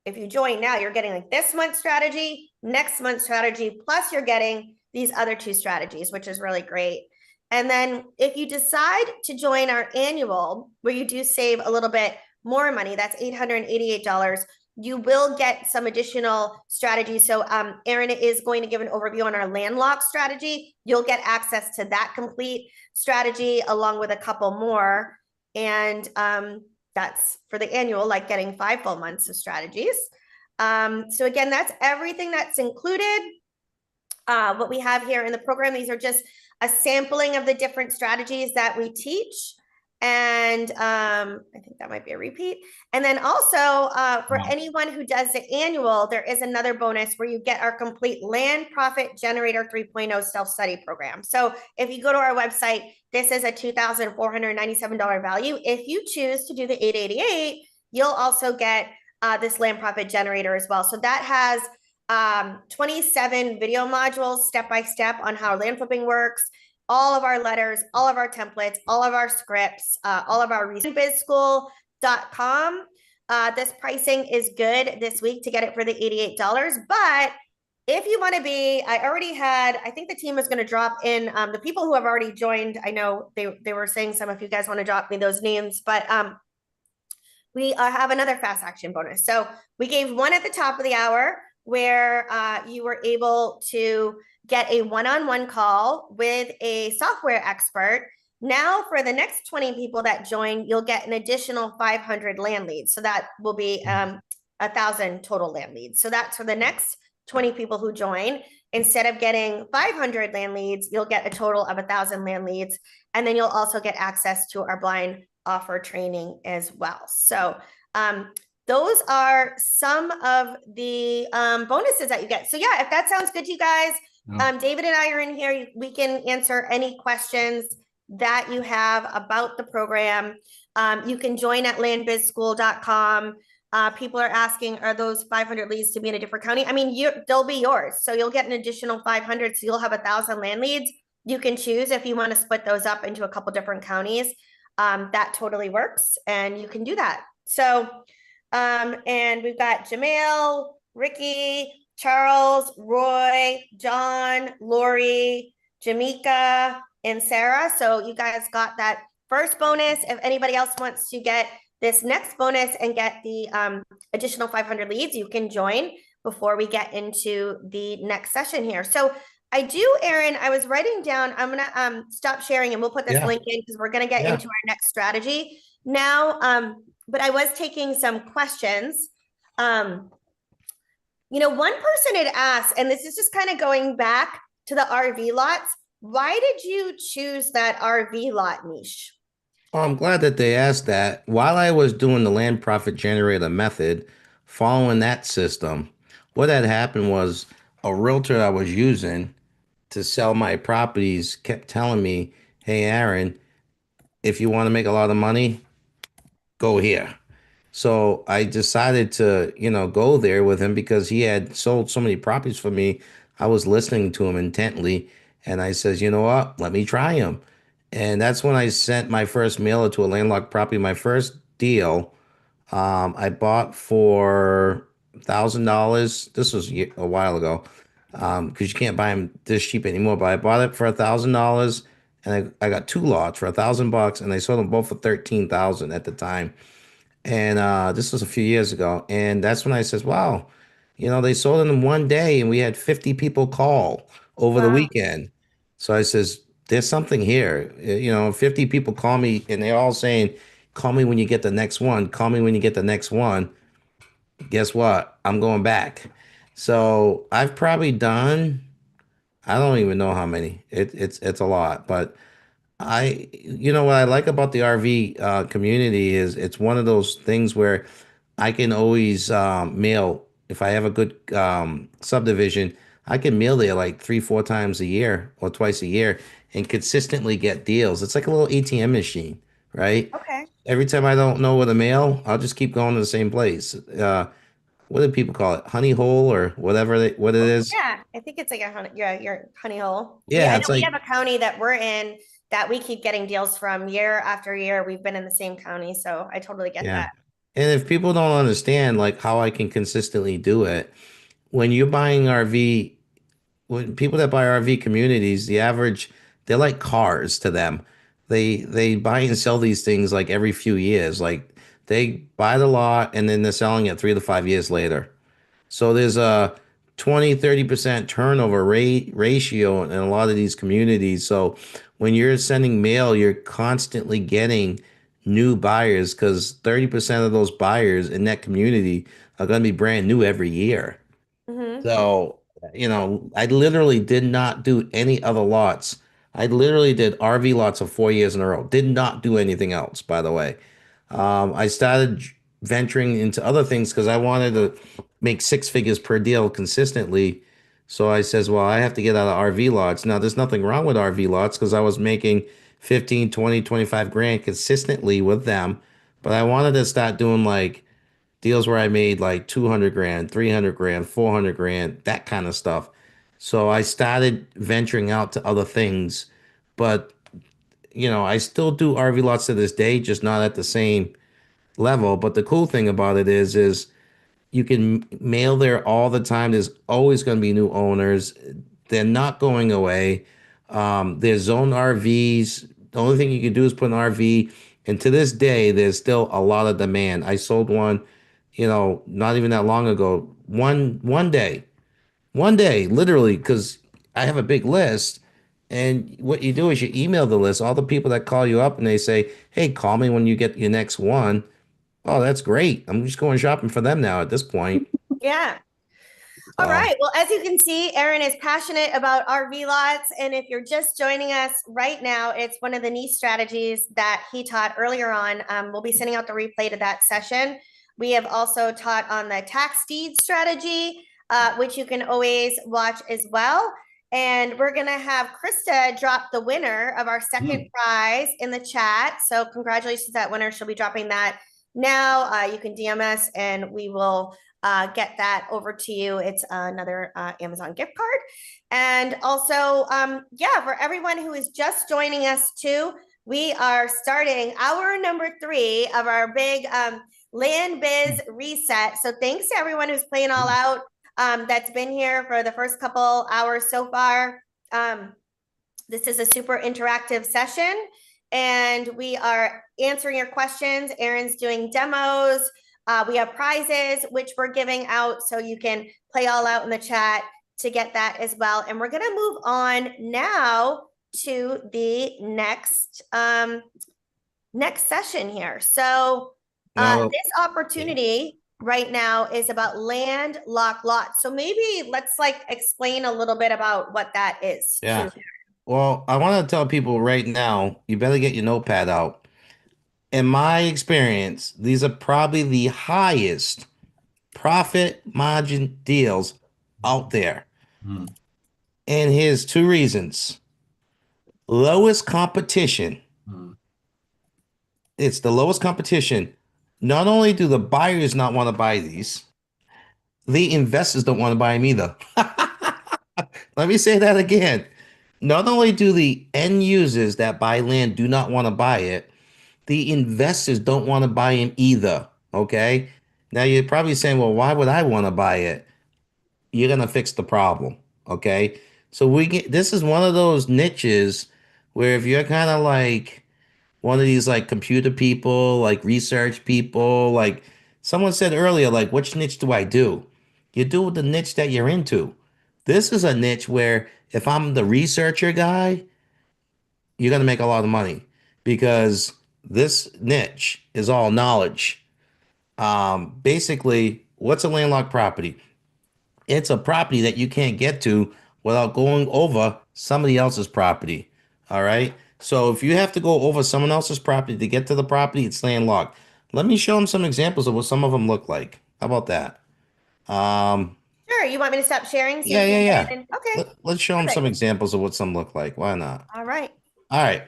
if you join now, you're getting like this month's strategy, next month's strategy, plus you're getting these other 2 strategies, which is really great. And then if you decide to join our annual, where you do save a little bit more money, that's $888, you will get some additional strategies. So Erin is going to give an overview on our landlocked strategy. You'll get access to that complete strategy along with a couple more. And that's for the annual, like getting 5 full months of strategies. So again, that's everything that's included. What we have here in the program, these are just a sampling of the different strategies that we teach. And I think that might be a repeat. And then also for anyone who does the annual, there is another bonus where you get our complete Land Profit Generator 3.0 self-study program. So if you go to our website, this is a $2,497 value. If you choose to do the $888, you'll also get this Land Profit Generator as well. So that has 27 video modules step-by-step on how land flipping works, all of our letters, all of our templates, all of our scripts, all of our landbidschool.com. This pricing is good this week to get it for the $88, but if you want to be, I think the team is going to drop in the people who have already joined. I know they were saying some, if you guys want to drop me those names, but we have another fast action bonus. So we gave one at the top of the hour where you were able to get a one-on-one call with a software expert. Now for the next 20 people that join, you'll get an additional 500 land leads. So that will be 1,000 total land leads. So that's for the next 20 people who join. Instead of getting 500 land leads, you'll get a total of 1,000 land leads. And then you'll also get access to our blind offer training as well. So those are some of the bonuses that you get. So yeah, if that sounds good to you guys, David and I are in here. We can answer any questions that you have about the program. You can join at landbidschool.com. People are asking, are those 500 leads to be in a different county? I mean, they'll be yours. So you'll get an additional 500. So you'll have 1,000 land leads. You can choose if you want to split those up into a couple different counties. That totally works. And you can do that. So, and we've got Jamil, Ricky, Charles, Roy, John, Lori, Jamaica, and Sarah. So you guys got that first bonus. If anybody else wants to get this next bonus and get the additional 500 leads, you can join before we get into the next session here. So I do, Erin, I was writing down, I'm going to stop sharing and we'll put this link in because we're going to get into our next strategy now. But I was taking some questions. You know, one person had asked, and this is just kind of going back to the RV lots. Why did you choose that RV lot niche? Oh, I'm glad that they asked that. While I was doing the land profit generator method, following that system, what had happened was a realtor I was using to sell my properties kept telling me, hey, Aaron, if you want to make a lot of money, go here. So I decided to, go there with him because he had sold so many properties for me. I was listening to him intently, and I says, you know what? Let me try him. And that's when I sent my first mailer to a landlocked property. My first deal, I bought for $1,000. This was a while ago, because you can't buy them this cheap anymore. But I bought it for $1,000, and I got two lots for $1,000, and I sold them both for 13,000 at the time. And this was a few years ago. And that's when I says, wow, they sold it in one day and we had 50 people call over the Wow. weekend. So I says, there's something here. 50 people call me and they're all saying, call me when you get the next one. Call me when you get the next one. Guess what? I'm going back. So I've probably done, I don't even know how many. It's a lot, but what I like about the RV community is it's one of those things where I can always mail if I have a good subdivision. I can mail there like 3, 4 times a year or twice a year and consistently get deals. It's like a little ATM machine, right? Okay. Every time I don't know where to mail, I'll just keep going to the same place. What do people call it? Honey hole or whatever what it is? Yeah, I think it's like a honey, your honey hole. Yeah, I know it's we like have a county that we're in that we keep getting deals from year after year. We've been in the same county, so I totally get yeah. that. And if people don't understand like how I can consistently do it, when you're buying RV, when people that buy RV communities, the average, they're like cars to them. They buy and sell these things like every few years. Like they buy the lot and then they're selling it 3 to 5 years later. So there's a 20-30% turnover ratio in a lot of these communities. So when you're sending mail, you're constantly getting new buyers because 30% of those buyers in that community are going to be brand new every year. Hmm. So, I literally did not do any other lots. I literally did RV lots of 4 years in a row. Did not do anything else, by the way. I started venturing into other things because I wanted to make six figures per deal consistently. So I says, well, I have to get out of RV lots. Now, there's nothing wrong with RV lots because I was making 15, 20, 25 grand consistently with them. But I wanted to start doing like deals where I made like 200 grand, 300 grand, 400 grand, that kind of stuff. So I started venturing out to other things, but I still do RV lots to this day, just not at the same level. But the cool thing about it is you can mail there all the time. There's always going to be new owners. They're not going away. There's zone RVs. The only thing you can do is put an RV. And to this day, there's still a lot of demand. I sold one, not even that long ago. One day, literally, because I have a big list. And what you do is you email the list, all the people that call you up and they say, hey, call me when you get your next one. Oh, that's great. I'm just going shopping for them now at this point. Yeah. All So, right. Well, as you can see, Aaron is passionate about RV lots. And if you're just joining us right now, it's one of the niche strategies that he taught earlier on. We'll be sending out the replay to that session. We have also taught on the tax deed strategy, which you can always watch as well. And we're going to have Krista drop the winner of our second prize in the chat. So congratulations to that winner. She'll be dropping that now. You can DM us and we will get that over to you. It's another Amazon gift card. And also, yeah, for everyone who is just joining us too, we are starting hour number 3 of our big Land Biz reset. So thanks to everyone who's playing all out, that's been here for the first couple hours so far. This is a super interactive session and we are answering your questions. Aaron's doing demos. We have prizes, which we're giving out. So you can play all out in the chat to get that as well. And we're going to move on now to the next session here. So this opportunity right now is about land lock lots. So maybe let's like explain a little bit about what that is. yeah. Well, I want to tell people right now, you better get your notepad out. In my experience, these are probably the highest profit margin deals out there. Hmm. And here's 2 reasons. Lowest competition. Hmm. It's the lowest competition, Not only do the buyers not want to buy these, the investors don't want to buy them either. Let me say that again. Not only do the end users that buy land do not want to buy it, the investors don't want to buy them either. Okay. Now you're probably saying, well, why would I want to buy it? You're gonna fix the problem. Okay. So we get this is one of those niches where if you're kind of like one of these like computer people, like research people, like someone said earlier, like which niche do I do? You do the niche that you're into. This is a niche where if I'm the researcher guy, you're gonna make a lot of money because this niche is all knowledge. Basically, what's a landlocked property? It's a property that you can't get to without going over somebody else's property. All right. So if you have to go over someone else's property to get to the property, it's landlocked. Let me show them some examples of what some of them look like. How about that? Um, Sure. You want me to stop sharing so you yeah, yeah, can yeah. get in? Okay. Let's show them some Perfect. examples of what some look like. Why not? All right. All right.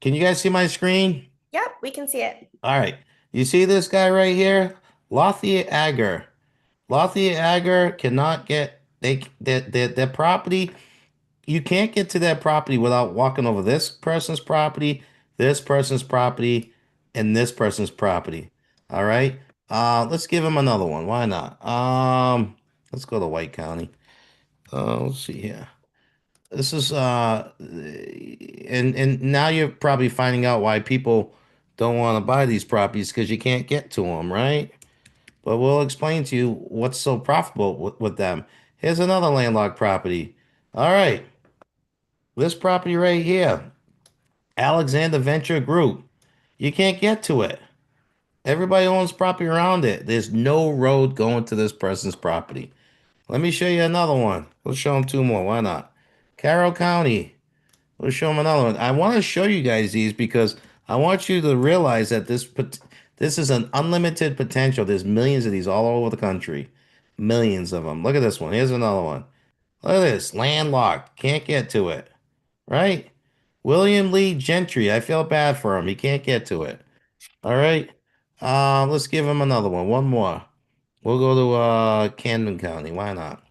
Can you guys see my screen? Yep, we can see it. All right. You see this guy right here? Lothier Agger. Lothier Agger cannot get their property. You can't get to that property without walking over this person's property, and this person's property. All right. Let's give him another one. Why not? Let's go to White County. Let's see here. This is and now you're probably finding out why people don't want to buy these properties because you can't get to them, right? But we'll explain to you what's so profitable with them. Here's another landlocked property. All right. This property right here, Alexander Venture Group. You can't get to it. Everybody owns property around it. There's no road going to this person's property. Let me show you another one. We'll show them two more. Why not? Carroll County. We'll show them another one. I want to show you guys these because I want you to realize that this is an unlimited potential. There's millions of these all over the country. Millions of them. Look at this one. Here's another one. Look at this. Landlocked. Can't get to it. Right? William Lee Gentry. I feel bad for him. He can't get to it. All right. Let's give him another one. One more. We'll go to Camden County. Why not?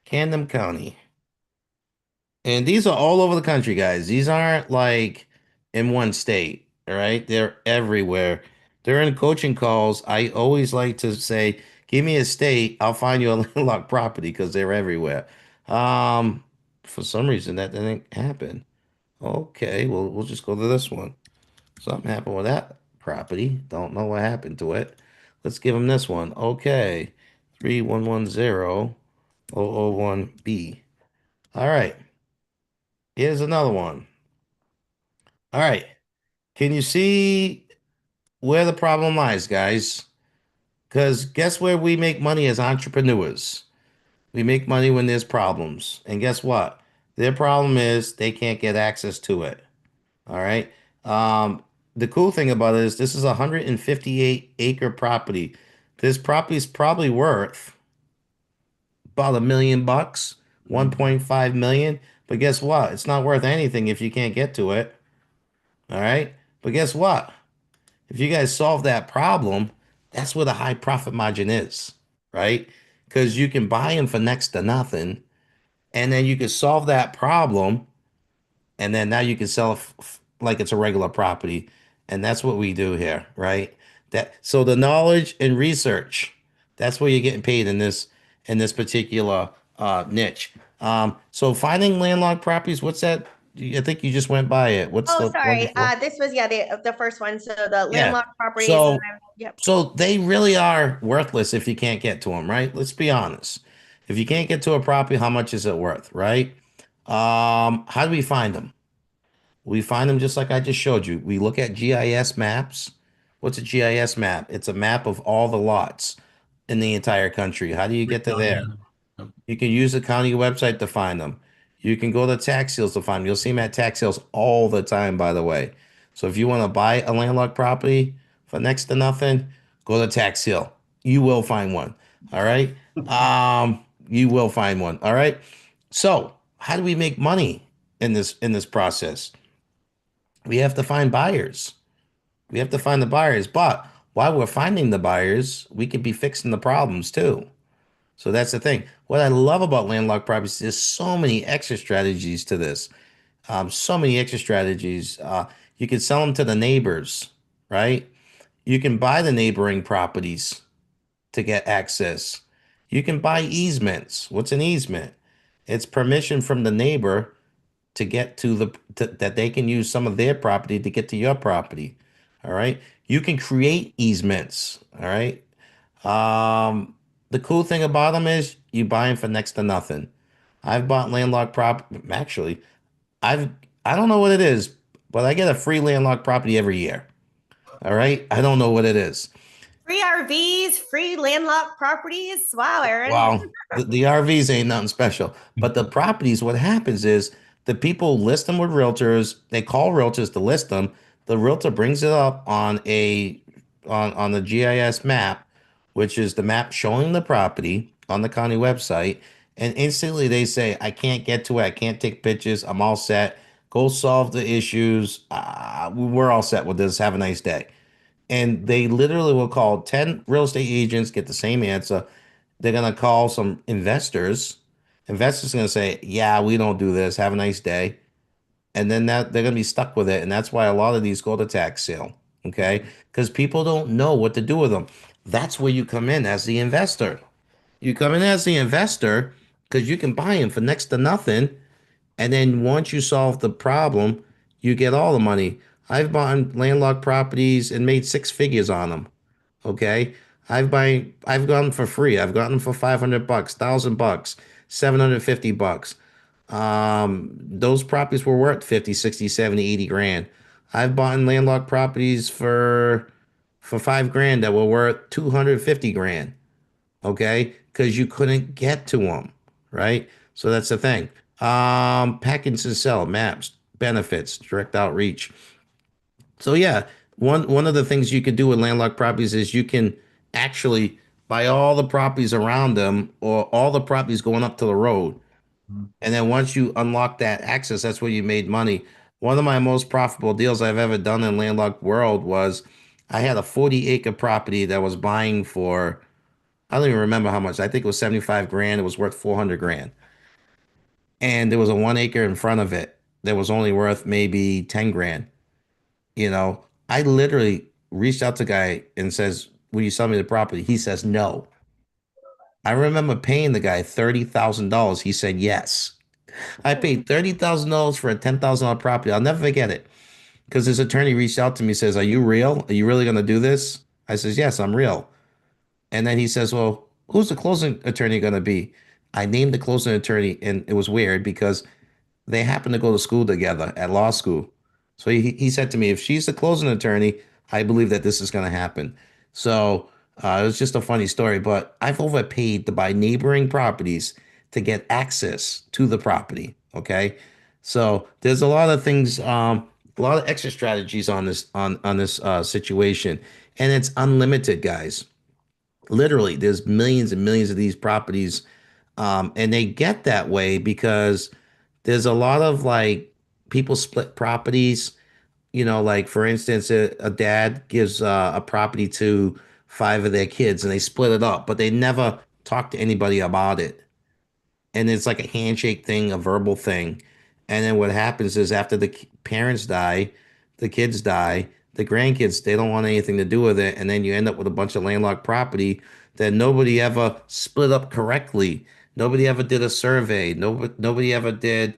Camden County. And these are all over the country, guys. These aren't like in one state. All right. They're everywhere. During coaching calls, I always like to say, give me a state, I'll find you a landlocked property because they're everywhere. Um, for some reason that didn't happen. Okay, well, we'll just go to this one. Something happened with that property. Don't know what happened to it. Let's give them this one. Okay. 3110001B. All right. Here's another one. All right. Can you see where the problem lies, guys? Because guess where we make money as entrepreneurs? We make money when there's problems. And guess what? Their problem is they can't get access to it. All right. The cool thing about it is this is a 158-acre property. This property is probably worth about $1 million, 1.5 million. But guess what? It's not worth anything if you can't get to it. All right. But guess what? If you guys solve that problem, that's where the high profit margin is, right? Because you can buy them for next to nothing, and then you can solve that problem, and then now you can sell it like it's a regular property, and that's what we do here, right? That so the knowledge and research, that's where you're getting paid in this particular niche. So finding landlocked properties, what's that? I think you just went by it. What's Oh, the one sorry. before? This was, yeah, the first one. So the Yeah. landlocked properties. So Yep. so they really are worthless if you can't get to them, right? Let's be honest. If you can't get to a property, how much is it worth, right? How do we find them? We find them just like I just showed you. We look at GIS maps. What's a GIS map? It's a map of all the lots in the entire country. How do you get to there? You can use the county website to find them. You can go to tax sales to find them. You'll see them at tax sales all the time, by the way. So if you want to buy a landlocked property for next to nothing, go to tax sale. You will find one. All right. You will find one. All right. So how do we make money in this process? We have to find buyers. We have to find the buyers. But while we're finding the buyers, we could be fixing the problems too. So that's the thing. What I love about landlocked properties, there's so many exit strategies to this. So many exit strategies. You can sell them to the neighbors, right? You can buy the neighboring properties to get access. You can buy easements. What's an easement? It's permission from the neighbor to get to that they can use some of their property to get to your property. All right. You can create easements. All right. The cool thing about them is you buy them for next to nothing. I've bought landlocked property. Actually, I've I don't know what it is, but I get a free landlocked property every year. All right. I don't know what it is. Free RVs, free landlocked properties. Wow, Aaron. Wow, the RVs ain't nothing special, but the properties, what happens is the people list them with realtors. They call realtors to list them. The realtor brings it up on on the GIS map, which is the map showing the property on the county website, and instantly they say, "I can't get to it. I can't take pictures. I'm all set. Go solve the issues. We're all set with this. Have a nice day." And they literally will call 10 real estate agents, get the same answer. They're going to call some investors. Investors are going to say, yeah, we don't do this. Have a nice day. And then they're going to be stuck with it. And that's why a lot of these go to tax sale. Okay. Because people don't know what to do with them. That's where you come in as the investor. You come in as the investor because you can buy them for next to nothing. And then once you solve the problem, you get all the money. I've bought landlocked properties and made six figures on them. Okay. I've gotten them for free. I've gotten them for 500 bucks, 1,000 bucks, 750 bucks. Those properties were worth 50, 60, 70, 80 grand. I've bought landlocked properties for 5 grand that were worth 250 grand. Okay. Because you couldn't get to them. Right. So that's the thing. Package and sell, maps, benefits, direct outreach. So yeah, one of the things you could do with landlocked properties is you can actually buy all the properties around them or all the properties going up to the road. And then once you unlock that access, that's where you made money. One of my most profitable deals I've ever done in landlocked world was I had a 40-acre property that was buying for, I don't even remember how much. I think it was 75 grand. It was worth 400 grand. And there was a 1 acre in front of it that was only worth maybe 10 grand. I literally reached out to the guy and says, "Will you sell me the property?" He says no. I remember paying the guy $30,000. He said yes. I paid $30,000 for a $10,000 property. I'll never forget it because his attorney reached out to me, says, "Are you real? Are you really going to do this?" I says, "Yes, I'm real." And then he says, "Well, who's the closing attorney going to be?" I named the closing attorney, and it was weird because they happened to go to school together at law school. So he said to me, if she's the closing attorney, I believe that this is going to happen. So it was just a funny story, but I've overpaid to buy neighboring properties to get access to the property. Okay. So there's a lot of things, a lot of extra strategies on this situation, and it's unlimited, guys. Literally, there's millions and millions of these properties, and they get that way because there's a lot of like people split properties. Like for instance, a dad gives a property to five of their kids, and they split it up, but they never talk to anybody about it. And it's like a handshake thing, a verbal thing. And then what happens is after the parents die, the kids die, the grandkids, they don't want anything to do with it. And then you end up with a bunch of landlocked property that nobody ever split up correctly. Nobody ever did a survey. Nobody ever did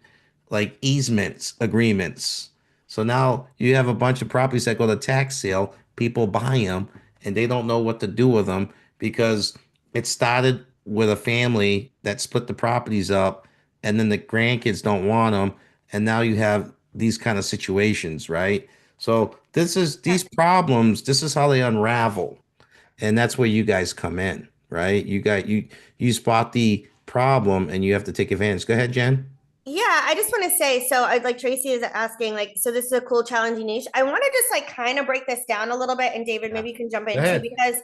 like easements agreements. So now you have a bunch of properties that go to tax sale, people buy them, and they don't know what to do with them because it started with a family that split the properties up, and then the grandkids don't want them, and now you have these kind of situations, right? So these problems, this is how they unravel, and that's where you guys come in, right? You spot the problem and you have to take advantage. Go ahead, Jen. Yeah, I just want to say, so I like Tracy is asking, like, so this is a cool, challenging niche. I want to just like kind of break this down a little bit, and David, maybe you can jump in Go too, ahead. because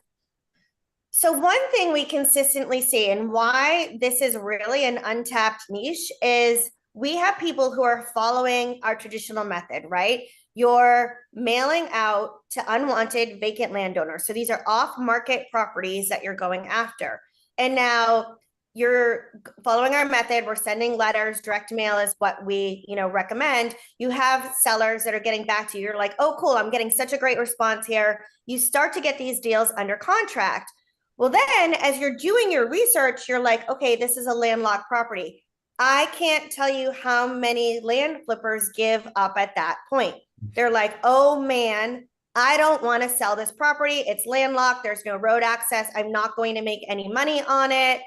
so one thing we consistently see and why this is really an untapped niche is we have people who are following our traditional method, right? you're mailing out to unwanted vacant landowners. So these are off-market properties that you're going after. And now you're following our method. We're sending letters. Direct mail is what we, recommend. You have sellers that are getting back to you. You're like, oh, cool, I'm getting such a great response here. You start to get these deals under contract. Well, then as you're doing your research, you're like, okay, this is a landlocked property. I can't tell you how many land flippers give up at that point. They're like, oh man, I don't want to sell this property. It's landlocked. There's no road access. I'm not going to make any money on it.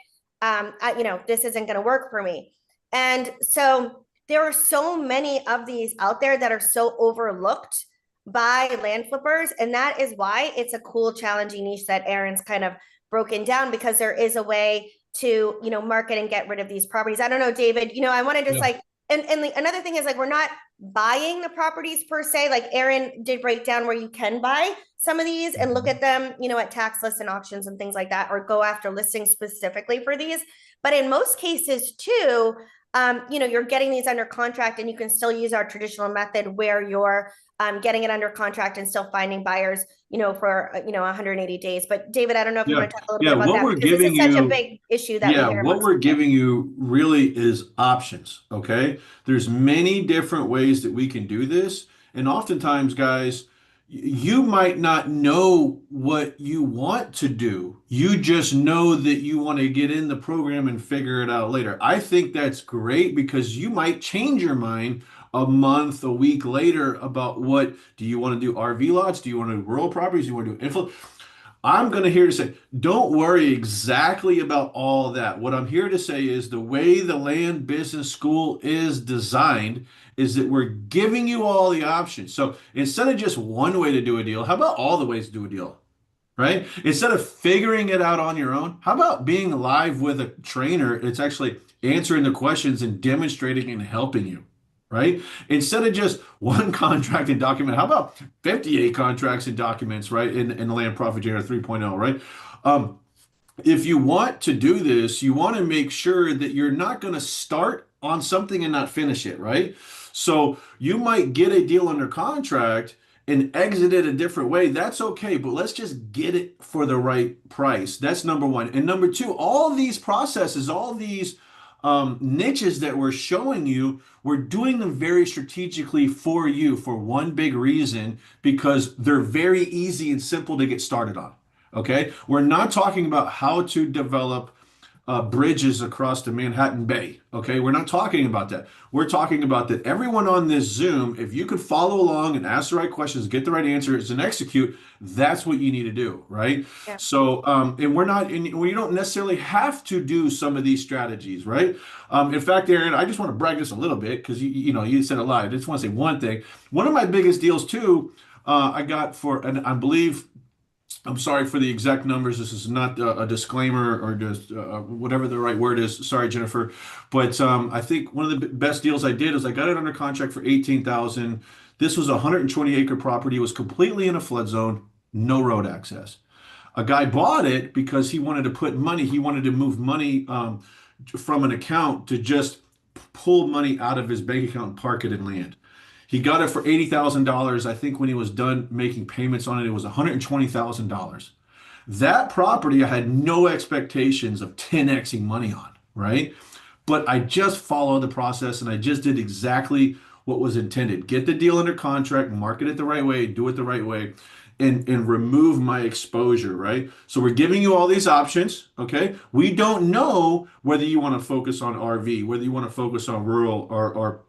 This isn't going to work for me. And so there are so many of these out there that are so overlooked by land flippers. And that is why it's a cool, challenging niche that Erin's kind of broken down, because there is a way to, market and get rid of these properties. I don't know, David, I want to just another thing is we're not buying the properties per se. Like Erin did break down where you can buy some of these and look at them, at tax lists and auctions and things like that, or go after listings specifically for these. But in most cases too, you're getting these under contract, and you can still use our traditional method where you're getting it under contract and still finding buyers, for 180 days. But David, I don't know if you want to talk a little bit about that, because this is such a big issue that we hear. What we're giving you really is options. Okay, there's many different ways that we can do this, and oftentimes, guys, you might not know what you want to do. You just know that you want to get in the program and figure it out later. I think that's great, because you might change your mind a month, a week later about what do you want to do. RV lots? Do you want to do rural properties? Do you want to do info? I'm going to here to say, don't worry exactly about all that. What I'm here to say is the way the Land Business School is designed is that we're giving you all the options. So instead of just one way to do a deal, how about all the ways to do a deal, right? Instead of figuring it out on your own, how about being live with a trainer? It's actually answering the questions and demonstrating and helping you, right? Instead of just one contract and document, how about 58 contracts and documents, right? In the Land Profit Generator 3.0, right? If you want to do this, you want to make sure that you're not going to start on something and not finish it, right? So you might get a deal under contract and exit it a different way. That's okay, but let's just get it for the right price. That's number one. And number two, all these processes, all these niches that we're showing you, we're doing them very strategically for you for one big reason, because they're very easy and simple to get started on. Okay, we're not talking about how to develop bridges across the Manhattan Bay. Okay, we're not talking about that. We're talking about that everyone on this Zoom, if you could follow along and ask the right questions, get the right answers, and execute, that's what you need to do, right? Yeah. So, and we don't necessarily have to do some of these strategies, right? In fact, Erin, I just want to brag just a little bit, because you said a lot. I just want to say one thing. One of my biggest deals too, I got for, and I believe, I'm sorry for the exact numbers. This is not a disclaimer or just whatever the right word is. Sorry, Jennifer. But I think one of the best deals I did is I got it under contract for $18,000. This was a 120-acre property. It was completely in a flood zone, no road access. A guy bought it because he wanted to put money. He wanted to move money from an account to just pull money out of his bank account and park it in land. He got it for $80,000. I think when he was done making payments on it, it was $120,000. That property, I had no expectations of 10xing money on, right? But I just followed the process, and I just did exactly what was intended. Get the deal under contract, market it the right way, do it the right way, and remove my exposure, right? So we're giving you all these options, okay? We don't know whether you want to focus on RV, whether you want to focus on rural or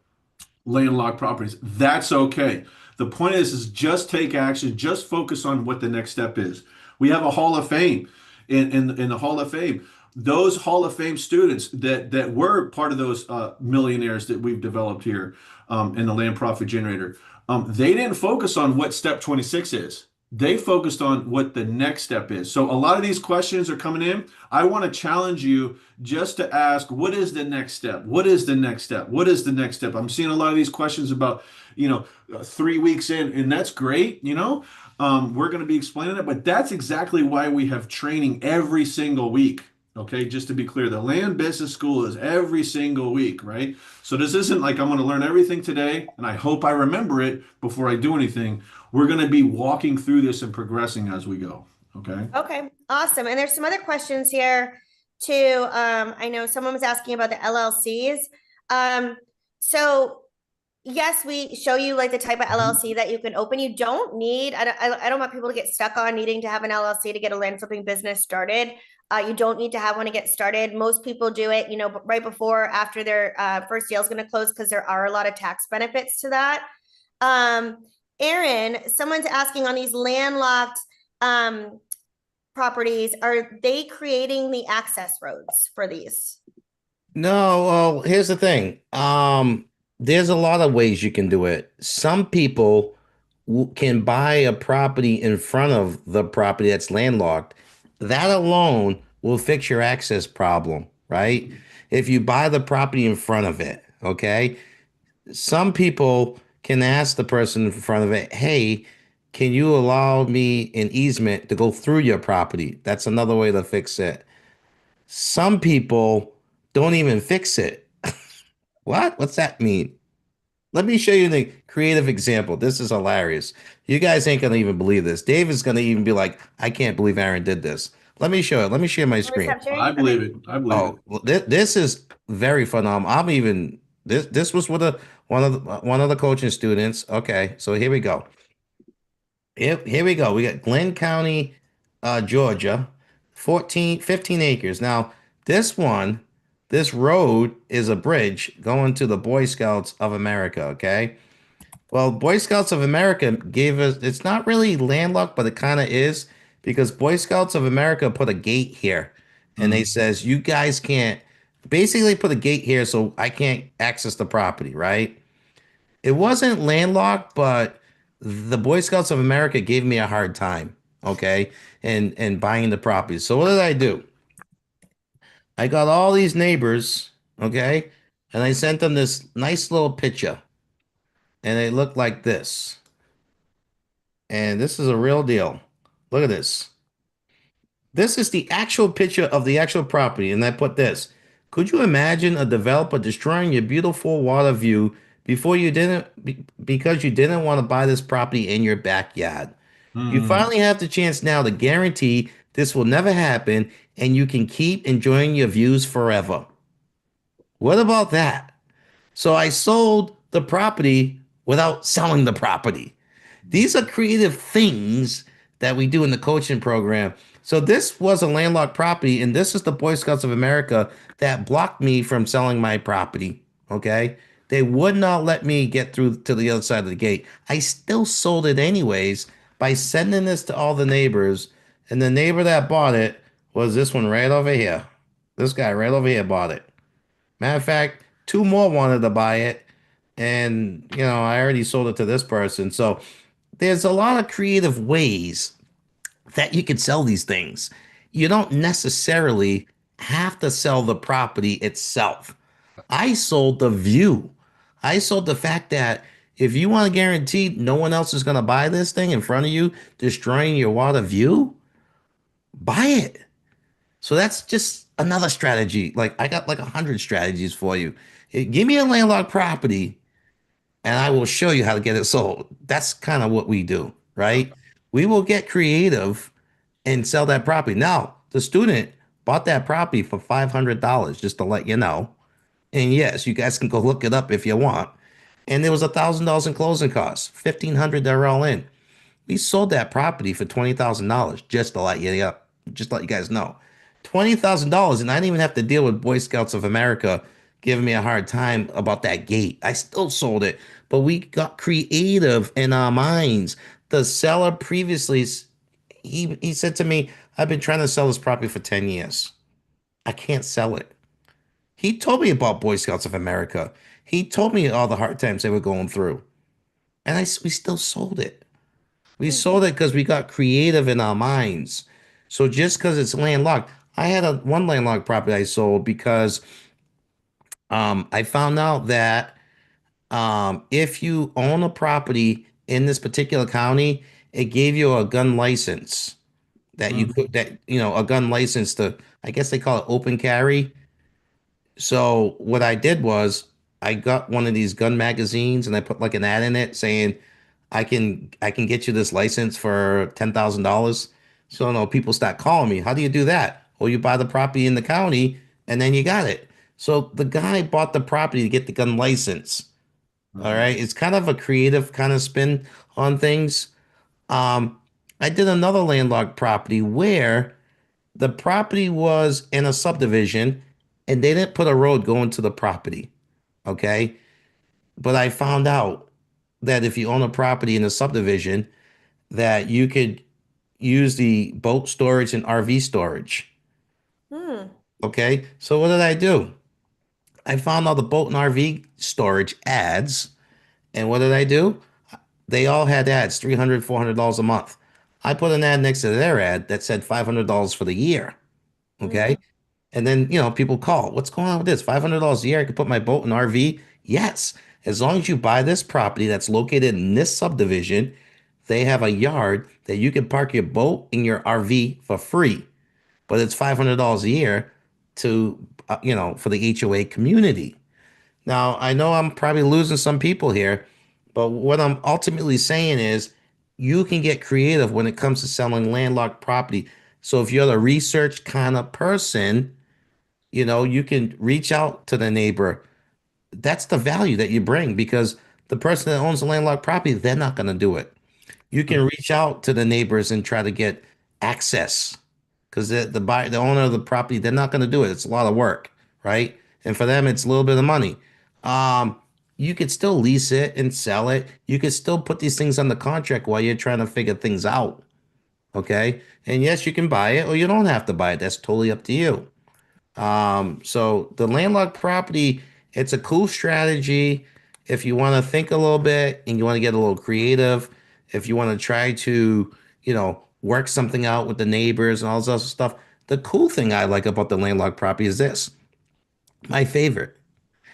landlocked properties. That's okay. The point is just take action, just focus on what the next step is. We have a Hall of Fame. In the Hall of Fame, those Hall of Fame students that were part of those millionaires that we've developed here in the Land Profit Generator, they didn't focus on what step 26 is. They focused on what the next step is. So a lot of these questions are coming in. I want to challenge you just to ask, what is the next step? What is the next step? What is the next step? I'm seeing a lot of these questions about, 3 weeks in, and that's great. We're going to be explaining it, but that's exactly why we have training every single week. Okay, just to be clear, the land business school is every single week, right? So this isn't like I'm going to learn everything today and I hope I remember it before I do anything. We're going to be walking through this and progressing as we go. Okay. Okay, awesome. And there's some other questions here too. I know someone was asking about the LLCs. So yes, we show you like the type of LLC that you can open. You don't need, I don't want people to get stuck on needing to have an LLC to get a land flipping business started. You don't need to have one to get started. Most people do it, right before, after their first deal is going to close, because there are a lot of tax benefits to that. Aaron, someone's asking on these landlocked properties, are they creating the access roads for these? No, well, here's the thing. There's a lot of ways you can do it. Some people can buy a property in front of the property that's landlocked. That alone will fix your access problem, right? If you buy the property in front of it, okay? Some people can ask the person in front of it, hey, can you allow me an easement to go through your property? That's another way to fix it. Some people don't even fix it. What? What's that mean? Let me show you the creative example. This is hilarious. You guys ain't gonna even believe this. Dave is gonna even be like, I can't believe Aaron did this. Let me show it. Let me share my screen. I believe it. I believe Oh, well, this is very phenomenal. I'm even this was with one of the coaching students. Okay, so here we go. Here we go. We got Glenn County, Georgia, 15 acres. Now, this one, this road is a bridge going to the Boy Scouts of America, okay? Well, Boy Scouts of America gave us, it's not really landlocked, but it kind of is, because Boy Scouts of America put a gate here and they says you guys can't, basically put a gate here so I can't access the property, right? It wasn't landlocked, but the Boy Scouts of America gave me a hard time, okay, and buying the property. So what did I do? I got all these neighbors, okay, and I sent them this nice little picture, and it looked like this. And this is a real deal. Look at this. This is the actual picture of the actual property, and I put this. Could you imagine a developer destroying your beautiful water view before you because you didn't want to buy this property in your backyard? You finally have the chance now to guarantee this will never happen and you can keep enjoying your views forever. What about that? So I sold the property without selling the property. These are creative things that we do in the coaching program. So this was a landlocked property, and this is the Boy Scouts of America that blocked me from selling my property. Okay. They would not let me get through to the other side of the gate. I still sold it anyways by sending this to all the neighbors. And the neighbor that bought it was this one right over here. This guy right over here bought it. Matter of fact, two more wanted to buy it. And, I already sold it to this person. So there's a lot of creative ways that you can sell these things. You don't necessarily have to sell the property itself. I sold the view. I sold the fact that if you want to guarantee no one else is going to buy this thing in front of you, destroying your water view, buy it. So that's just another strategy. Like I got like 100 strategies for you. Give me a landlocked property and I will show you how to get it sold. That's kind of what we do, right? We will get creative and sell that property. Now, the student bought that property for $500, just to let you know. And yes, you guys can go look it up if you want. And there was $1,000 in closing costs, 1,500 they're all in. We sold that property for $20,000, just to let you guys know. $20,000, and I didn't even have to deal with Boy Scouts of America giving me a hard time about that gate. I still sold it, but we got creative in our minds. The seller previously, he said to me, I've been trying to sell this property for 10 years. I can't sell it. He told me about Boy Scouts of America. He told me all the hard times they were going through. And we still sold it. We sold it because we got creative in our minds. So just because it's landlocked, I had one landlocked property I sold because I found out that if you own a property in this particular county, it gave you a gun license that you could a gun license to I guess they call it open carry. So what I did was I got one of these gun magazines and I put like an ad in it saying I can get you this license for $10,000. So no, people start calling me. How do you do that? Well, you buy the property in the county and then you got it. So the guy bought the property to get the gun license. All right. It's kind of a creative kind of spin on things. Um, I did another landlocked property where the property was in a subdivision and they didn't put a road going to the property. Okay. But I found out that if you own a property in a subdivision, that you could use the boat storage and RV storage. Hmm. Okay. So what did I do? I found all the boat and RV storage ads. And what did I do? They all had ads, $300, $400 a month. I put an ad next to their ad that said $500 for the year. Okay. And then, people call. What's going on with this? $500 a year. I could put my boat in RV. Yes. As long as you buy this property that's located in this subdivision, they have a yard that you can park your boat and your RV for free. But it's $500 a year to, for the HOA community. Now, I know I'm probably losing some people here, but what I'm ultimately saying is you can get creative when it comes to selling landlocked property. So if you're the research kind of person, you can reach out to the neighbor. That's the value that you bring because the person that owns the landlocked property, they're not going to do it. You can reach out to the neighbors and try to get access because the owner of the property, they're not going to do it. It's a lot of work, right? And for them, it's a little bit of money. Um, you could still lease it and sell it. You could still put these things on the contract while you're trying to figure things out. Okay. And yes, you can buy it or you don't have to buy it. That's totally up to you. So the landlocked property, it's a cool strategy if you want to think a little bit and you want to get a little creative, if you want to try to, work something out with the neighbors and all this other stuff. The cool thing I like about the landlocked property is this, my favorite.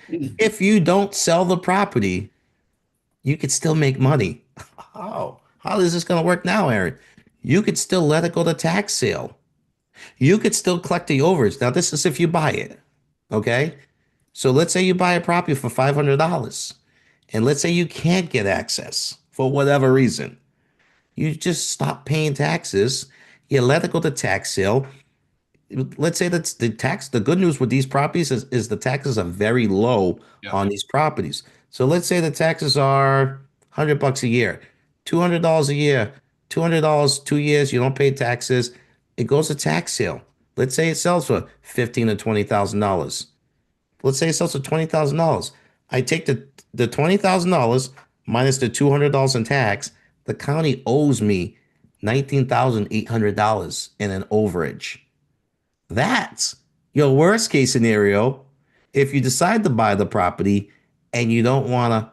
If you don't sell the property, you could still make money. Oh, how is this going to work now, Aaron? You could still let it go to tax sale. You could still collect the overage. Now, this is if you buy it. Okay. So let's say you buy a property for $500 and let's say you can't get access for whatever reason. You just stop paying taxes. You let it go to tax sale. Let's say that's the good news with these properties is the taxes are very low Yeah. on these properties. So let's say the taxes are $100 a year, $200 a year, $200 2 years, you don't pay taxes. It goes to tax sale. Let's say it sells for $15,000 to $20,000. Let's say it sells for $20,000. I take the $20,000 minus the $200 in tax. The county owes me $19,800 in an overage. That's your worst case scenario if you decide to buy the property and you don't want to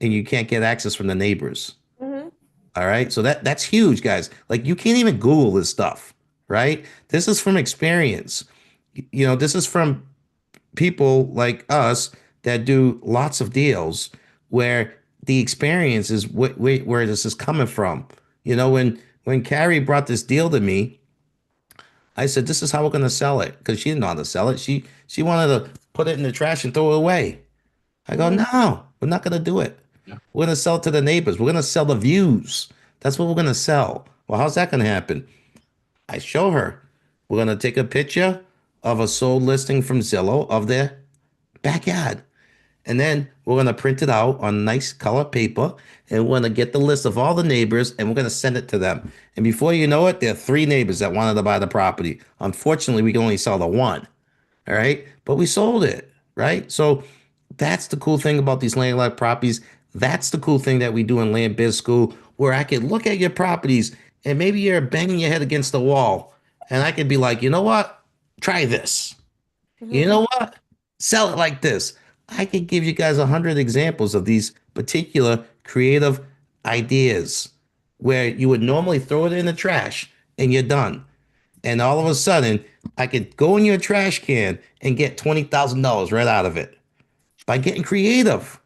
and you can't get access from the neighbors. Mhm. All right. So that's huge, guys. Like you can't even Google this stuff, right? This is from experience. This is from people like us that do lots of deals where the experience is where this is coming from. When Carrie brought this deal to me, I said, "This is how we're going to sell it," because she didn't know how to sell it. She wanted to put it in the trash and throw it away. I go, "No, we're not going to do it. Yeah. We're going to sell it to the neighbors. We're going to sell the views. That's what we're going to sell." Well, how's that going to happen? I show her. We're going to take a picture of a sold listing from Zillow of their backyard. And then we're going to print it out on nice color paper and we're going to get the list of all the neighbors and we're going to send it to them. And before you know it, there are 3 neighbors that wanted to buy the property. Unfortunately, we can only sell the one. All right. But we sold it. Right. So that's the cool thing about these landlocked properties. That's the cool thing that we do in Land Biz School, where I could look at your properties and maybe you're banging your head against the wall. And I could be like, you know what? Try this. You know what? Sell it like this. I could give you guys 100 examples of these particular creative ideas where you would normally throw it in the trash and you're done. And all of a sudden, I could go in your trash can and get $20,000 right out of it by getting creative.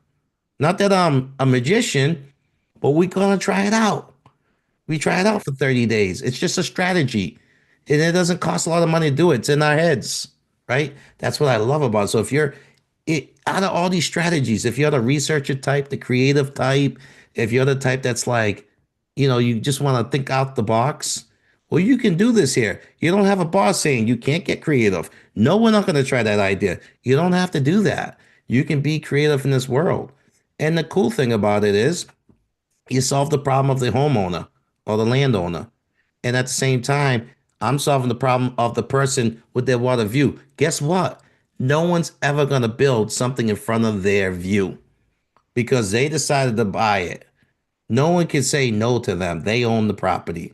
Not that I'm a magician, but we're going to try it out. We try it out for 30 days. It's just a strategy. And it doesn't cost a lot of money to do it. It's in our heads, right? That's what I love about it. So if you're out of all these strategies, if you're the researcher type, the creative type, if you're the type that's like, you just want to think out the box, well, you can do this here. You don't have a boss saying you can't get creative. No, we're not going to try that idea. You don't have to do that. You can be creative in this world. And the cool thing about it is you solve the problem of the homeowner or the landowner. And at the same time, I'm solving the problem of the person with their water view. Guess what? No one's ever going to build something in front of their view because they decided to buy it. No one can say no to them. They own the property.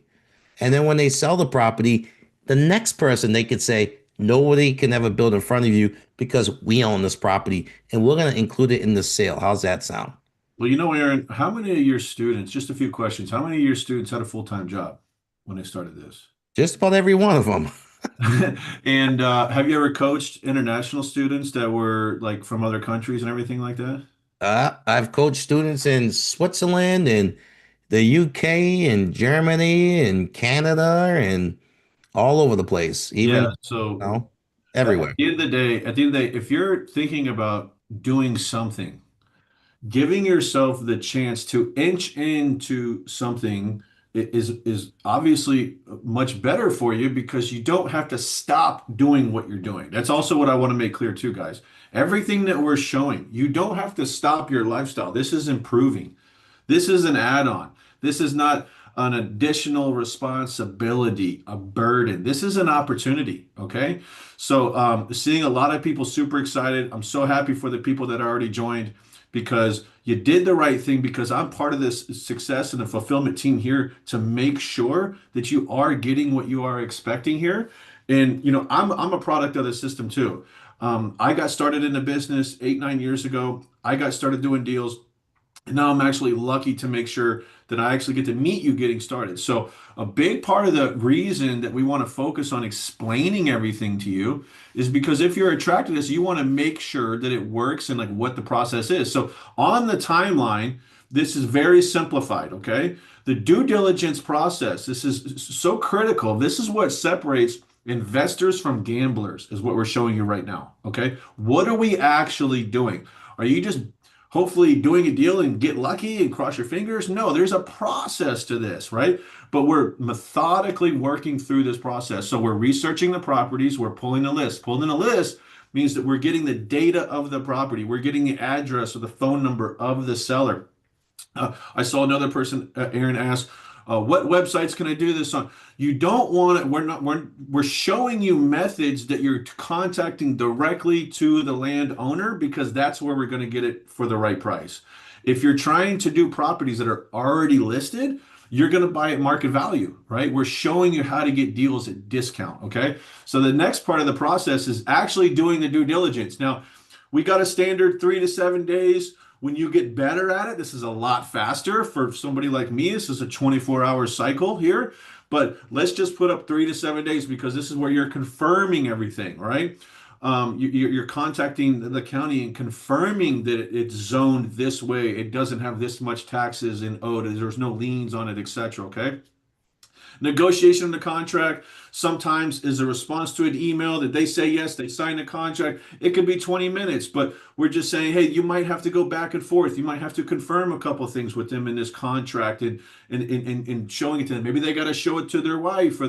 And then when they sell the property, the next person they could say, nobody can ever build in front of you because we own this property and we're going to include it in the sale. How's that sound? Well, Aaron, how many of your students, just a few questions, how many of your students had a full-time job when they started this? Just about every one of them. And have you ever coached international students that were like from other countries and everything like that? I've coached students in Switzerland and the UK and Germany and Canada and all over the place, even, Yeah. So everywhere. at the end of the day, if you're thinking about doing something, giving yourself the chance to inch into something is obviously much better for you because you don't have to stop doing what you're doing. That's also what I want to make clear too, guys. Everything that we're showing, you don't have to stop your lifestyle. This is improving. This is an add-on. This is not an additional responsibility, a burden. This is an opportunity, okay? So seeing a lot of people super excited. I'm so happy for the people that already joined because you did the right thing because I'm part of this success and the fulfillment team here to make sure that you are getting what you are expecting here. And I'm a product of the system too. I got started in the business 8, 9 years ago. I got started doing deals. And now I'm actually lucky to make sure that I actually get to meet you getting started. So a big part of the reason that we want to focus on explaining everything to you is because if you're attracted to this, you want to make sure that it works and like what the process is. So on the timeline, this is very simplified, okay? The due diligence process, this is so critical. This is what separates investors from gamblers is what we're showing you right now, okay? What are we actually doing? Are you just hopefully doing a deal and get lucky and cross your fingers? No, there's a process to this, right? But we're methodically working through this process. So we're researching the properties, we're pulling a list. Pulling a list means that we're getting the data of the property, we're getting the address or the phone number of the seller. I saw another person, Aaron, ask, what websites can I do this on? You don't want it. We're showing you methods that you're contacting directly to the landowner because that's where we're going to get it for the right price. If you're trying to do properties that are already listed, you're going to buy at market value, right? We're showing you how to get deals at discount, okay? So the next part of the process is actually doing the due diligence. Now, we got a standard 3 to 7 days. When you get better at it, this is a lot faster. For somebody like me, this is a 24-hour cycle here. But let's just put up 3 to 7 days because this is where you're confirming everything, right? You're contacting the county and confirming that it's zoned this way. It doesn't have this much taxes and owed. There's no liens on it, etc. Okay. Negotiation of the contract sometimes is a response to an email that they say yes, they sign the contract. It could be 20 minutes, but we're just saying, hey, you might have to go back and forth. You might have to confirm a couple of things with them in this contract and showing it to them. Maybe they got to show it to their wife or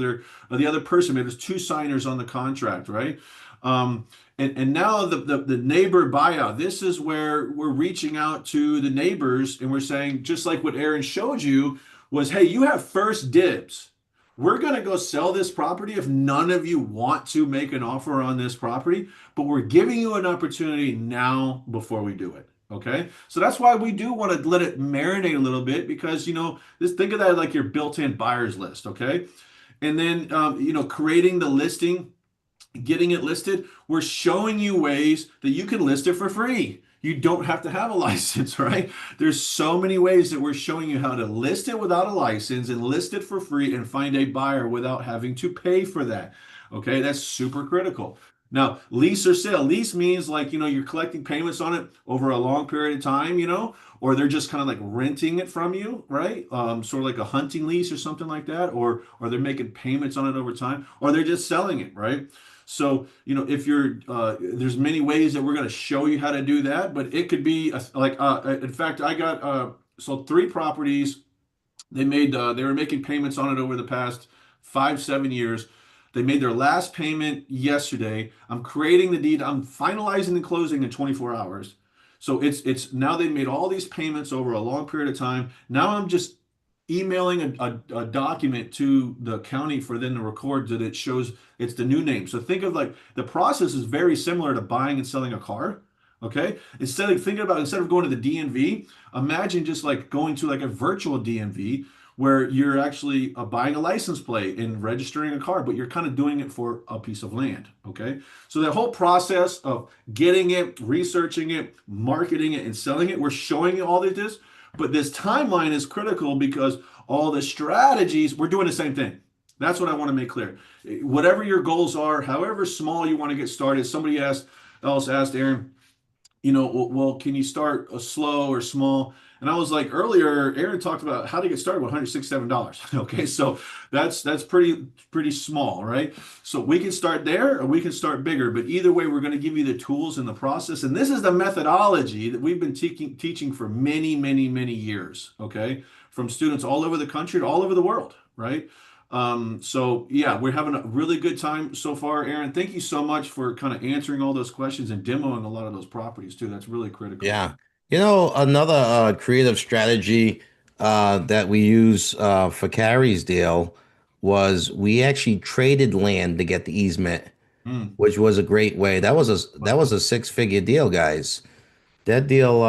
the other person. Maybe there's 2 signers on the contract, right? And now the neighbor buyout, this is where we're reaching out to the neighbors and we're saying, just like what Aaron showed you was, hey, you have first dibs. We're going to go sell this property if none of you want to make an offer on this property, but we're giving you an opportunity now before we do it. Okay. So that's why we do want to let it marinate a little bit because, just think of that like your built-in buyers list. Okay. And then, creating the listing, getting it listed, we're showing you ways that you can list it for free. You don't have to have a license, right? There's so many ways that we're showing you how to list it without a license and list it for free and find a buyer without having to pay for that. Okay, that's super critical. Now, lease or sale. Lease means like, you're collecting payments on it over a long period of time, or they're just kind of like renting it from you, right? Sort of like a hunting lease or something like that, or they're making payments on it over time, or they're just selling it, right? So, if you're, there's many ways that we're going to show you how to do that, but it could be in fact, I got, so 3 properties. They were making payments on it over the past 5, 7 years. They made their last payment yesterday. I'm creating the deed. I'm finalizing the closing in 24 hours. So it's now they made all these payments over a long period of time. Now I'm just emailing a document to the county for them to record that it shows it's the new name. So think of like the process is very similar to buying and selling a car. Okay. Instead of going to the DMV, imagine just like going to like a virtual DMV where you're actually buying a license plate and registering a car, but you're kind of doing it for a piece of land. Okay. So the whole process of getting it, researching it, marketing it, and selling it, we're showing you all of this. But this timeline is critical because all the strategies, we're doing the same thing. That's what I want to make clear. Whatever your goals are, however small you want to get started, somebody else asked Aaron, well, can you start slow or small? And I was like earlier, Aaron talked about how to get started with $167. Okay, so that's pretty small, right? So we can start there or we can start bigger, but either way, we're going to give you the tools and the process. And this is the methodology that we've been teaching for many, many, many years. Okay, from students all over the country to all over the world, right? So yeah, we're having a really good time so far, Aaron. Thank you so much for kind of answering all those questions and demoing a lot of those properties too. That's really critical. Yeah. Another creative strategy that we use for Carrie's deal was we actually traded land to get the easement, Mm. which was a great way. That was a 6-figure deal, guys. That deal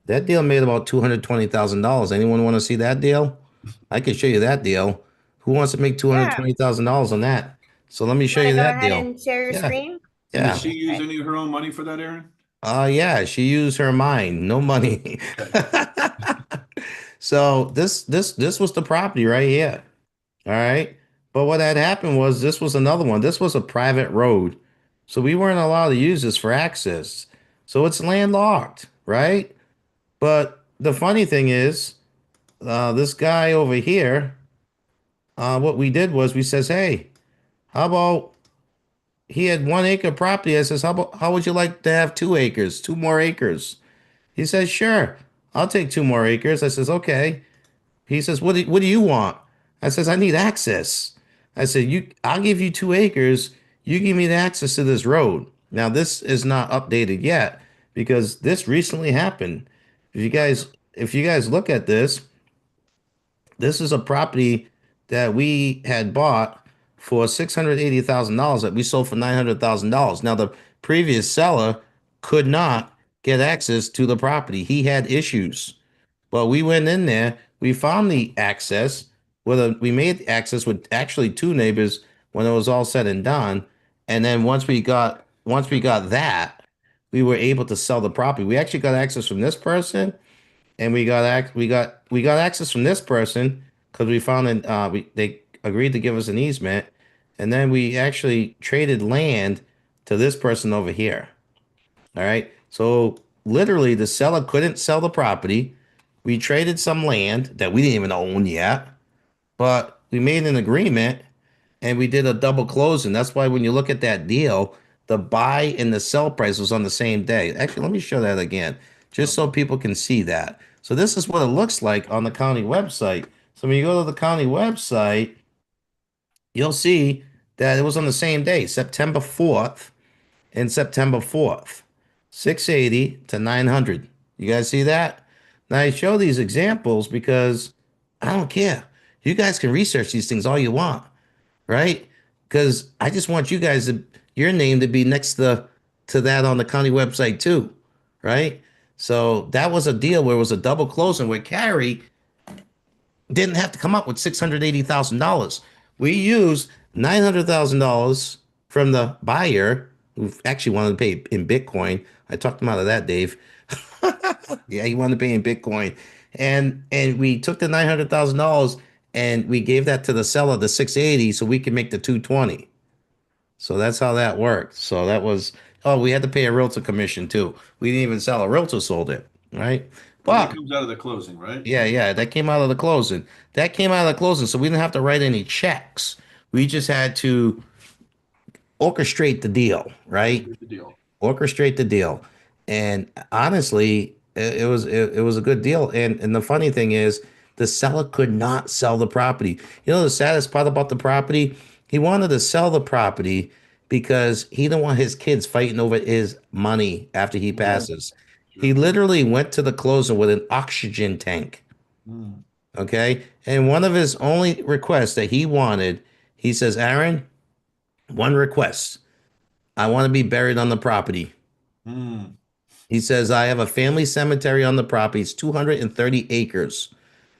that deal made about $220,000. Anyone want to see that deal? I can show you that deal. Who wants to make Yeah. $220,000 on that? So let me show Want you to go that ahead deal. and share your Yeah. screen? And did Yeah. she use Okay. any of her own money for that, Aaron? Yeah, she used her mind, no money. Okay. So this was the property right here. All right. But what had happened was this was another one. This was a private road. So we weren't allowed to use this for access. So it's landlocked, right? But the funny thing is, this guy over here, what we did was we says, hey, how about he had 1 acre property? I says, how would you like to have 2 acres, 2 more acres? He says, sure, I'll take 2 more acres. I says, okay. He says, what do you want? I says, I need access. I said, I'll give you 2 acres. You give me the access to this road. Now, this is not updated yet because this recently happened. If you guys look at this, this is a property that we had bought for $680,000 that we sold for $900,000. Now, the previous seller could not get access to the property. He had issues. But we went in there, we found the access, we made access with actually 2 neighbors when it was all said and done. And then once we got that, we were able to sell the property. We actually got access from this person, and we got access from this person because we found they agreed to give us an easement, and then we actually traded land to this person over here. All right. So literally, the seller couldn't sell the property. We traded some land that we didn't even own yet, but we made an agreement and we did a double closing. That's why when you look at that deal, the buy and the sell price was on the same day. Actually, let me show that again, just so people can see that. So this is what it looks like on the county website. So when you go to the county website, you'll see that it was on the same day, September 4th and September 4th, 680 to 900. You guys see that? Now I show these examples because I don't care. You guys can research these things all you want, right? Because I just want you guys your name to be next to that on the county website too, right? So that was a deal where it was a double closing where Carrie didn't have to come up with $680,000. We used $900,000 from the buyer who actually wanted to pay in Bitcoin. I talked him out of that, Dave. Yeah, he wanted to pay in Bitcoin. And we took the $900,000 and we gave that to the seller, the 680, so we could make the 220. So that's how that worked. So that was, oh, we had to pay a realtor commission too. We didn't even sell. A realtor sold it, right? And that But comes out of the closing, right? yeah, that came out of the closing. That came out of the closing, so we didn't have to write any checks. We just had to orchestrate the deal, right? Here's the deal. Orchestrate the deal. And honestly, it was a good deal. And the funny thing is, the seller could not sell the property. You know the saddest part about the property? He wanted to sell the property because he didn't want his kids fighting over his money after he passes. He literally went to the closer with an oxygen tank. Mm. Okay. And one of his only requests that he wanted, he says, Aaron, one request. I want to be buried on the property. Mm. He says, I have a family cemetery on the property. It's 230 acres.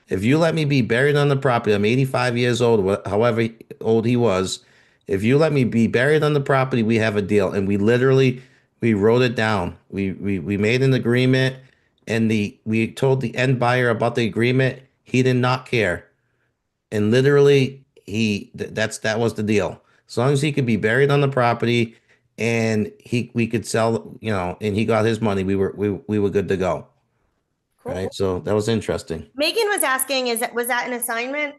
If you let me be buried on the property, I'm 85 years old, however old he was. If you let me be buried on the property, we have a deal. And we wrote it down. We made an agreement, and we told the end buyer about the agreement. He did not care. And literally, that was the deal. As long as he could be buried on the property and we could sell, and he got his money, we were good to go. Cool. Right. So that was interesting. Megan was asking, was that an assignment?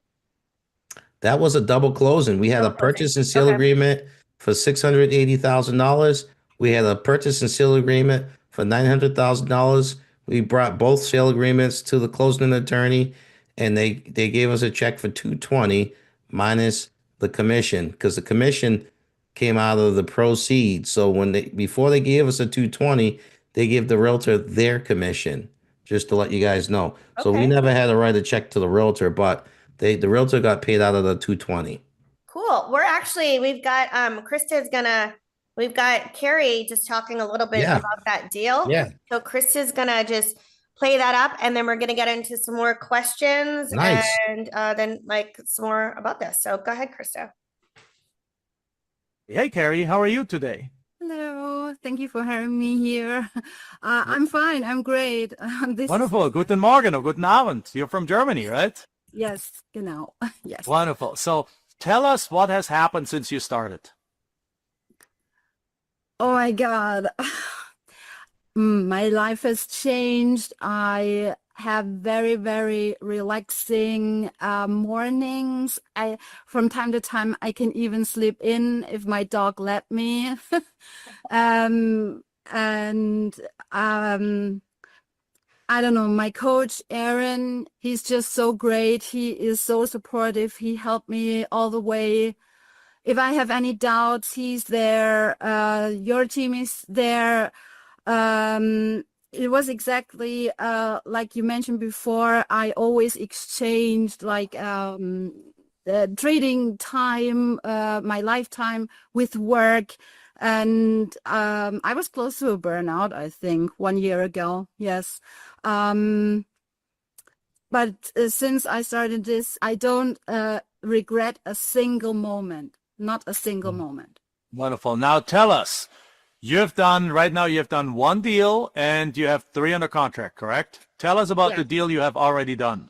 That was a double closing. We had a Double closing. purchase and sale Okay. agreement for $680,000. We had a purchase and sale agreement for $900,000. We brought both sale agreements to the closing attorney, and they gave us a check for $220 minus the commission, because the commission came out of the proceeds. So before they gave us a $220, they give the realtor their commission, just to let you guys know. So we Okay. never had to write a check to the realtor, but the realtor got paid out of the $220. Cool. We've got Carrie just talking a little bit Yeah. about that deal. Yeah. So Krista's gonna just play that up, and then we're gonna get into some more questions. Nice. And then like some more about this. So go ahead, Krista. Hey, Carrie, how are you today? Hello, thank you for having me here. I'm fine, I'm great. Wonderful. Guten Morgen or guten Abend. You're from Germany, right? Yes, genau. Yes. Wonderful. So tell us what has happened since you started. Oh my God. My life has changed. I have very, very relaxing mornings. From time to time, I can even sleep in if my dog let me. I don't know, my coach, Aaron, he's just so great. He is so supportive. He helped me all the way. If I have any doubts, he's there. Your team is there. It was exactly like you mentioned before. I always exchanged like trading time, my lifetime with work. And I was close to a burnout, I think, 1 year ago. Yes. But since I started this, I don't regret a single moment, not a single moment. Wonderful. Now tell us, right now you have done one deal and you have 3 under contract, correct? Tell us about the deal you have already done.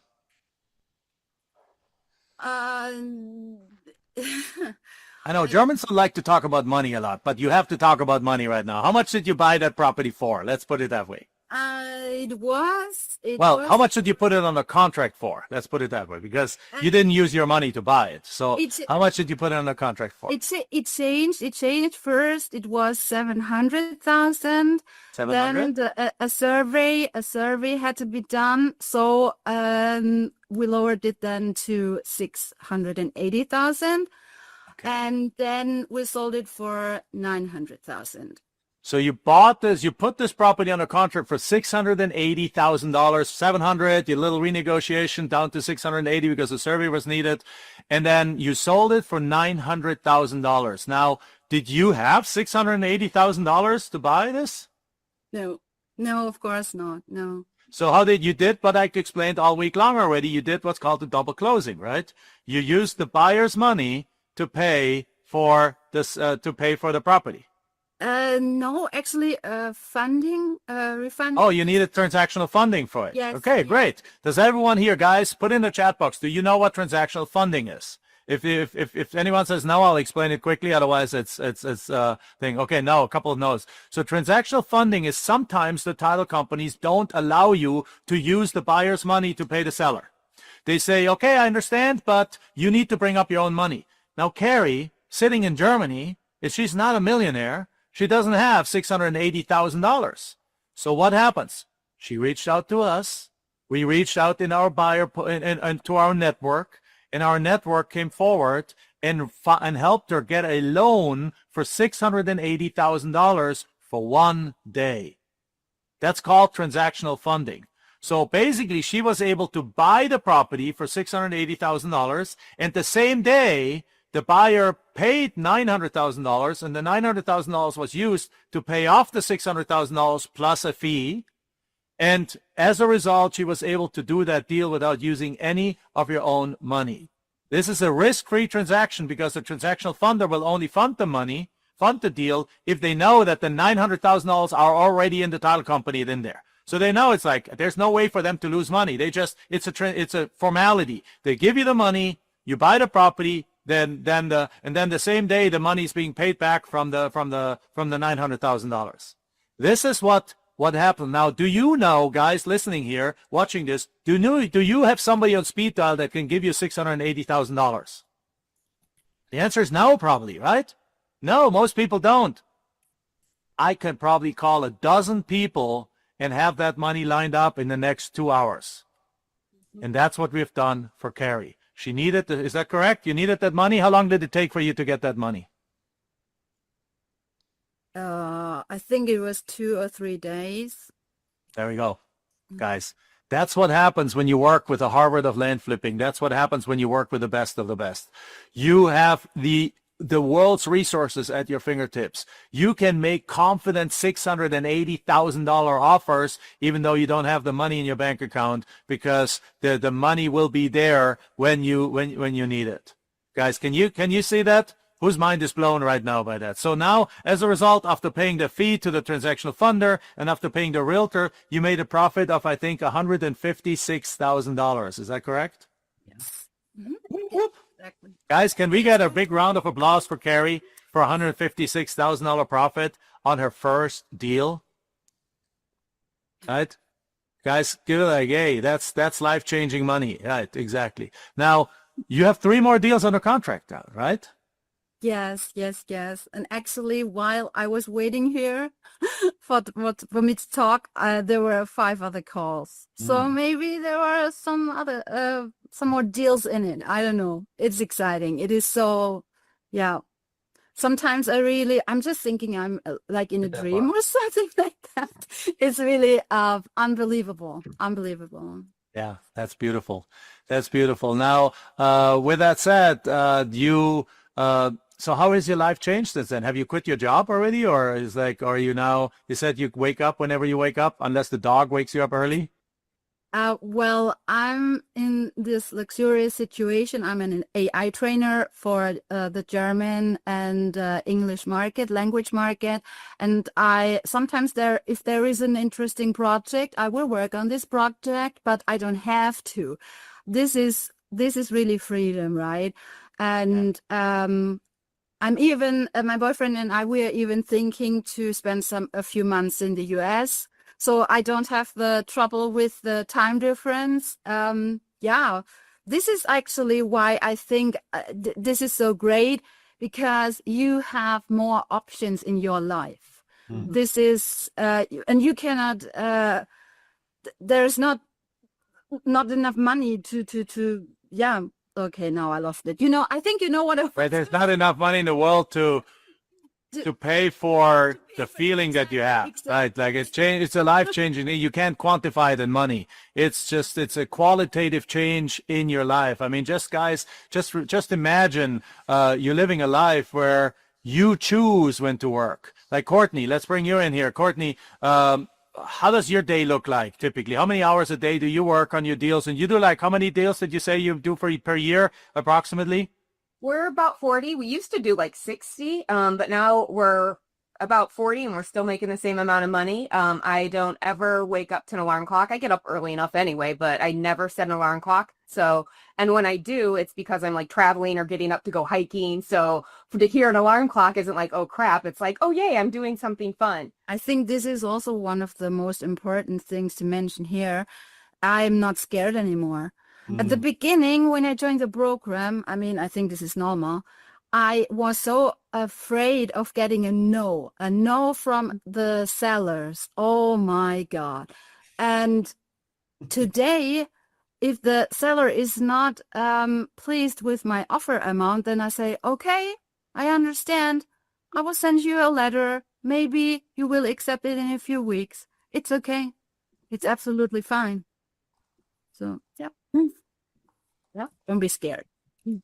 I know Germans don't like to talk about money a lot, but you have to talk about money right now. How much did you buy that property for? Let's put it that way. How much did you put it on a contract for? Let's put it that way, because you didn't use your money to buy it. So how much did you put it on a contract for? It changed. It changed first. It was 700,000. 700? Then a survey had to be done. So we lowered it then to 680,000. Okay. And then we sold it for 900,000. So you put this property on a contract for $680,000, 700, your little renegotiation down to 680 because the survey was needed. And then you sold it for $900,000. Now, did you have $680,000 to buy this? No, of course not. No. So you did what I explained all week long already. You did what's called a double closing, right? You used the buyer's money to pay for this, to pay for the property. No, actually, refund. Oh, you needed transactional funding for it. Yes. Okay, great. Does everyone here, guys, put in the chat box, do you know what transactional funding is? If anyone says no, I'll explain it quickly. Otherwise, it's thing. Okay, no, a couple of no's. So transactional funding is sometimes the title companies don't allow you to use the buyer's money to pay the seller. They say, okay, I understand, but you need to bring up your own money. Now, Carrie, sitting in Germany, if she's not a millionaire, she doesn't have $680,000. So what happens? She reached out to us. We reached out in our buyer and to our network, and our network came forward and helped her get a loan for $680,000 for 1 day. That's called transactional funding. So basically, she was able to buy the property for $680,000, and the same day, the buyer paid $900,000, and the $900,000 was used to pay off the $600,000 plus a fee. And as a result, she was able to do that deal without using any of your own money. This is a risk-free transaction because the transactional funder will only fund the deal, if they know that the $900,000 are already in the title company in there. So they know it's like, there's no way for them to lose money. It's a formality. They give you the money, you buy the property, then the same day the money is being paid back from the $900,000. This is what happened. Now, do you know, guys listening here, watching this, do you have somebody on speed dial that can give you $680,000? The answer is no, probably, right? No, most people don't. I can probably call a dozen people and have that money lined up in the next 2 hours. And that's what we've done for Carrie. She needed, is that correct? You needed that money? How long did it take for you to get that money? I think it was 2 or 3 days. There we go, guys. That's what happens when you work with the Harvard of land flipping. That's what happens when you work with the best of the best. You have the world's resources at your fingertips. You can make confident $680,000 offers, even though you don't have the money in your bank account, because the money will be there when you need it. Guys, can you see that? Whose mind is blown right now by that? So now, as a result, after paying the fee to the transactional funder and after paying the realtor, you made a profit of, I think, $156,000. Is that correct? Yes. Exactly. Guys, can we get a big round of applause for Carrie for $156,000 profit on her first deal? Right? Guys, give it like, hey, that's life-changing money. Right, exactly. Now, you have 3 more deals under contract now, right? Yes. And actually, while I was waiting here for me to talk, there were 5 other calls. So maybe there are some more deals in it. I don't know. It's exciting. It is so, yeah. Sometimes I'm just thinking I'm like in a dream or something like that. It's really unbelievable. Yeah, that's beautiful. That's beautiful. Now, with that said, so how has your life changed since then? Have you quit your job already, or are you now, you said you wake up whenever you wake up, unless the dog wakes you up early? Well, I'm in this luxurious situation. I'm an AI trainer for the German and English language market. And sometimes if there is an interesting project, I will work on this project, but I don't have to. This is really freedom, right? And I'm even, my boyfriend and I, we are even thinking to spend a few months in the US. So I don't have the trouble with the time difference. Yeah, this is actually why I think this is so great, because you have more options in your life. This is, and you cannot, there's not enough money to yeah. Okay, now I lost it. I think you know what Right, there's not enough money in the world to pay for the feeling that you have, right? Like it's a life-changing thing. You can't quantify it in money. It's a qualitative change in your life. I mean, just imagine you're living a life where you choose when to work. Like Courtney, let's bring you in here. Courtney, how does your day look like typically? How many hours a day do you work on your deals? And you do how many deals did you say you do per year approximately? We're about 40. We used to do like 60, but now we're about 40 and we're still making the same amount of money. I don't ever wake up to an alarm clock. I get up early enough anyway, but I never set an alarm clock. So, and when I do, it's because I'm like traveling or getting up to go hiking. So to hear an alarm clock isn't like, oh crap. It's like, oh yay, I'm doing something fun. I think this is also one of the most important things to mention here. I'm not scared anymore. At the beginning, when I joined the program, I mean, I think this is normal. I was so afraid of getting a no from the sellers. Oh my God. And today, if the seller is not pleased with my offer amount, then I say, okay, I understand. I will send you a letter. Maybe you will accept it in a few weeks. It's okay. It's absolutely fine. So, yeah. Yeah. Don't be scared.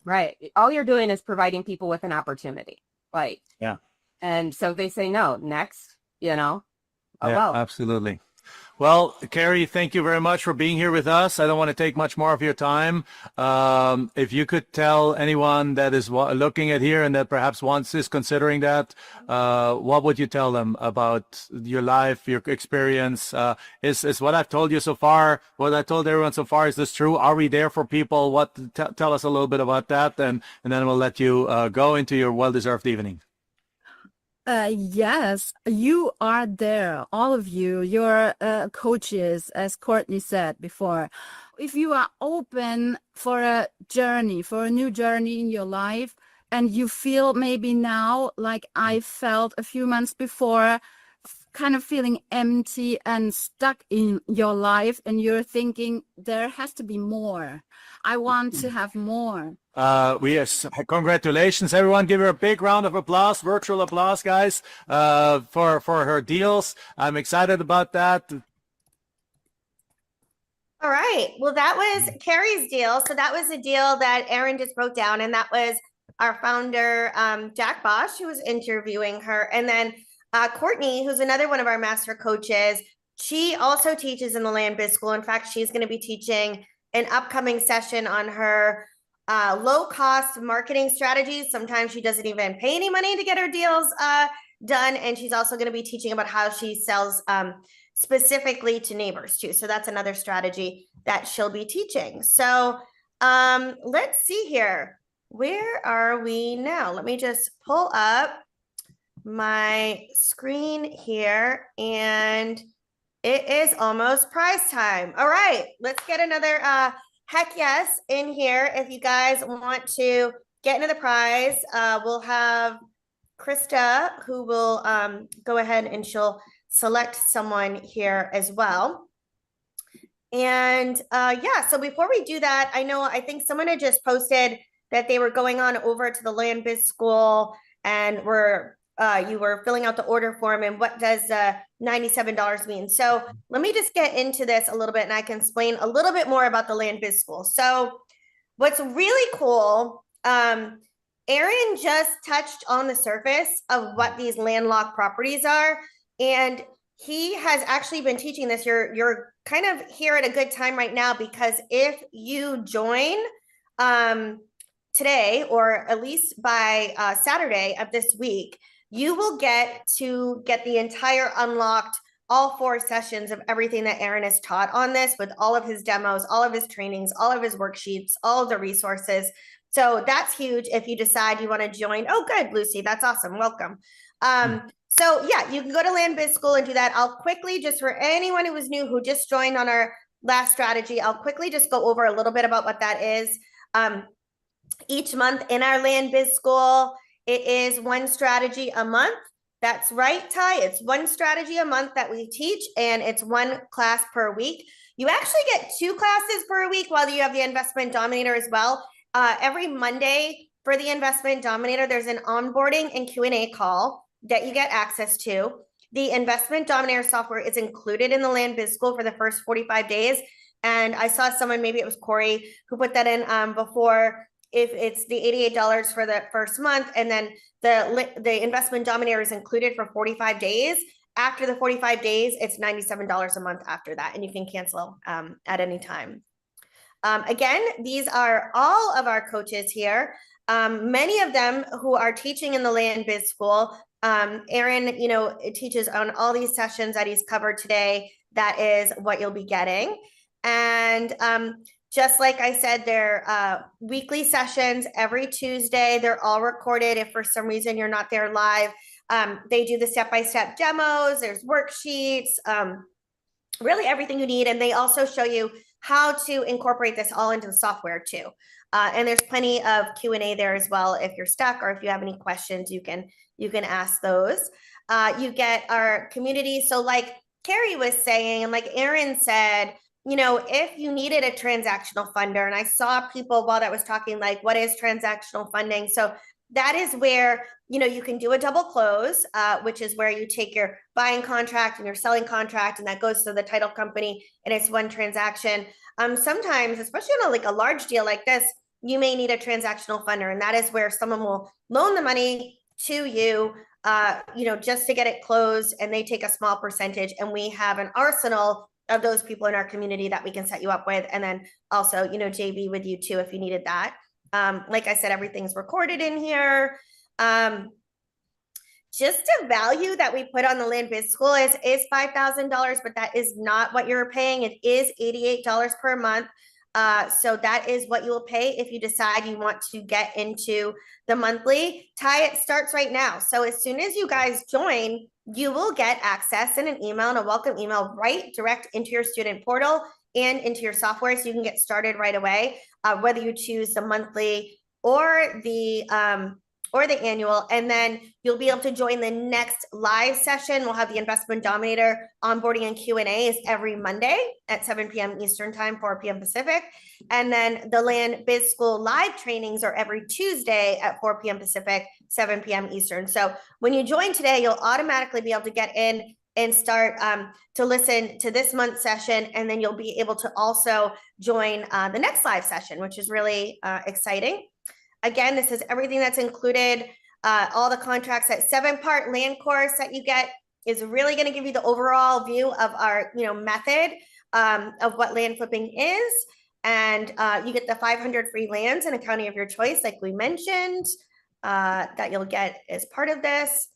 Right. All you're doing is providing people with an opportunity. Like, Yeah. And so they say no, next, oh Yeah, well. absolutely. Well, Carrie, thank you very much for being here with us. I don't want to take much more of your time. If you could tell anyone that is looking at here and that perhaps is considering that, what would you tell them about your life, your experience? Is what I've told you so far, what I told everyone so far, is this true? Are we there for people? Tell us a little bit about that, and then we'll let you go into your well-deserved evening. Yes, you are there, all of you, your coaches, as Courtney said before. If you are open for a journey, for a new journey in your life, and you feel maybe now, like I felt a few months before, kind of feeling empty and stuck in your life, and you're thinking, there has to be more. I want to have more. Yes, congratulations, everyone. Give her a big round of applause, virtual applause, guys, for her deals. I'm excited about that. All right. Well, that was Carrie's deal. So that was a deal that Erin just broke down, and that was our founder, Jack Bosch, who was interviewing her. And then Courtney, who's another one of our master coaches, she also teaches in the Land Biz School. In fact, she's going to be teaching an upcoming session on her low-cost marketing strategies. Sometimes she doesn't even pay any money to get her deals done. And she's also going to be teaching about how she sells specifically to neighbors too. So that's another strategy that she'll be teaching. So let's see here. Where are we now? Let me just pull up my screen here, and it is almost prize time. All right, let's get another heck yes in here. If you guys want to get into the prize, we'll have Krista, who will go ahead and she'll select someone here as well. And yeah, so before we do that, I think someone had just posted that they were going on over to the Land Biz School and you were filling out the order form, and what does $97 mean? So let me just get into this a little bit, and I can explain a little bit more about the Land Biz School. So what's really cool, Erin just touched on the surface of what these landlocked properties are, and he has actually been teaching this. You're kind of here at a good time right now, because if you join today, or at least by Saturday of this week, you will get the entire unlocked, all 4 sessions of everything that Erin has taught on this, with all of his demos, all of his trainings, all of his worksheets, all of the resources. So that's huge if you decide you want to join. Oh, good, Lucy. That's awesome. Welcome. So yeah, you can go to Land Biz School and do that. I'll quickly, just for anyone who was new, who just joined on our last strategy, I'll quickly just go over a little bit about what that is. Each month in our Land Biz School, it is 1 strategy a month. That's right, Ty. It's 1 strategy a month that we teach, and it's 1 class per week. You actually get 2 classes per week while you have the Investment Dominator as well. Every Monday for the Investment Dominator, there's an onboarding and Q&A call that you get access to. The Investment Dominator software is included in the Land Biz School for the first 45 days. And I saw someone, maybe it was Corey, who put that in before. If it's the $88 for the first month, and then the Investment Dominator is included for 45 days. After the 45 days, it's $97 a month after that, and you can cancel at any time. Again, these are all of our coaches here. Many of them who are teaching in the Land Biz School. Erin, teaches on all these sessions that he's covered today. That is what you'll be getting. And just like I said, they're weekly sessions every Tuesday. They're all recorded. If for some reason you're not there live, they do the step-by-step demos. There's worksheets, really everything you need. And they also show you how to incorporate this all into the software too. And there's plenty of Q&A there as well. If you're stuck or if you have any questions, you can ask those. You get our community. So like Carrie was saying, and like Aaron said, you know, if you needed a transactional funder, and I saw people while that was talking, like, what is transactional funding? So that is where, you know, you can do a double close, which is where you take your buying contract and your selling contract, and that goes to the title company, and it's one transaction. Sometimes, especially on a large deal like this, you may need a transactional funder, and that is where someone will loan the money to you, you know, just to get it closed, and they take a small percentage, and we have an arsenal of those people in our community that we can set you up with. And then also, you know, JV with you too, if you needed that. Like I said, everything's recorded in here. Just a value that we put on the Land Biz School is $5,000, but that is not what you're paying. It is $88 per month. So that is what you will pay if you decide you want to get into the monthly. It starts right now. So as soon as you guys join, you will get access in an email and a welcome email right direct into your student portal and into your software, so you can get started right away, whether you choose the monthly or the annual. And then you'll be able to join the next live session. We'll have the Investment Dominator onboarding and Q&A is every Monday at 7 p.m. Eastern time, 4 p.m. Pacific. And then the Land Biz School live trainings are every Tuesday at 4 p.m. Pacific, 7 p.m. Eastern. So when you join today, you'll automatically be able to get in and start to listen to this month's session. And then you'll be able to also join the next live session, which is really exciting. Again, this is everything that's included. All the contracts. That 7-part land course that you get is really going to give you the overall view of our, you know, method of what land flipping is. And you get the 500 free lands in a county of your choice, like we mentioned, that you'll get as part of this.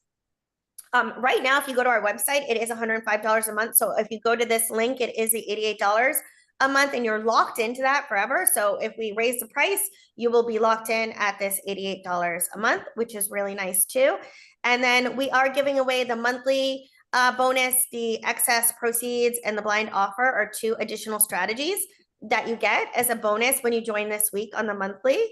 Right now, if you go to our website, it is $105 a month. So if you go to this link, it is the $88 a month, and you're locked into that forever. So if we raise the price, you will be locked in at this $88 a month, which is really nice too. And then we are giving away the monthly bonus, the excess proceeds, and the blind offer are 2 additional strategies that you get as a bonus when you join this week on the monthly.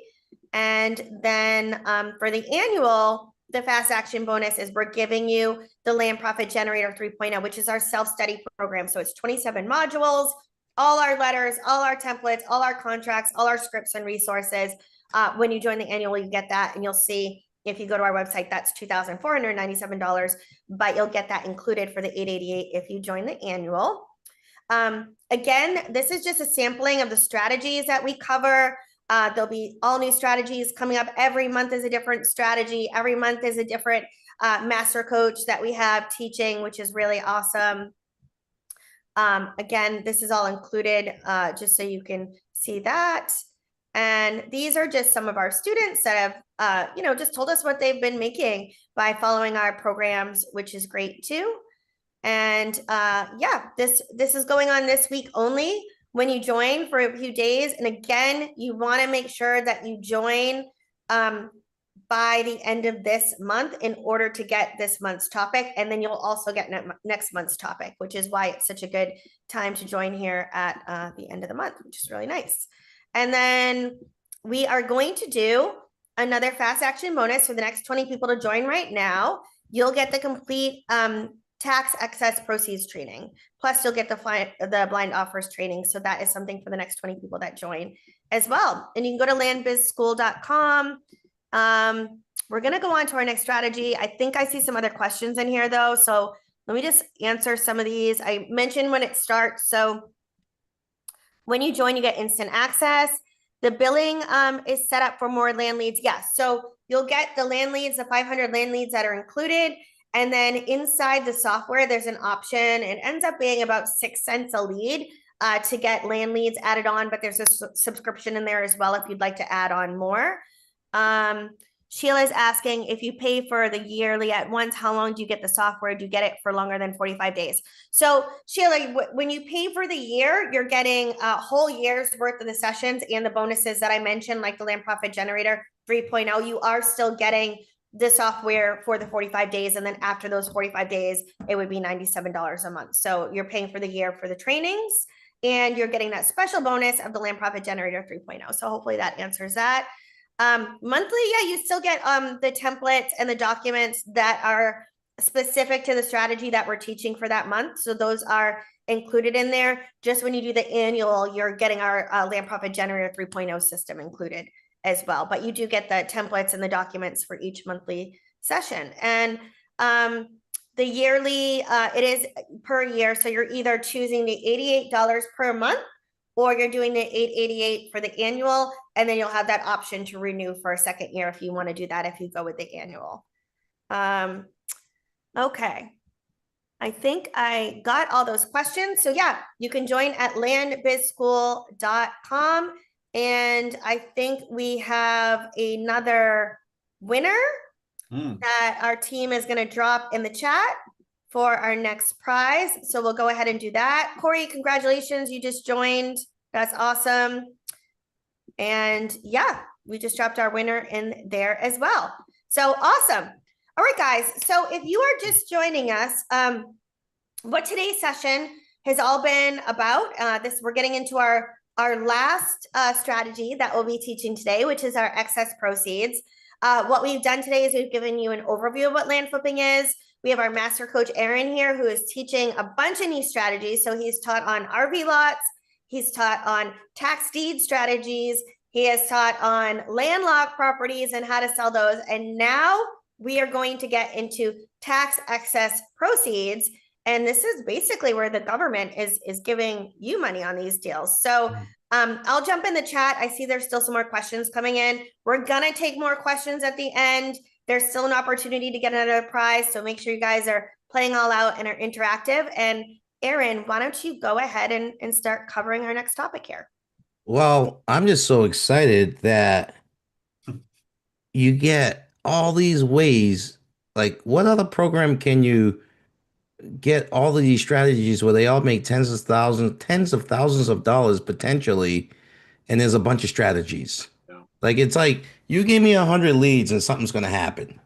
And then for the annual, the fast action bonus is we're giving you the Land Profit Generator 3.0, which is our self-study program. So it's 27 modules, all our letters, all our templates, all our contracts, all our scripts and resources. When you join the annual, you get that, and you'll see if you go to our website, that's $2,497, but you'll get that included for the $888 if you join the annual. Again, this is just a sampling of the strategies that we cover. There'll be all new strategies coming up. Every month is a different strategy. Every month is a different master coach that we have teaching, which is really awesome. Again, this is all included just so you can see that. And these are just some of our students that have, you know, just told us what they've been making by following our programs, which is great too. And yeah, this is going on this week only when you join for a few days. And again, you want to make sure that you join by the end of this month in order to get this month's topic. And then you'll also get next month's topic, which is why it's such a good time to join here at the end of the month, which is really nice. And then we are going to do another fast action bonus for the next 20 people to join right now. You'll get the complete tax excess proceeds training. Plus you'll get the blind offers training. So that is something for the next 20 people that join as well. And you can go to landbizschool.com. We're going to go on to our next strategy. I think I see some other questions in here though. So let me just answer some of these. I mentioned when it starts. So when you join, you get instant access. The billing is set up for more land leads. Yes. So you'll get the land leads, the 500 land leads that are included. And then inside the software, there's an option. It ends up being about 6 cents a lead to get land leads added on, but there's a subscription in there as well if you'd like to add on more. Sheila's asking if you pay for the yearly at once, how long do you get the software? Do you get it for longer than 45 days? So Sheila, when you pay for the year, you're getting a whole year's worth of the sessions and the bonuses that I mentioned, like the Land Profit Generator 3.0. You are still getting the software for the 45 days. And then after those 45 days, it would be $97 a month. So you're paying for the year for the trainings and you're getting that special bonus of the Land Profit Generator 3.0. So hopefully that answers that. Monthly, yeah, you still get the templates and the documents that are specific to the strategy that we're teaching for that month. So those are included in there. Just when you do the annual, you're getting our Land Profit Generator 3.0 system included as well. But you do get the templates and the documents for each monthly session. And the yearly, it is per year. So you're either choosing the $88 per month, or you're doing the $888 for the annual, and then you'll have that option to renew for a second year if you want to do that, if you go with the annual. Okay. I think I got all those questions. So yeah, you can join at landbizschool.com. And I think we have another winner that our team is going to drop in the chat for our next prize. So we'll go ahead and do that. Corey, congratulations. You just joined. That's awesome. And yeah, we just dropped our winner in there as well. So awesome. All right, guys. So if you are just joining us, what today's session has all been about, we're getting into our last strategy that we'll be teaching today, which is our excess proceeds. What we've done today is we've given you an overview of what land flipping is. We have our master coach, Aaron, here, who is teaching a bunch of new strategies. So he's taught on RV lots. He's taught on tax deed strategies. He has taught on landlocked properties and how to sell those. And now we are going to get into tax excess proceeds. And this is basically where the government is giving you money on these deals. So I'll jump in the chat. I see there's still some more questions coming in. We're going to take more questions at the end. There's still an opportunity to get another prize. So make sure you guys are playing all out and are interactive. And Aaron, why don't you go ahead and start covering our next topic here? Well, I'm just so excited that you get all these ways. Like, what other program can you get all of these strategies where they all make tens of thousands of dollars potentially, and there's a bunch of strategies? Yeah. Like, it's like you give me 100 leads and something's going to happen.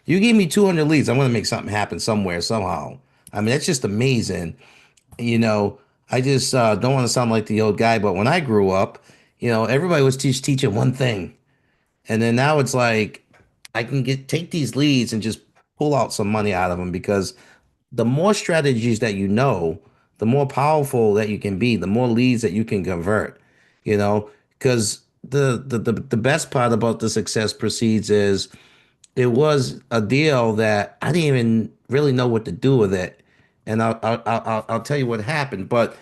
You give me 200 leads, I'm going to make something happen somewhere, somehow. I mean, that's just amazing. You know, I just don't want to sound like the old guy, but when I grew up, everybody was teaching one thing. And then now it's like I can take these leads and just pull out some money out of them, because the more strategies that you know, the more powerful that you can be, the more leads that you can convert, because the best part about the Success Proceeds is it was a deal that I didn't even really know what to do with it. And I'll tell you what happened. But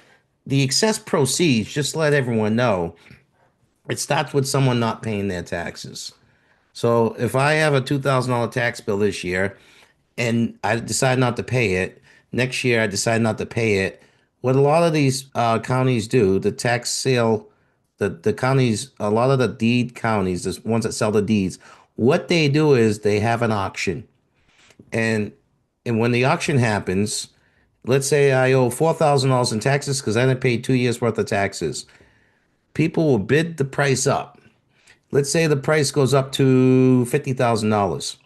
the excess proceeds, just to let everyone know, it starts with someone not paying their taxes. So if I have a $2,000 tax bill this year and I decide not to pay it, next year I decide not to pay it, what a lot of these counties do, the tax sale, the counties, a lot of the deed counties, the ones that sell the deeds, what they do is they have an auction. And when the auction happens, let's say I owe $4,000 in taxes because I didn't pay 2 years worth of taxes. People will bid the price up. Let's say the price goes up to $50,000.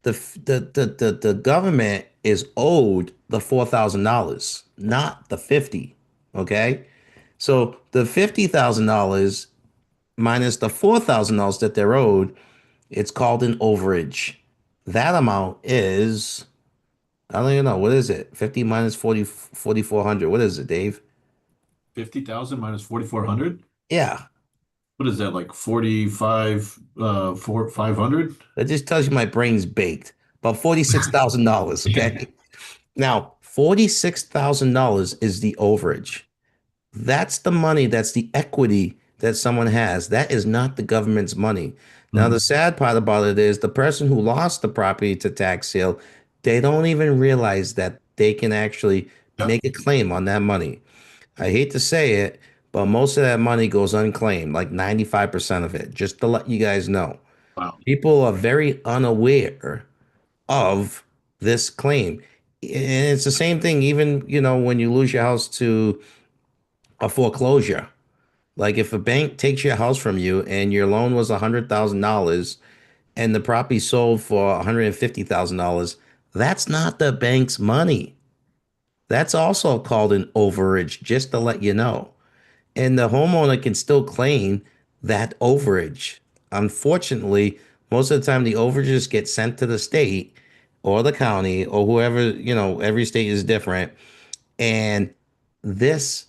The government is owed the $4,000, not the 50. Okay, so the $50,000 minus the $4,000 that they're owed, it's called an overage. That amount is, I don't even know, what is it? 50 minus 4,400. What is it, Dave? 50,000 minus 4,400. Yeah. What is that, like 45, 500? That just tells you my brain's baked. About $46,000. Okay. Now, $46,000 is the overage. That's the money. That's the equity that someone has. That is not the government's money. Now, the sad part about it is the person who lost the property to tax sale, they don't even realize that they can actually make a claim on that money. I hate to say it, but most of that money goes unclaimed, like 95% of it, just to let you guys know. Wow. People are very unaware of this claim. And it's the same thing, even, when you lose your house to a foreclosure. Like if a bank takes your house from you and your loan was $100,000 and the property sold for $150,000, that's not the bank's money. That's also called an overage, just to let you know. And the homeowner can still claim that overage. Unfortunately, most of the time the overages get sent to the state or the county or whoever, every state is different. And this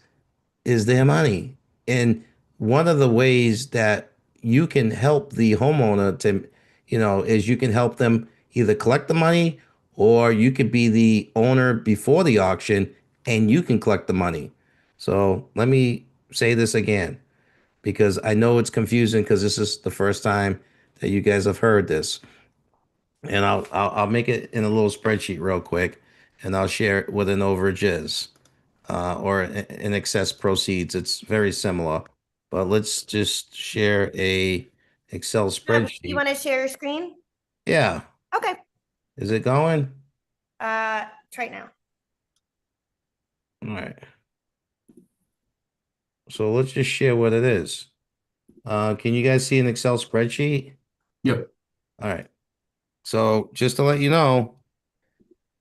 is their money. And one of the ways that you can help the homeowner to, is you can help them either collect the money or you could be the owner before the auction and you can collect the money. So let me say this again because I know it's confusing because this is the first time that you guys have heard this. And I'll make it in a little spreadsheet real quick and I'll share what an overage is or an excess proceeds. It's very similar, but let's just share a Excel You spreadsheet. want to share your screen? Yeah. Okay. Is it going? Try it now. All right. So let's just share what it is. Can you guys see an Excel spreadsheet? Yep. All right. So just to let you know,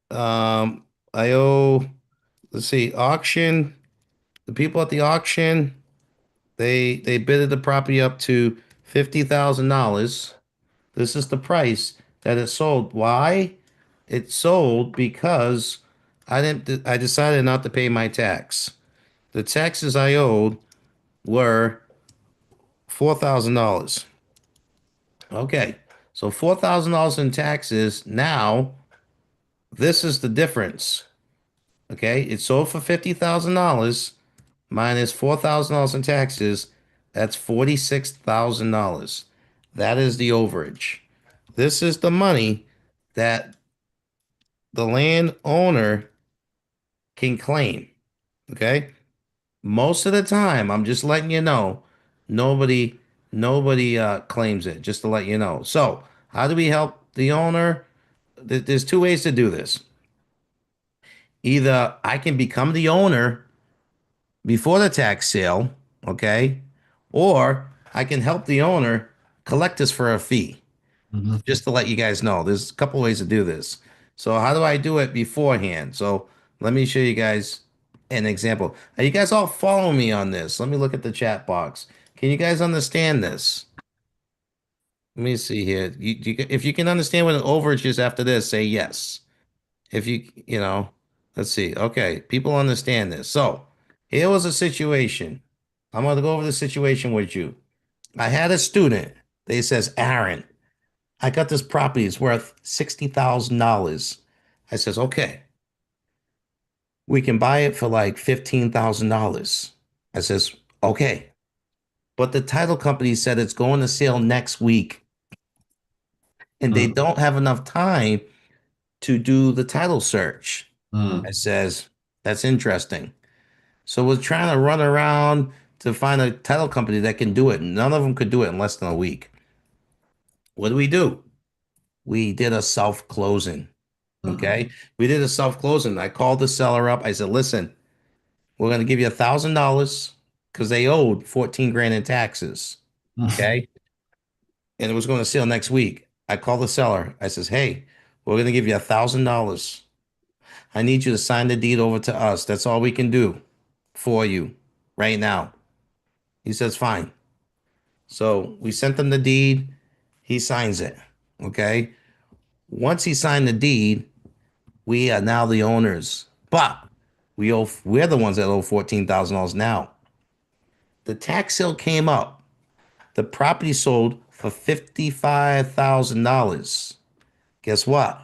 I owe, let's see, auction. The people at the auction, they bidded the property up to $50,000. This is the price that it sold. Why? It sold because I decided not to pay my tax. The taxes I owed were $4,000. Okay. So $4,000 in taxes. Now, this is the difference. Okay. It sold for $50,000 minus $4,000 in taxes. That's $46,000. That is the overage. This is the money that the landowner can claim. Okay. Most of the time, I'm just letting you know, nobody claims it, just to let you know. So how do we help the owner? There's two ways to do this. Either I can become the owner before the tax sale, okay? Or I can help the owner collect this for a fee. Just to let you guys know, there's a couple ways to do this. So how do I do it beforehand? So let me show you guys an example. Are you guys all following me on this? Let me look at the chat box. Can you guys understand this? Let me see here. If you can understand what an overage is after this, say yes. If let's see. Okay, people understand this. So here was a situation. I'm going to go over the situation with you. I had a student. They says, Aaron, I got this property. It's worth $60,000. I says, okay, we can buy it for like $15,000. I says, okay. But the title company said it's going to sale next week. And they don't have enough time to do the title search. I says, that's interesting. So we're trying to run around to find a title company that can do it. None of them could do it in less than a week. What do? We did a self-closing. Okay. We did a self-closing. I called the seller up. I said, listen, we're going to give you $1,000 because they owed 14 grand in taxes. Okay. And it was going to sale next week. I called the seller. I says, hey, we're going to give you $1,000. I need you to sign the deed over to us. That's all we can do for you right now. He says, fine. So we sent him the deed. He signs it. Okay. Once he signed the deed, we are now the owners, but we're the ones that owe $14,000 now. The tax sale came up. The property sold for $55,000. Guess what?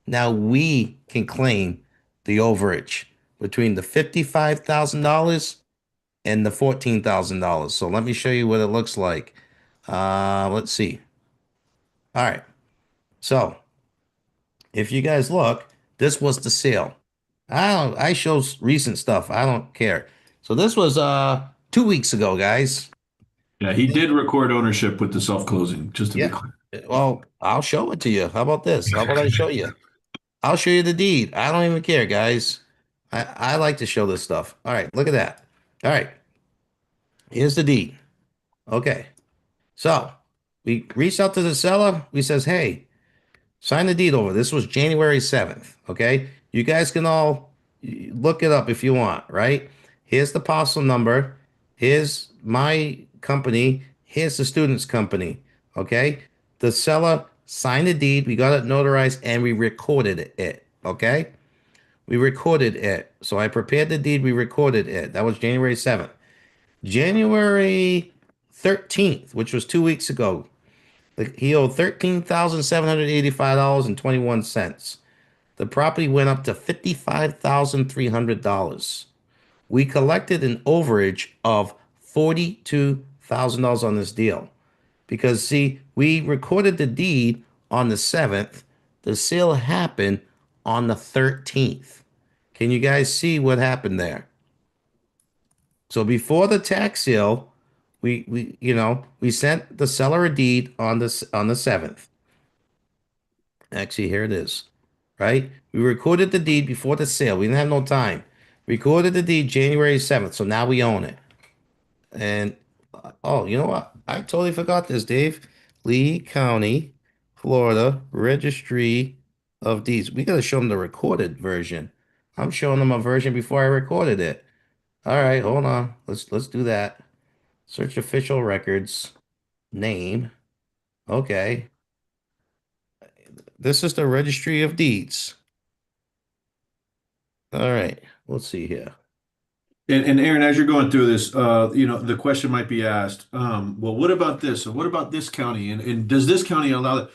Now we can claim the overage between the $55,000 and the $14,000. So let me show you what it looks like. Let's see. All right. So if you guys look, this was the sale. I show recent stuff. I don't care. So this was 2 weeks ago, guys. Yeah, he did record ownership with the self-closing, just to be clear. Well, I'll show it to you. How about this? How about I show you? I'll show you the deed. I don't even care, guys. I like to show this stuff. All right, look at that. All right, here's the deed. Okay, so we reached out to the seller. We says, hey, sign the deed over. This was January 7th. Okay, you guys can all look it up if you want, right? Here's the parcel number. Here's my company. Here's the student's company. Okay, the seller signed the deed. We got it notarized and we recorded it. Okay. We recorded it. So I prepared the deed. We recorded it. That was January 7th. January 13th, which was 2 weeks ago, he owed $13,785.21. The property went up to $55,300. We collected an overage of $42,000 on this deal because, see, we recorded the deed on the 7th. The sale happened on the 13th. Can you guys see what happened there? So before the tax sale, we sent the seller a deed on the 7th. Actually, here it is. Right? We recorded the deed before the sale. We didn't have no time. Recorded the deed January 7th. So now we own it. And oh, you know what? I totally forgot this, Dave. Lee County, Florida Registry of Deeds. We got to show them the recorded version. I'm showing them a version before I recorded it. All right, hold on. Let's do that. Search official records. Name. Okay. This is the Registry of Deeds. All right. Let's see here. And Aaron, as you're going through this, the question might be asked, well, what about this? Or what about this county? And does this county allow that?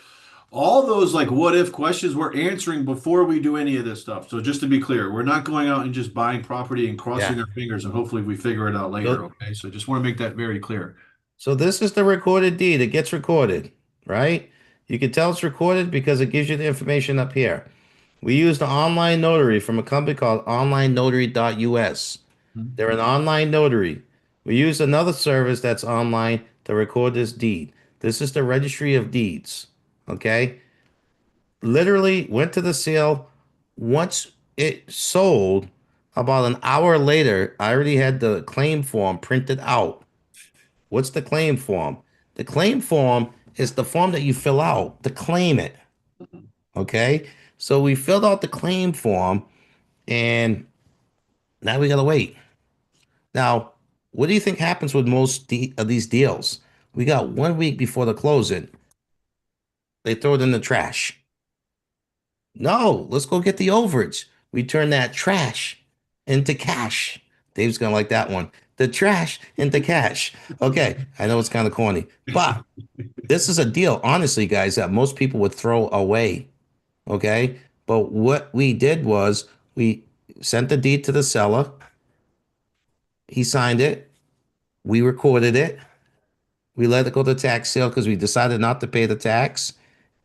All those like what if questions we're answering before we do any of this stuff. So just to be clear, we're not going out and just buying property and crossing Yeah. our fingers and hopefully we figure it out later. Okay. So just want to make that very clear. So this is the recorded deed. It gets recorded, right? You can tell it's recorded because it gives you the information up here. We used an online notary from a company called onlinenotary.us. They're an online notary. We used another service that's online to record this deed. This is the Registry of Deeds. Okay. Literally went to the sale. Once it sold, about an hour later, I already had the claim form printed out. What's the claim form? The claim form is the form that you fill out to claim it. Okay. So we filled out the claim form and now we got to wait. Now, what do you think happens with most of these deals? We got 1 week before the closing. They throw it in the trash. No, let's go get the overage. We turn that trash into cash. Dave's gonna like that one. The trash into cash. Okay, I know it's kind of corny, but this is a deal, honestly, guys, that most people would throw away. Okay, but what we did was we sent the deed to the seller. He signed it. We recorded it. We let it go to tax sale because we decided not to pay the tax.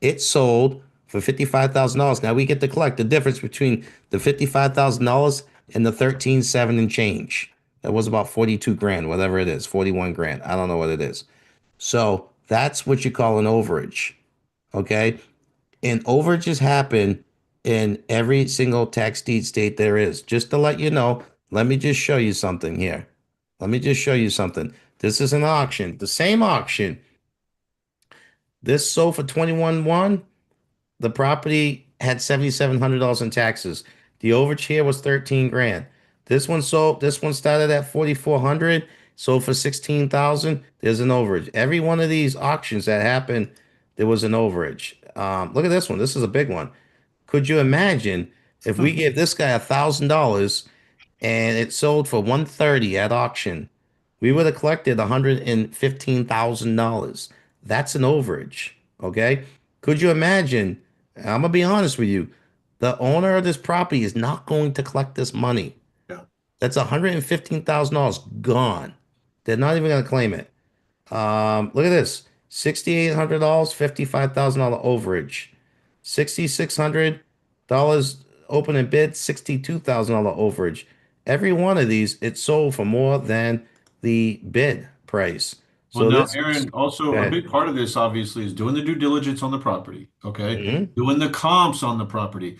It sold for $55,000. Now we get to collect the difference between the $55,000 and the 13,700 and change. That was about 42 grand, whatever it is, 41 grand. I don't know what it is. So that's what you call an overage. Okay. And overages happen in every single tax deed state there is. Just to let you know, let me just show you something here. Let me just show you something. This is an auction, the same auction. This sold for 21,100. The property had $7,700 in taxes. The overage here was 13 grand. This one sold. This one started at 4,400, sold for 16,000. There's an overage. Every one of these auctions that happened, there was an overage. Look at this one. This is a big one. Could you imagine if we gave this guy $1,000 and it sold for 130 at auction? We would have collected $115,000. That's an overage. Okay. Could you imagine? I'm gonna be honest with you. The owner of this property is not going to collect this money. Yeah. That's $115,000 gone. They're not even gonna claim it. Look at this: $6,800, $55,000 overage, $6,600 open and bid, $62,000 overage. Every one of these, it sold for more than the bid price. Well, So now, this is Aaron, also go a ahead. big part of this obviously is doing the due diligence on the property, okay? Mhm. Doing the comps on the property.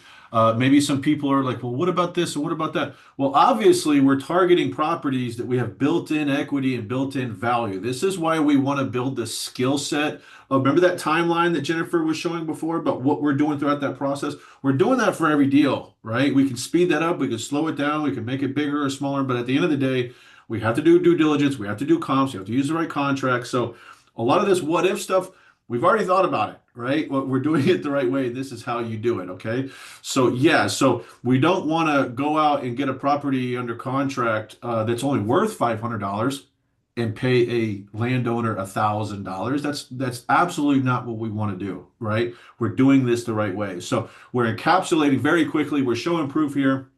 Maybe some people are like, well, what about this or what about that? Well, obviously, we're targeting properties that we have built-in equity and built-in value. This is why we want to build the skill set. Remember that timeline that Jennifer was showing before about what we're doing throughout that process? We're doing that for every deal, right? We can speed that up, we can slow it down, we can make it bigger or smaller, but at the end of the day, we have to do due diligence. We have to do comps. We have to use the right contract. So a lot of this what if stuff, we've already thought about it, right? What we're doing it the right way. This is how you do it. Okay. So yeah, so we don't want to go out and get a property under contract that's only worth $500 and pay a landowner $1,000. That's absolutely not what we want to do, right? We're doing this the right way. So we're encapsulating very quickly. We're showing proof here.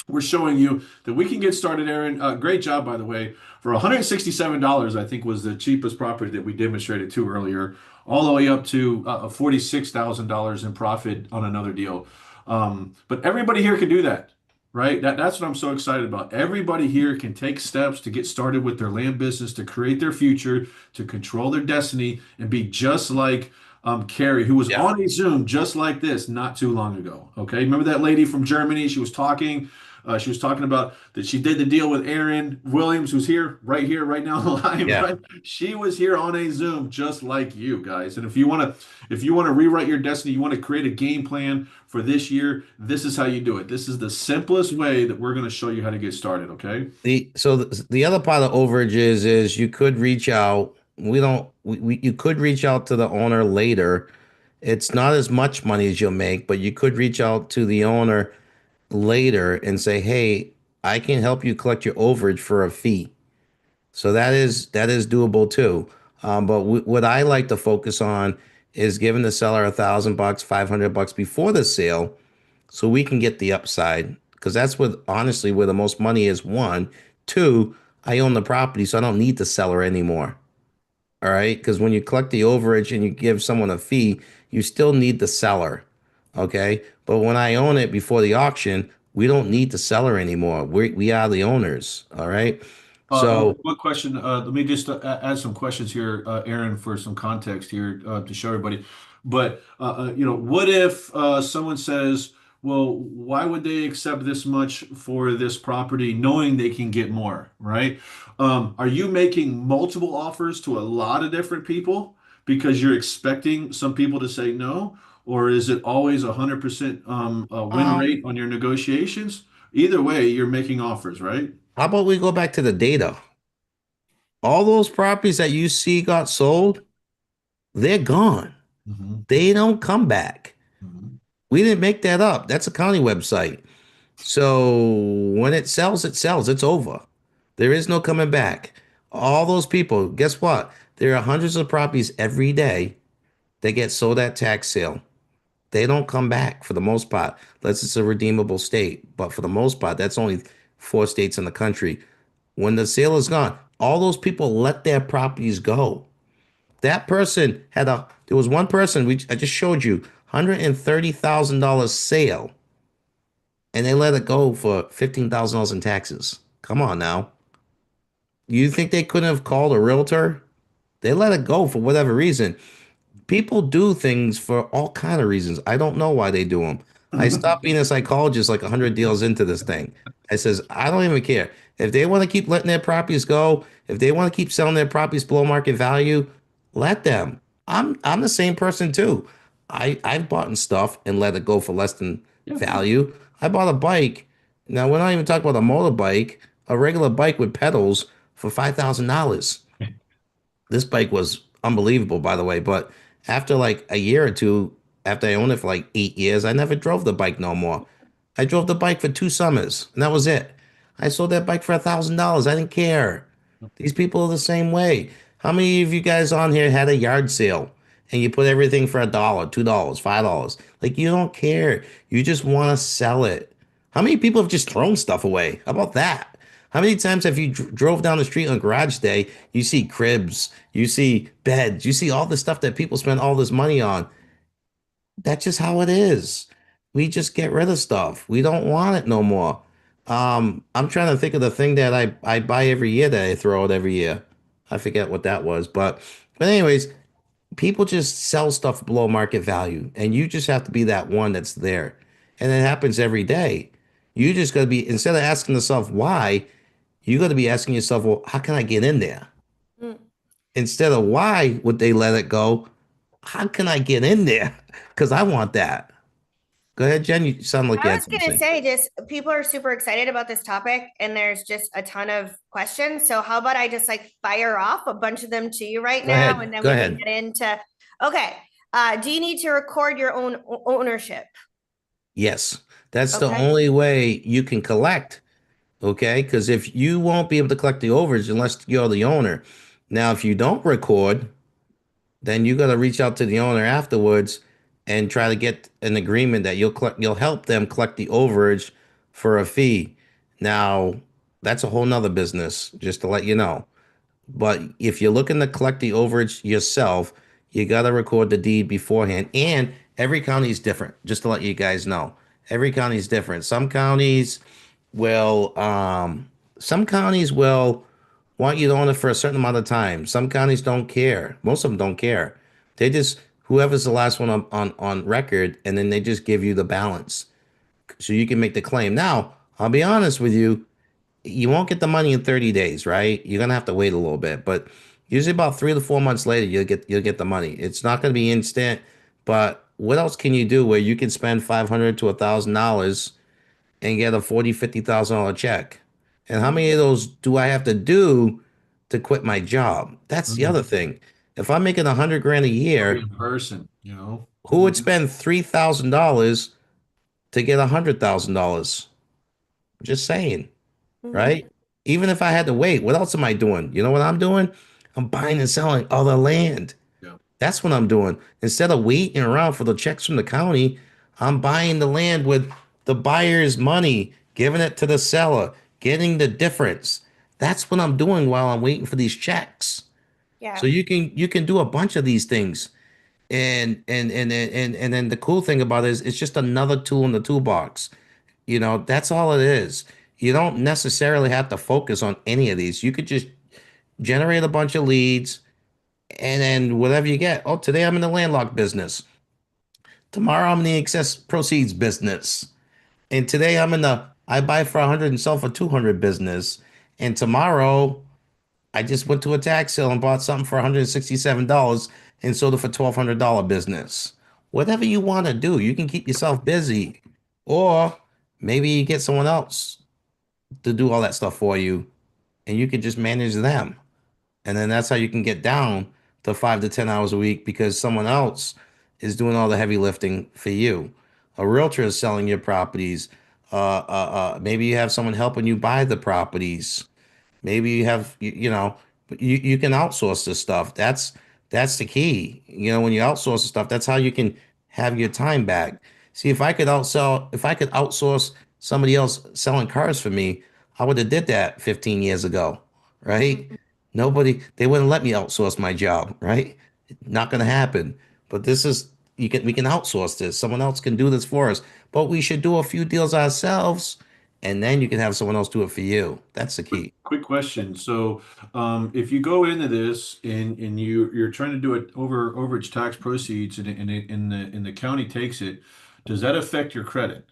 We're showing you that we can get started, Aaron. Great job, by the way. For $167, I think was the cheapest property that we demonstrated to earlier, all the way up to $46,000 in profit on another deal. But everybody here can do that, right? That's what I'm so excited about. Everybody here can take steps to get started with their land business, to create their future, to control their destiny, and be just like Carrie, who was Yeah. on a Zoom just like this not too long ago. Okay, remember that lady from Germany? She was talking. She was talking about that she did the deal with Aaron Williams, who's here, right now on the line. Yeah. Right? She was here on a Zoom just like you guys. And if you want to rewrite your destiny, you want to create a game plan for this year, this is how you do it. This is the simplest way that we're going to show you how to get started. Okay. The other part of overages is you could reach out. You could reach out to the owner later. It's not as much money as you'll make, but you could reach out to the owner later and say, "Hey, I can help you collect your overage for a fee." So that is doable too. But what I like to focus on is giving the seller $1,000, $500 before the sale, so we can get the upside. Because that's what honestly where the most money is. One, two, I own the property, so I don't need the seller anymore. All right. Because when you collect the overage and you give someone a fee, you still need the seller. Okay. But when I own it before the auction, we don't need the seller anymore. We are the owners. All right. So One question. Let me just add some questions here, Aaron, for some context here to show everybody. But what if someone says, "Well, why would they accept this much for this property, knowing they can get more?" Right? Are you making multiple offers to a lot of different people because you're expecting some people to say no, or is it always 100% win Um, rate on your negotiations? Either way, you're making offers, right? how about we go back to the data? All those properties that you see got sold, they're gone. Mhm. They don't come back. Mhm. We didn't make that up. That's a county website. So when it sells, it sells. It's over. There is no coming back. All those people, guess what? There are hundreds of properties every day that get sold at tax sale. They don't come back for the most part, unless it's a redeemable state. But for the most part, that's only 4 states in the country. When the sale is gone, all those people let their properties go. That person there was one person, I just showed you, $130,000 sale, and they let it go for $15,000 in taxes. Come on now. You think they couldn't have called a realtor? They let it go for whatever reason. People do things for all kind of reasons. I don't know why they do them. I stopped being a psychologist like 100 deals into this thing. I says, I don't even care. If they want to keep letting their properties go, if they want to keep selling their properties below market value, let them. I'm the same person too. I've bought stuff and let it go for less than value. I bought a bike. Now we're not even talking about a motorbike, a regular bike with pedals for $5,000. This bike was unbelievable, by the way. But after like a year or two, after I owned it for like 8 years, I never drove the bike no more. I drove the bike for 2 summers, and that was it. I sold that bike for $1,000. I didn't care. These people are the same way. How many of you guys on here had a yard sale and you put everything for $1, $2, $5? Like you don't care. You just want to sell it. How many people have just thrown stuff away? How about that? How many times have you drove down the street on garage day? You see cribs, you see beds, you see all the stuff that people spend all this money on. That's just how it is. We just get rid of stuff. We don't want it no more. I'm trying to think of the thing that I buy every year that I throw out every year. I forget what that was, but anyways, people just sell stuff below market value, and you just have to be that one that's there. And it happens every day. You just got to be, instead of asking yourself why, you got to be asking yourself, well, how can I get in there? Mm. Instead of why would they let it go? How can I get in there? Because I want that. Go ahead, Jen. You sound like you I had was going to something. say, just people are super excited about this topic, and there's just a ton of questions. So, how about I just like fire off a bunch of them to you right Go now, ahead. and then Go we can ahead. get into. Okay. Do you need to record your own ownership? Yes, that's the Okay. only way you can collect. Okay, because if you won't be able to collect the overage unless you're the owner. Now, if you don't record, then you got to reach out to the owner afterwards and try to get an agreement that you'll help them collect the overage for a fee. Now, that's a whole nother business, just to let you know. But if you're looking to collect the overage yourself, you got to record the deed beforehand. And every county is different, just to let you guys know. Every county is different. Will, some counties will want you to own it for a certain amount of time. Some counties don't care. Most of them don't care. They just, whoever's the last one on record, and then they just give you the balance so you can make the claim. Now, I'll be honest with you, you won't get the money in 30 days, right? You're gonna have to wait a little bit, but usually about 3 to 4 months later, you'll get the money. It's not gonna be instant, but what else can you do where you can spend $500 to $1,000 and get a 40, $50,000 check? And how many of those do I have to do to quit my job? That's the other thing. If I'm making 100 grand a year, In person, you know. who would spend $3,000 to get $100,000? Just saying. Mhm. Right? Even if I had to wait, what else am I doing? You know what I'm doing? I'm buying and selling other land. Yeah. That's what I'm doing. Instead of waiting around for the checks from the county, I'm buying the land with the buyer's money, giving it to the seller, getting the difference. That's what I'm doing while I'm waiting for these checks. So Yeah. you can do a bunch of these things. And then the cool thing about it is it's just another tool in the toolbox. That's all it is. You don't necessarily have to focus on any of these. You could just generate a bunch of leads and then whatever you get. Oh, today I'm in the landlocked business. Tomorrow I'm in the excess proceeds business. And today I'm in the I buy for 100 and sell for 200 business. And tomorrow I just went to a tax sale and bought something for $167 and sold it for $1,200 business. Whatever you want to do, you can keep yourself busy. Or maybe you get someone else to do all that stuff for you and you can just manage them. And then that's how you can get down to 5 to 10 hours a week because someone else is doing all the heavy lifting for you. A realtor is selling your properties. Maybe you have someone helping you buy the properties. Maybe you have, but you can outsource this stuff. That's the key. When you outsource the stuff, that's how you can have your time back. See, if I could outsource somebody else selling cars for me, I would have did that 15 years ago, right? They wouldn't let me outsource my job, right? Not going to happen. But we can outsource this. Someone else can do this for us. But we should do a few deals ourselves, and then you can have someone else do it for you. That's the key. Quick question. So, if you go into this and you're trying to do it overage tax proceeds and the county takes it, does that affect your credit?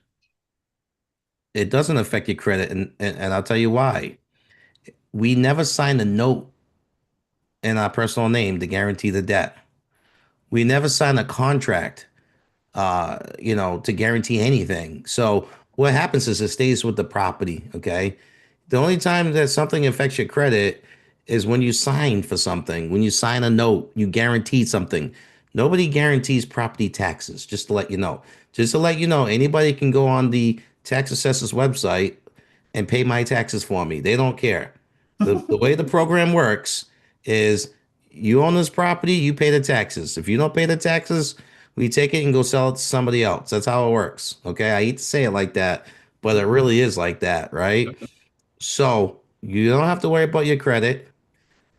It doesn't affect your credit, and I'll tell you why. We never signed a note in our personal name to guarantee the debt. We never signed a contract, to guarantee anything. So what happens is it stays with the property. Okay. The only time that something affects your credit is when you sign for something. When you sign a note, you guarantee something. Nobody guarantees property taxes, just to let you know. Just to let you know, anybody can go on the tax assessor's website and pay my taxes for me. They don't care. The way the program works is you own this property, you pay the taxes. If you don't pay the taxes, we take it and go sell it to somebody else. That's how it works. Okay. I hate to say it like that, but it really is like that, right? So you don't have to worry about your credit.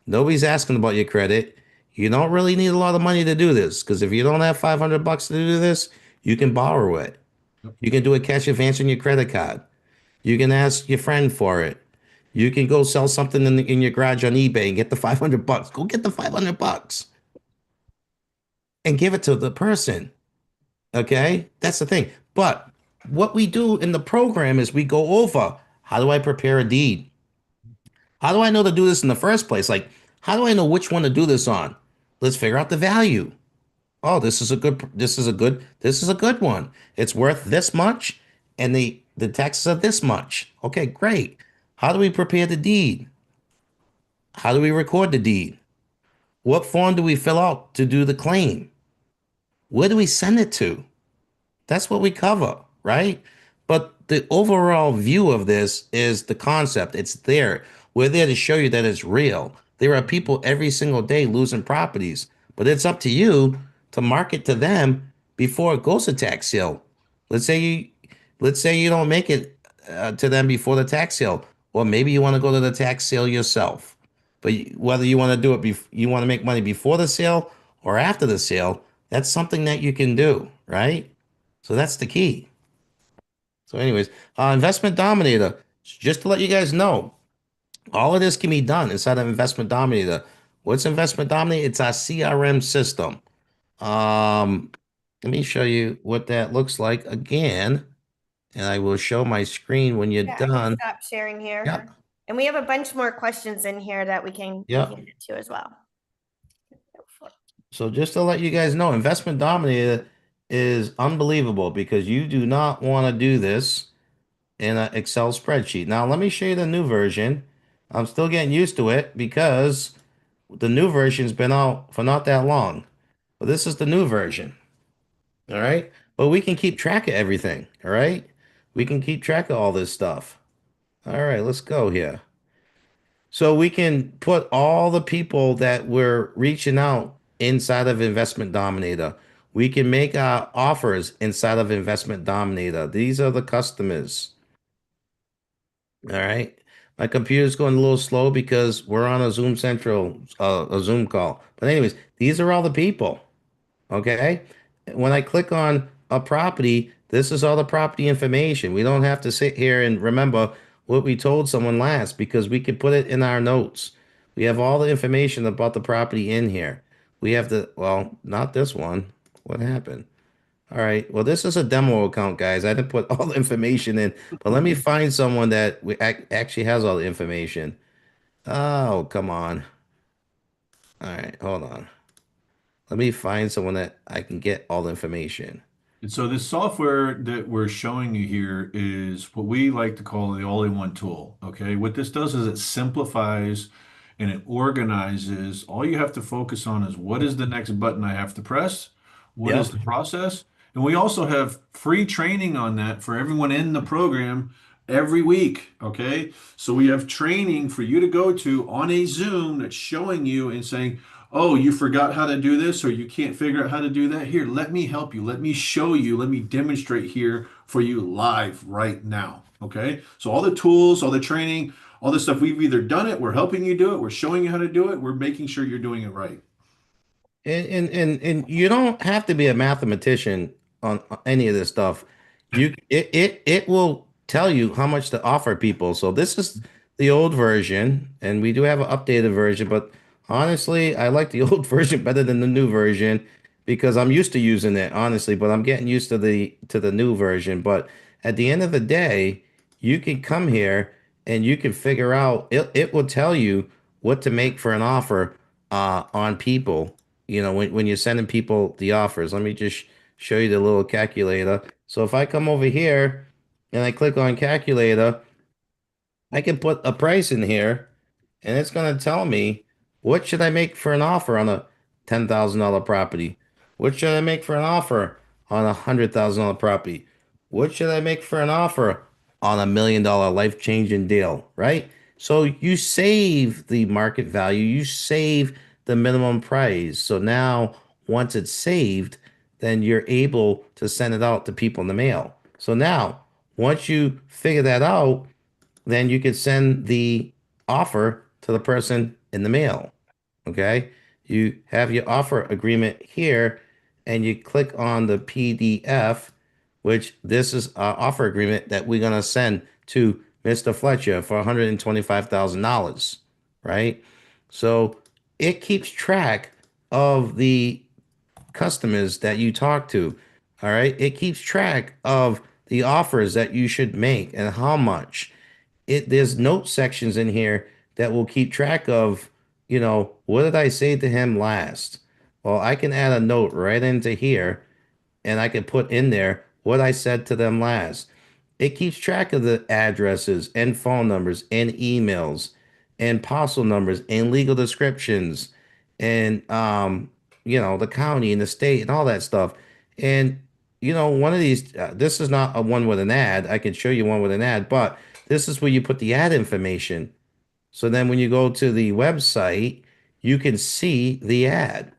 Nobody's asking about your credit. You don't really need a lot of money to do this because if you don't have $500 to do this, you can borrow it. You can do a cash advance on your credit card. You can ask your friend for it. You can go sell something in your garage on eBay and get the $500. Go get the $500 and give it to the person. Okay, that's the thing. But what we do in the program is we go over, how do I prepare a deed? How do I know to do this in the first place? Like, how do I know which one to do this on? Let's figure out the value. Oh, this is a good one. It's worth this much, and the taxes are this much. Okay, great. How do we prepare the deed? How do we record the deed? What form do we fill out to do the claim? Where do we send it to? That's what we cover, right? But the overall view of this is the concept. It's there. We're there to show you that it's real. There are people every single day losing properties, but it's up to you to market to them before it goes to tax sale. Let's say you, let's say you don't make it to them before the tax sale, or maybe you want to go to the tax sale yourself. But whether you want to do it, you want to make money before the sale or after the sale, that's something that you can do, right? So that's the key. So, anyways, Investment Dominator, just to let you guys know, all of this can be done inside of Investment Dominator. What's Investment Dominator? It's our CRM system. Let me show you what that looks like again, and I will show my screen when you're Yeah, I can done. stop sharing here. Yeah. And we have a bunch more questions in here that we can Yeah. get to as well. So just to let you guys know, Investment Dominator is unbelievable because you do not want to do this in an Excel spreadsheet. Now, let me show you the new version. I'm still getting used to it because the new version's been out for not that long. But this is the new version. All right. But we can keep track of everything. All right. We can keep track of all this stuff. All right. Let's go here. So we can put all the people that we're reaching out inside of Investment Dominator. We can make our offers inside of Investment Dominator. These are the customers. All right. My computer's going a little slow because we're on a Zoom Central, a Zoom call. But anyways, these are all the people. Okay. When I click on a property, this is all the property information. We don't have to sit here and remember what we told someone last because we could put it in our notes. We have all the information about the property in here. We have the, well, not this one. What happened? All right. Well, this is a demo account, guys. I didn't put all the information in, but let me find someone that actually has all the information. Oh, come on. All right. Hold on. Let me find someone that I can get all the information. And so this software that we're showing you here is what we like to call the all-in-one tool. Okay, what this does is it simplifies and it organizes. All you have to focus on is what is the next button I have to press? What is Yep. the process? And we also have free training on that for everyone in the program every week. Okay, so we have training for you to go to on a Zoom that's showing you and saying, oh, you forgot how to do this or you can't figure out how to do that. Here, let me help you. Let me show you. Let me demonstrate here for you live right now. Okay. So all the tools, all the training, all the stuff, we've either done it, we're helping you do it, we're showing you how to do it, we're making sure you're doing it right. And you don't have to be a mathematician on any of this stuff. It will tell you how much to offer people. So this is the old version, and we do have an updated version, but honestly, I like the old version better than the new version because I'm used to using it, honestly, but I'm getting used to the new version. But at the end of the day, you can come here and you can figure out it will tell you what to make for an offer on people, when you're sending people the offers. Let me just show you the little calculator. So if I come over here and I click on calculator, I can put a price in here and it's going to tell me what should I make for an offer on a $10,000 property? What should I make for an offer on a $100,000 property? What should I make for an offer on $1 million life-changing deal, right? So you save the market value, you save the minimum price. So now once it's saved, then you're able to send it out to people in the mail. So now, once you figure that out, then you could send the offer to the person in the mail. Okay. You have your offer agreement here and you click on the PDF, which this is our offer agreement that we're going to send to Mr. Fletcher for $125,000, right? So it keeps track of the customers that you talk to. All right. It keeps track of the offers that you should make and how much. There's note sections in here that will keep track of, what did I say to him last? Well, I can add a note right into here and I can put in there what I said to them last. It keeps track of the addresses and phone numbers and emails and parcel numbers and legal descriptions and the county and the state and all that stuff. And one of these this is not a one with an ad. I can show you one with an ad, but this is where you put the ad information. So then when you go to the website, you can see the ad.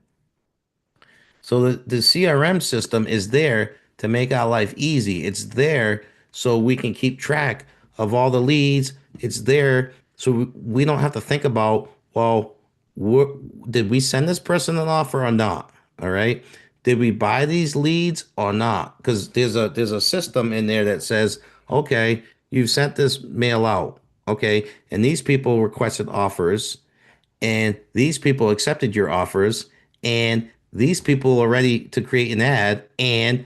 So the CRM system is there to make our life easy. It's there so we can keep track of all the leads. It's there so we don't have to think about, well, did we send this person an offer or not? All right. Did we buy these leads or not? Because there's a system in there that says, okay, you've sent this mail out. Okay. And these people requested offers and these people accepted your offers and these people are ready to create an ad and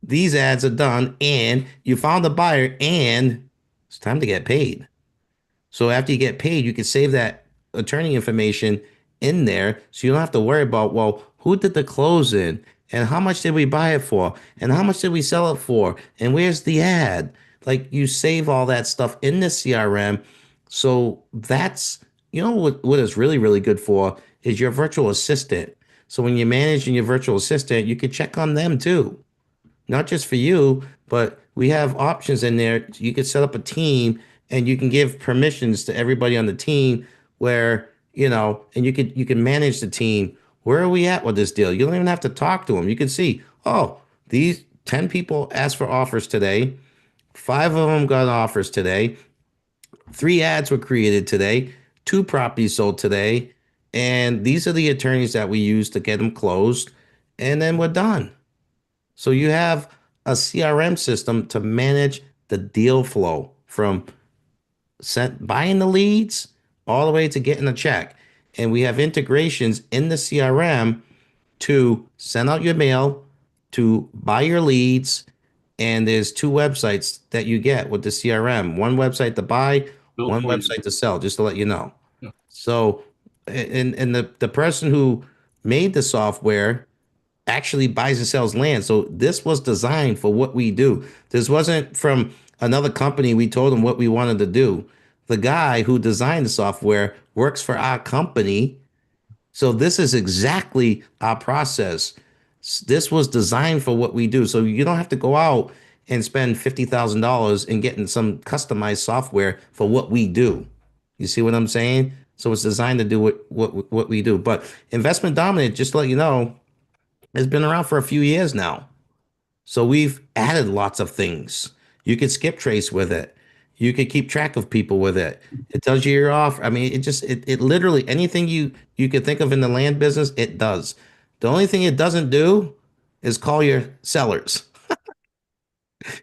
these ads are done and you found a buyer and it's time to get paid. So after you get paid, you can save that attorney information in there so you don't have to worry about, well, who did the closing and how much did we buy it for and how much did we sell it for and where's the ad? Like you save all that stuff in the CRM. So that's, what is really, really good for is your virtual assistant. So when you're managing your virtual assistant, you can check on them too. Not just for you, but we have options in there. You can set up a team and you can give permissions to everybody on the team where, and you can manage the team. Where are we at with this deal? You don't even have to talk to them. You can see, oh, these 10 people asked for offers today. 5 of them got offers today. 3 ads were created today. 2 properties sold today. And these are the attorneys that we use to get them closed. And then we're done. So you have a CRM system to manage the deal flow from buying the leads all the way to getting a check. And we have integrations in the CRM to send out your mail, to buy your leads. And there's 2 websites that you get with the CRM. One website to buy, one website to sell, just to let you know. Yeah. So, and the person who made the software actually buys and sells land. So this was designed for what we do. This wasn't from another company. We told them what we wanted to do. The guy who designed the software works for our company. So this is exactly our process. This was designed for what we do. So you don't have to go out and spend $50,000 in getting some customized software for what we do. You see what I'm saying? So it's designed to do what we do. But Investment Dominant, just to let you know, has been around for a few years now. So we've added lots of things. You could skip trace with it. You could keep track of people with it. It tells you you're off. I mean, it literally anything you could think of in the land business, it does. The only thing it doesn't do is call your sellers.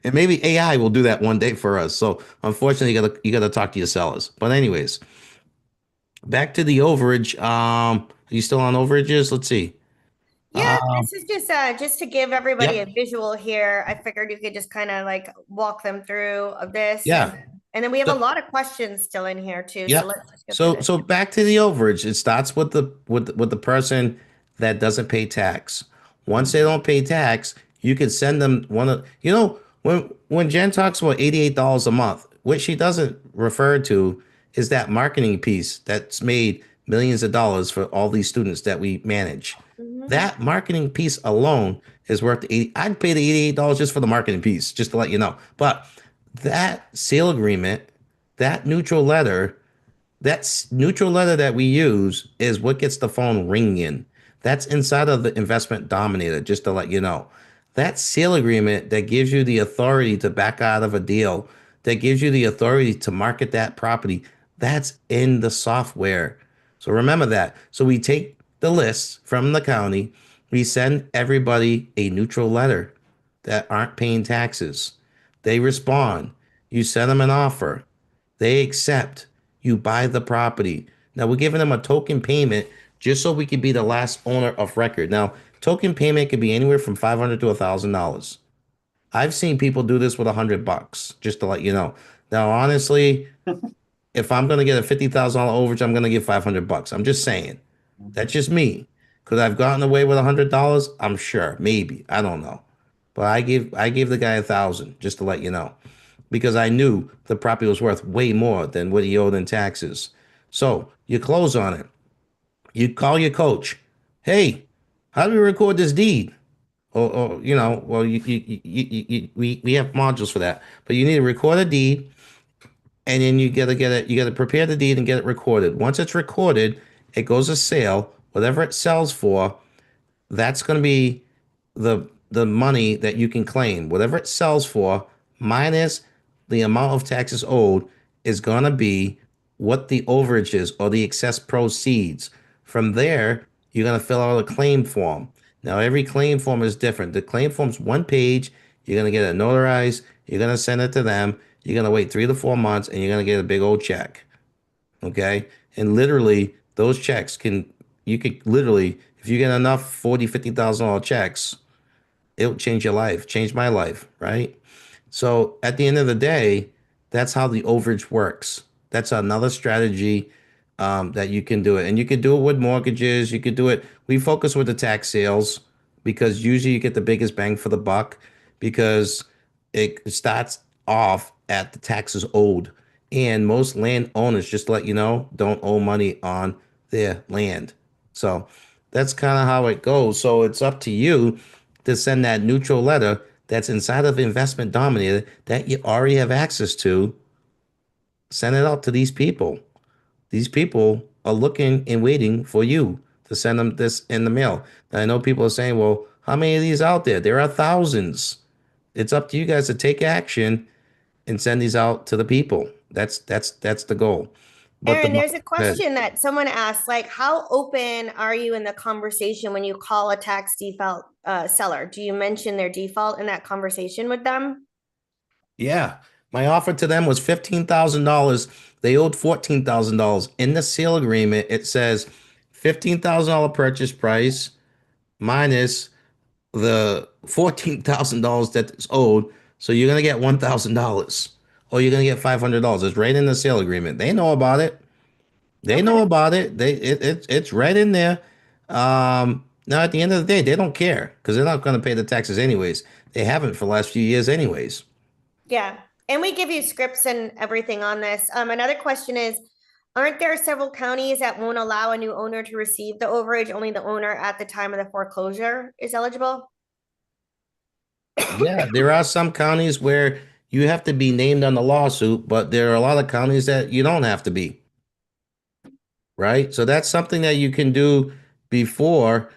And maybe AI will do that one day for us. So unfortunately, you gotta talk to your sellers. But anyways, back to the overage. Are you still on overages? Let's see. Yeah, this is just to give everybody Yep. a visual here. I figured you could just kind of like walk them through of this. Yeah. And then we have So- a lot of questions still in here too. Yep. So let's just go So through this. so back to the overage. It starts with the person that doesn't pay tax. Once they don't pay tax, you can send them when Jen talks about $88 a month, what she doesn't refer to is that marketing piece that's made millions of dollars for all these students that we manage. Mhm. That marketing piece alone is worth 80. I'd pay the $88 just for the marketing piece, just to let you know. But that sale agreement, that neutral letter that we use is what gets the phone ringing. That's inside of the Investment Dominator, just to let you know. That sale agreement that gives you the authority to back out of a deal, that gives you the authority to market that property, that's in the software. So remember that. So we take the lists from the county, we send everybody a neutral letter that aren't paying taxes. They respond. You send them an offer. They accept. You buy the property. Now we're giving them a token payment just so we can be the last owner of record. Now, token payment could be anywhere from $500 to $1,000. I've seen people do this with $100, just to let you know. Now, honestly, if I'm gonna get a $50,000 overage, I'm gonna give $500. I'm just saying. That's just me. Could I've gotten away with $100? I'm sure, maybe. I don't know. But I gave the guy 1,000 just to let you know, because I knew the property was worth way more than what he owed in taxes. So you close on it. You call your coach. Hey, how do we record this deed? Or well, we have modules for that, but you need to record a deed, and then you gotta get it. You gotta prepare the deed and get it recorded. Once it's recorded, it goes to sale. Whatever it sells for, that's going to be the money that you can claim. Whatever it sells for minus the amount of taxes owed is going to be what the overage is or the excess proceeds. From there, you're going to fill out a claim form. Now, every claim form is different. The claim form's one page. You're going to get it notarized. You're going to send it to them. You're going to wait 3 to 4 months, and you're going to get a big old check. Okay? And literally, those checks you could literally, if you get enough $50,000 checks, it'll change your life, change my life, right? So at the end of the day, that's how the overage works. That's another strategy that you can do it. And you can do it with mortgages. You could do it. We focus with the tax sales because usually you get the biggest bang for the buck because it starts off at the taxes owed. And most landowners, just to let you know, don't owe money on their land. So that's kind of how it goes. So it's up to you to send that neutral letter that's inside of Investment Dominator that you already have access to. Send it out to these people. These people are looking and waiting for you to send them this in the mail. Now, I know people are saying, well, how many of these out there? There are thousands. It's up to you guys to take action and send these out to the people. That's the goal. But Aaron, there's a question that someone asked, like, how open are you in the conversation when you call a tax default seller? Do you mention their default in that conversation with them? Yeah. My offer to them was $15,000. They owed $14,000. In the sale agreement, it says $15,000 purchase price minus the $14,000 that's owed. So you're going to get $1,000 or you're going to get $500. It's right in the sale agreement. They know about it. They know about it. It's right in there. Now, at the end of the day, they don't care because they're not going to pay the taxes anyways. They haven't for the last few years anyways. Yeah. And we give you scripts and everything on this. Another question is, aren't there several counties that won't allow a new owner to receive the overage? Only the owner at the time of the foreclosure is eligible? Yeah, there are some counties where you have to be named on the lawsuit, but there are a lot of counties that you don't have to be. Right? So that's something that you can do before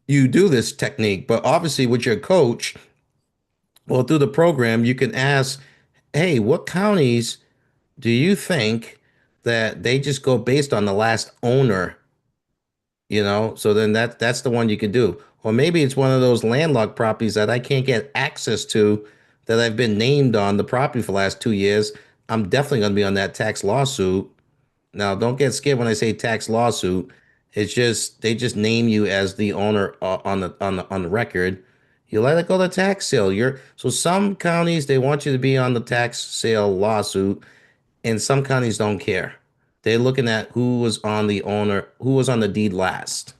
you do this technique. But obviously, with your coach, well, through the program, you can ask, hey, what counties do you think that they just go based on the last owner? So then that's the one you could do. Or maybe it's one of those landlocked properties that I can't get access to that I've been named on the property for the last 2 years. I'm definitely going to be on that tax lawsuit. Now, don't get scared when I say tax lawsuit. It's just they just name you as the owner on the record. You let it go to tax sale. So some counties they want you to be on the tax sale lawsuit, and some counties don't care. They're looking at who was on the deed last.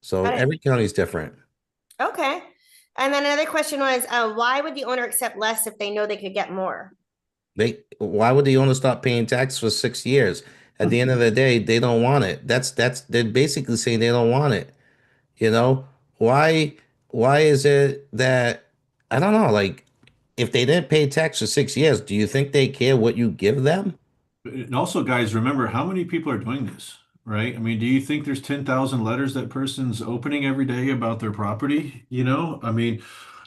So every county is different. Okay. And then another question was, why would the owner accept less if they know they could get more? Why would the owner stop paying tax for 6 years? At the end of the day, they don't want it. They're basically saying they don't want it. Why is it that I don't know, like if they didn't pay tax for 6 years, do you think they care what you give them? And also, guys, remember how many people are doing this, right? I mean, do you think there's 10,000 letters that person's opening every day about their property? I mean,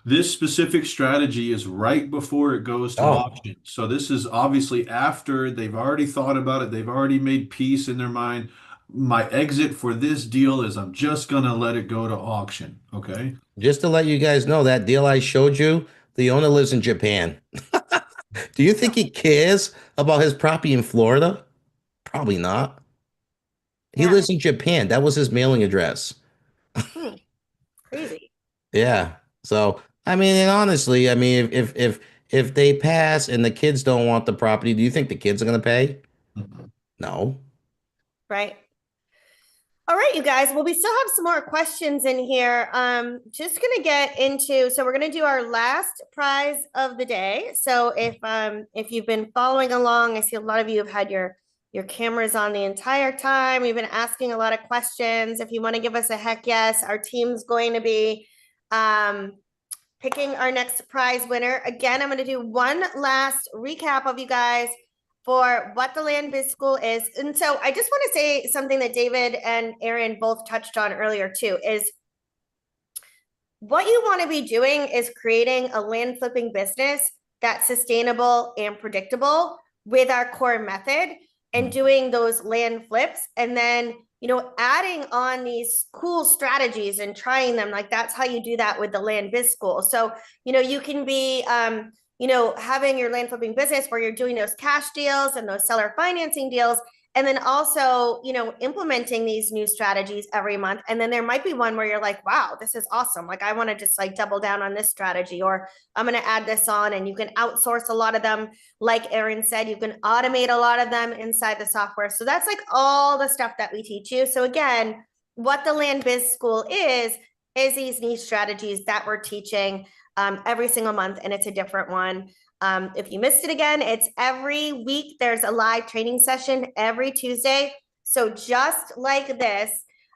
this specific strategy is right before it goes to auction. So this is obviously after they've already thought about it. They've already made peace in their mind. My exit for this deal is I'm just going to let it go to auction. Okay. Just to let you guys know, that deal I showed you, the owner lives in Japan. Do you think he cares about his property in Florida? Probably not. He Yeah. lives in Japan. That was his mailing address. Crazy. Yeah. So, I mean, and honestly, I mean, if they pass and the kids don't want the property, do you think the kids are going to pay? No. Right. All right, you guys. Well, we still have some more questions in here. Just gonna get into, so we're gonna do our last prize of the day. So if you've been following along, I see a lot of you have had your cameras on the entire time. You've been asking a lot of questions. If you want to give us a heck yes, our team's going to be picking our next prize winner. Again, I'm going to do one last recap of you guys for what the Land Biz School is. And so I just want to say something that David and Aaron both touched on earlier too, is what you want to be doing is creating a land flipping business that's sustainable and predictable with our core method and doing those land flips. And then, you know, adding on these cool strategies and trying them. Like that's how you do that with the Land Biz School. So, you know, you can be, you know, having your land flipping business where you're doing those cash deals and those seller financing deals. And then also, you know, implementing these new strategies every month. And then there might be one where you're like, wow, this is awesome. Like, I want to just like double down on this strategy, or I'm going to add this on. And you can outsource a lot of them. Like Aaron said, you can automate a lot of them inside the software. So that's like all the stuff that we teach you. So again, what the Land Biz School is these niche strategies that we're teaching every single month, and it's a different one. If you missed it again, it's every week. There's a live training session every Tuesday. So just like this,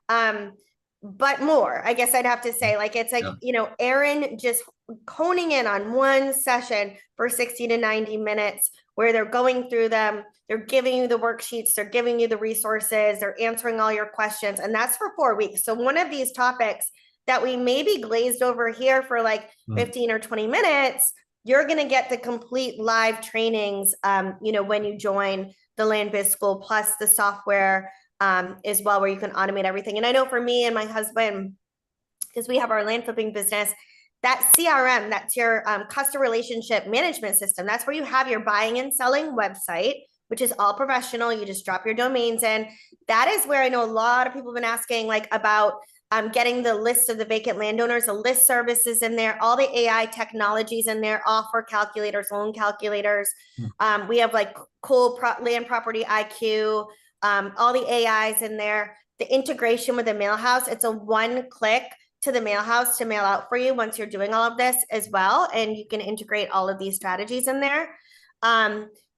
but more, I guess I'd have to say, like, it's like, you know, Aaron just honing in on one session for 60 to 90 minutes where they're going through them. They're giving you the worksheets. They're giving you the resources. They're answering all your questions. And that's for 4 weeks. So one of these topics that we maybe glazed over here for like 15 or 20 minutes, you're going to get the complete live trainings, you know, when you join the Land Biz School, plus the software as well, where you can automate everything. And I know for me and my husband, because we have our land flipping business, that CRM, that's your customer relationship management system. That's where you have your buying and selling website, which is all professional. You just drop your domains in. That is where I know a lot of people have been asking, like, about getting the list of the vacant landowners, the list services in there, all the AI technologies in there, offer calculators, loan calculators. We have like cool land property IQ, all the AIs in there, the integration with the mail house. It's a one click to the mail house to mail out for you once you're doing all of this as well. And you can integrate all of these strategies in there.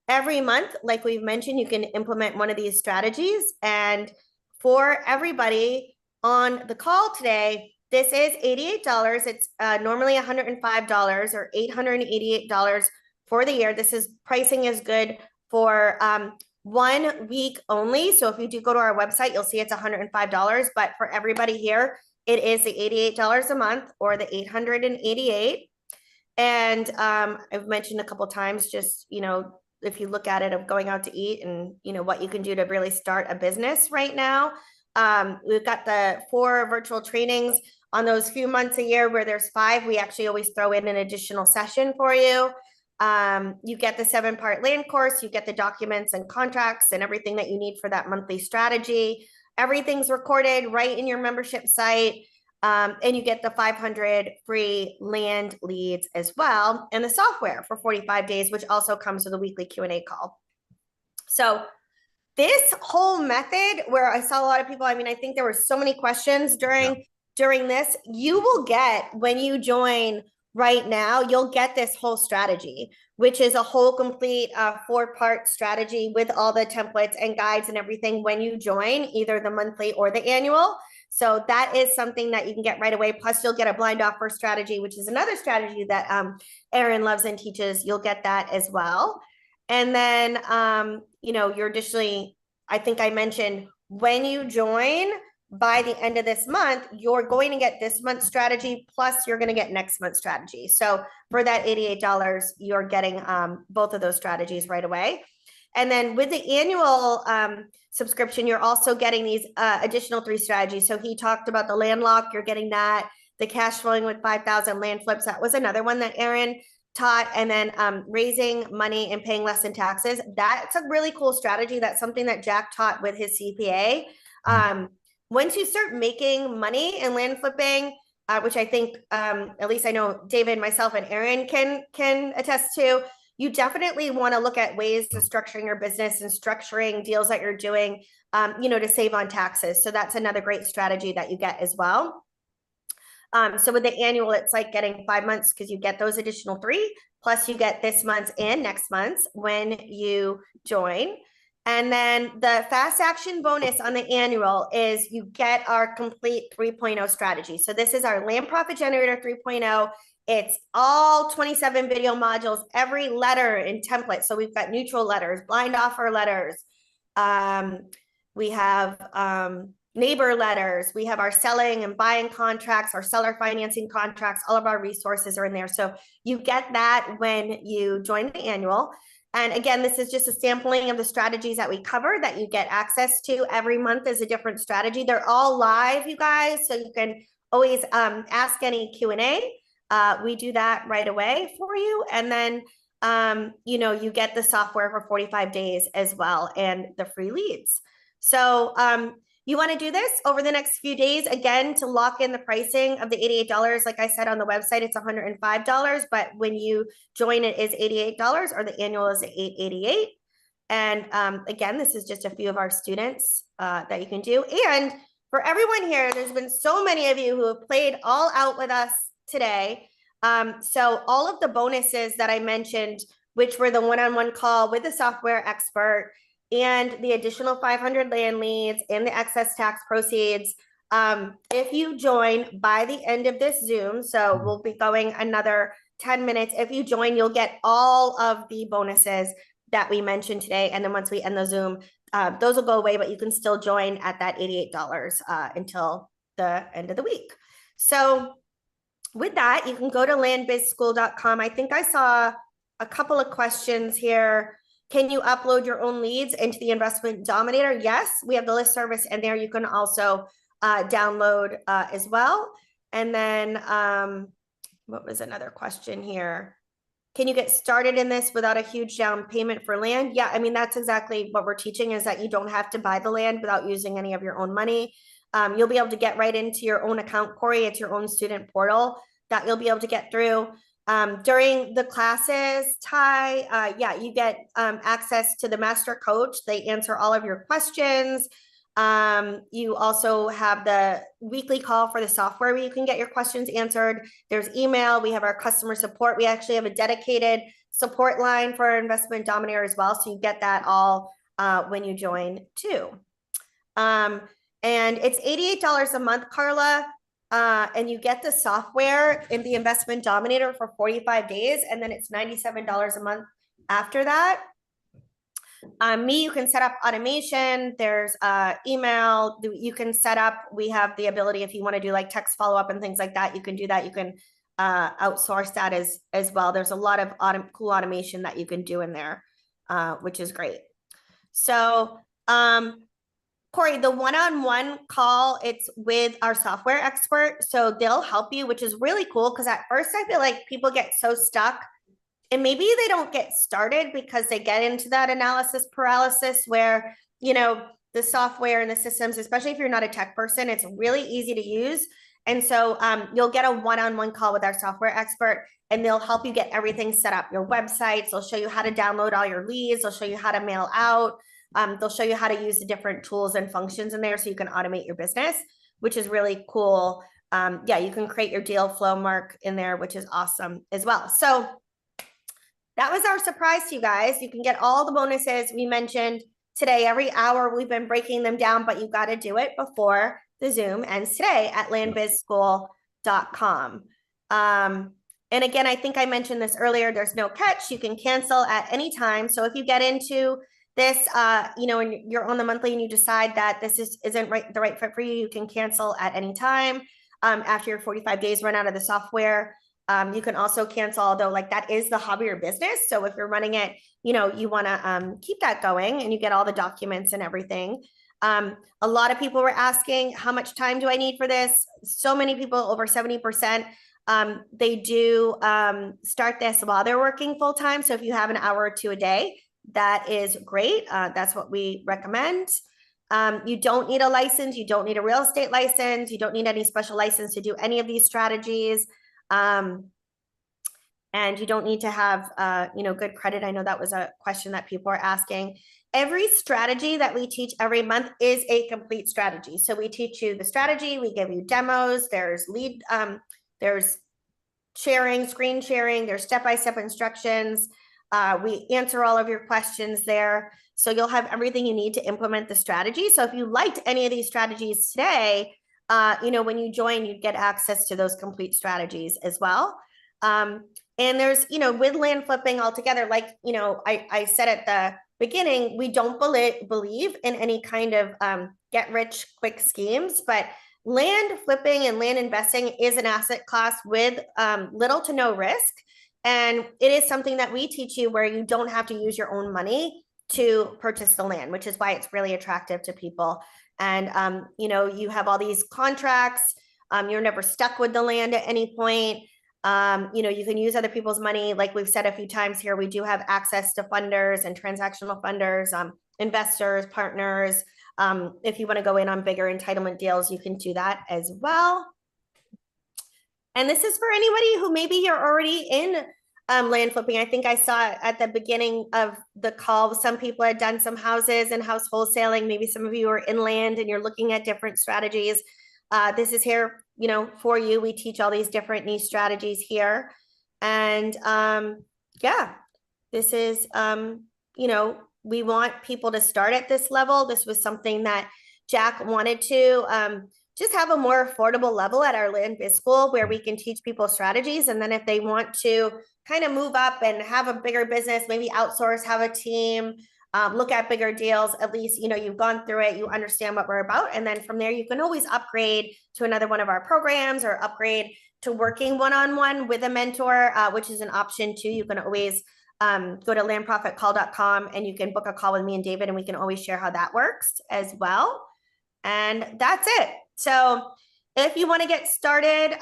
Every month, like we've mentioned, you can implement one of these strategies. And for everybody on the call today, this is $88. It's normally $105 or $888 for the year. This is pricing is good for 1 week only. So if you do go to our website, you'll see it's $105. But for everybody here, it is the $88 a month or the $888. And I've mentioned a couple of times, just, you know, if you look at it of going out to eat and, you know, what you can do to really start a business right now. We've got the 4 virtual trainings on those few months a year where there's 5. We actually always throw in an additional session for you. You get the 7-part land course, you get the documents and contracts and everything that you need for that monthly strategy. Everything's recorded right in your membership site. And you get the 500 free land leads as well, and the software for 45 days, which also comes with a weekly Q&A call. So this whole method, where I saw a lot of people, I mean, I think there were so many questions during this, you will get when you join right now, you'll get this whole strategy, which is a whole complete 4-part strategy with all the templates and guides and everything when you join either the monthly or the annual. So that is something that you can get right away. Plus you'll get a blind offer strategy, which is another strategy that Aaron loves and teaches. You'll get that as well. And then, you know, you're additionally, I think I mentioned, when you join by the end of this month, you're going to get this month's strategy, plus you're going to get next month's strategy. So for that $88, you're getting both of those strategies right away. And then with the annual subscription, you're also getting these additional 3 strategies. So he talked about the land lock, you're getting that, the cash flowing with 5,000 land flips. That was another one that Aaron taught, and then raising money and paying less in taxes. That's a really cool strategy. That's something that Jack taught with his CPA. Once you start making money in land flipping, which I think, at least I know David, myself, and Aaron can attest to, you definitely want to look at ways of structuring your business and structuring deals that you're doing, to save on taxes. So that's another great strategy that you get as well. So with the annual, it's like getting 5 months because you get those additional 3, plus you get this month's and next month's when you join. And then the fast action bonus on the annual is you get our complete 3.0 strategy. So this is our Land Profit Generator 3.0. It's all 27 video modules, every letter and template. So we've got neutral letters, blind offer letters. We have neighbor letters. We have our selling and buying contracts, our seller financing contracts. All of our resources are in there. So you get that when you join the annual. And again, this is just a sampling of the strategies that we cover that you get access to. Every month is a different strategy. They're all live, you guys. So you can always ask any Q&A. We do that right away for you. And then, you get the software for 45 days as well and the free leads. So you want to do this over the next few days, again, to lock in the pricing of the $88. Like I said, on the website, it's $105, but when you join, it is $88, or the annual is $888. And again, this is just a few of our students that you can do. And for everyone here, there's been so many of you who have played all out with us today. So all of the bonuses that I mentioned, which were the one-on-one call with the software expert, and the additional 500 land leads and the excess tax proceeds. If you join by the end of this Zoom, so we'll be going another 10 minutes. If you join, you'll get all of the bonuses that we mentioned today. And then once we end the Zoom, those will go away, but you can still join at that $88 until the end of the week. So with that, you can go to landbizschool.com. I think I saw a couple of questions here. Can you upload your own leads into the Investment Dominator? Yes, we have the list service in there. You can also download as well. And then what was another question here? Can you get started in this without a huge down payment for land? Yeah, I mean, that's exactly what we're teaching, is that you don't have to buy the land without using any of your own money. You'll be able to get right into your own account, Corey. It's your own student portal that you'll be able to get through. During the classes, Ty, you get access to the master coach. They answer all of your questions. You also have the weekly call for the software where you can get your questions answered. There's email. We have our customer support. We actually have a dedicated support line for our Investment Dominator as well. So you get that all when you join too. And it's $88 a month, Carla. And you get the software in the Investment Dominator for 45 days, and then it's $97 a month after that. You can set up automation. There's email you can set up. We have the ability, if you want to do like text follow-up and things like that, you can do that. You can outsource that as well. There's a lot of cool automation that you can do in there, which is great. So Corey, the one-on-one call, it's with our software expert. So they'll help you, which is really cool, because at first I feel like people get so stuck and maybe they don't get started because they get into that analysis paralysis where, the software and the systems, especially if you're not a tech person, it's really easy to use. And so you'll get a one-on-one call with our software expert, and they'll help you get everything set up, your websites. They'll show you how to download all your leads. They'll show you how to mail out. They'll show you how to use the different tools and functions in there so you can automate your business, which is really cool. You can create your deal flow mark in there, which is awesome as well. So that was our surprise to you guys. You can get all the bonuses we mentioned today. Every hour we've been breaking them down, but you've got to do it before the Zoom ends today at landbizschool.com. And again, I think I mentioned this earlier, there's no catch. You can cancel at any time. So if you get into this, and you're on the monthly and you decide that this isn't the right fit for you, you can cancel at any time. After your 45 days run out of the software, you can also cancel, although that is the hobby or business. So if you're running it, you want to keep that going and you get all the documents and everything. A lot of people were asking, how much time do I need for this? So many people, over 70%, They do start this while they're working full time. So if you have an hour or two a day, that is great. That's what we recommend. You don't need a license. You don't need a real estate license. You don't need any special license to do any of these strategies. And you don't need to have, good credit. I know that was a question that people are asking. Every strategy that we teach every month is a complete strategy. So we teach you the strategy, we give you demos, there's there's sharing, screen sharing, there's step-by-step instructions. We answer all of your questions there. So you'll have everything you need to implement the strategy. So if you liked any of these strategies today, when you join, you'd get access to those complete strategies as well. And there's, with land flipping altogether, like, I said at the beginning, we don't believe in any kind of get rich quick schemes, but land flipping and land investing is an asset class with little to no risk. And it is something that we teach you where you don't have to use your own money to purchase the land, which is why it's really attractive to people. And, you have all these contracts. You're never stuck with the land at any point. You can use other people's money. Like we've said a few times here, we do have access to funders and transactional funders, investors, partners. If you want to go in on bigger entitlement deals, you can do that as well. And this is for anybody who maybe you're already in land flipping. I think I saw at the beginning of the call, some people had done some houses and house wholesaling. Maybe some of you are in land and you're looking at different strategies. This is here, for you. We teach all these different niche strategies here. And this is, we want people to start at this level. This was something that Jack wanted to just have a more affordable level at our land biz school where we can teach people strategies. And then if they want to kind of move up and have a bigger business, maybe outsource, have a team, look at bigger deals, at least, you've gone through it, you understand what we're about. And then from there, you can always upgrade to another one of our programs or upgrade to working one-on-one with a mentor, which is an option too. You can always go to landprofitcall.com and you can book a call with me and David, and we can always share how that works as well. And that's it. So if you want to get started,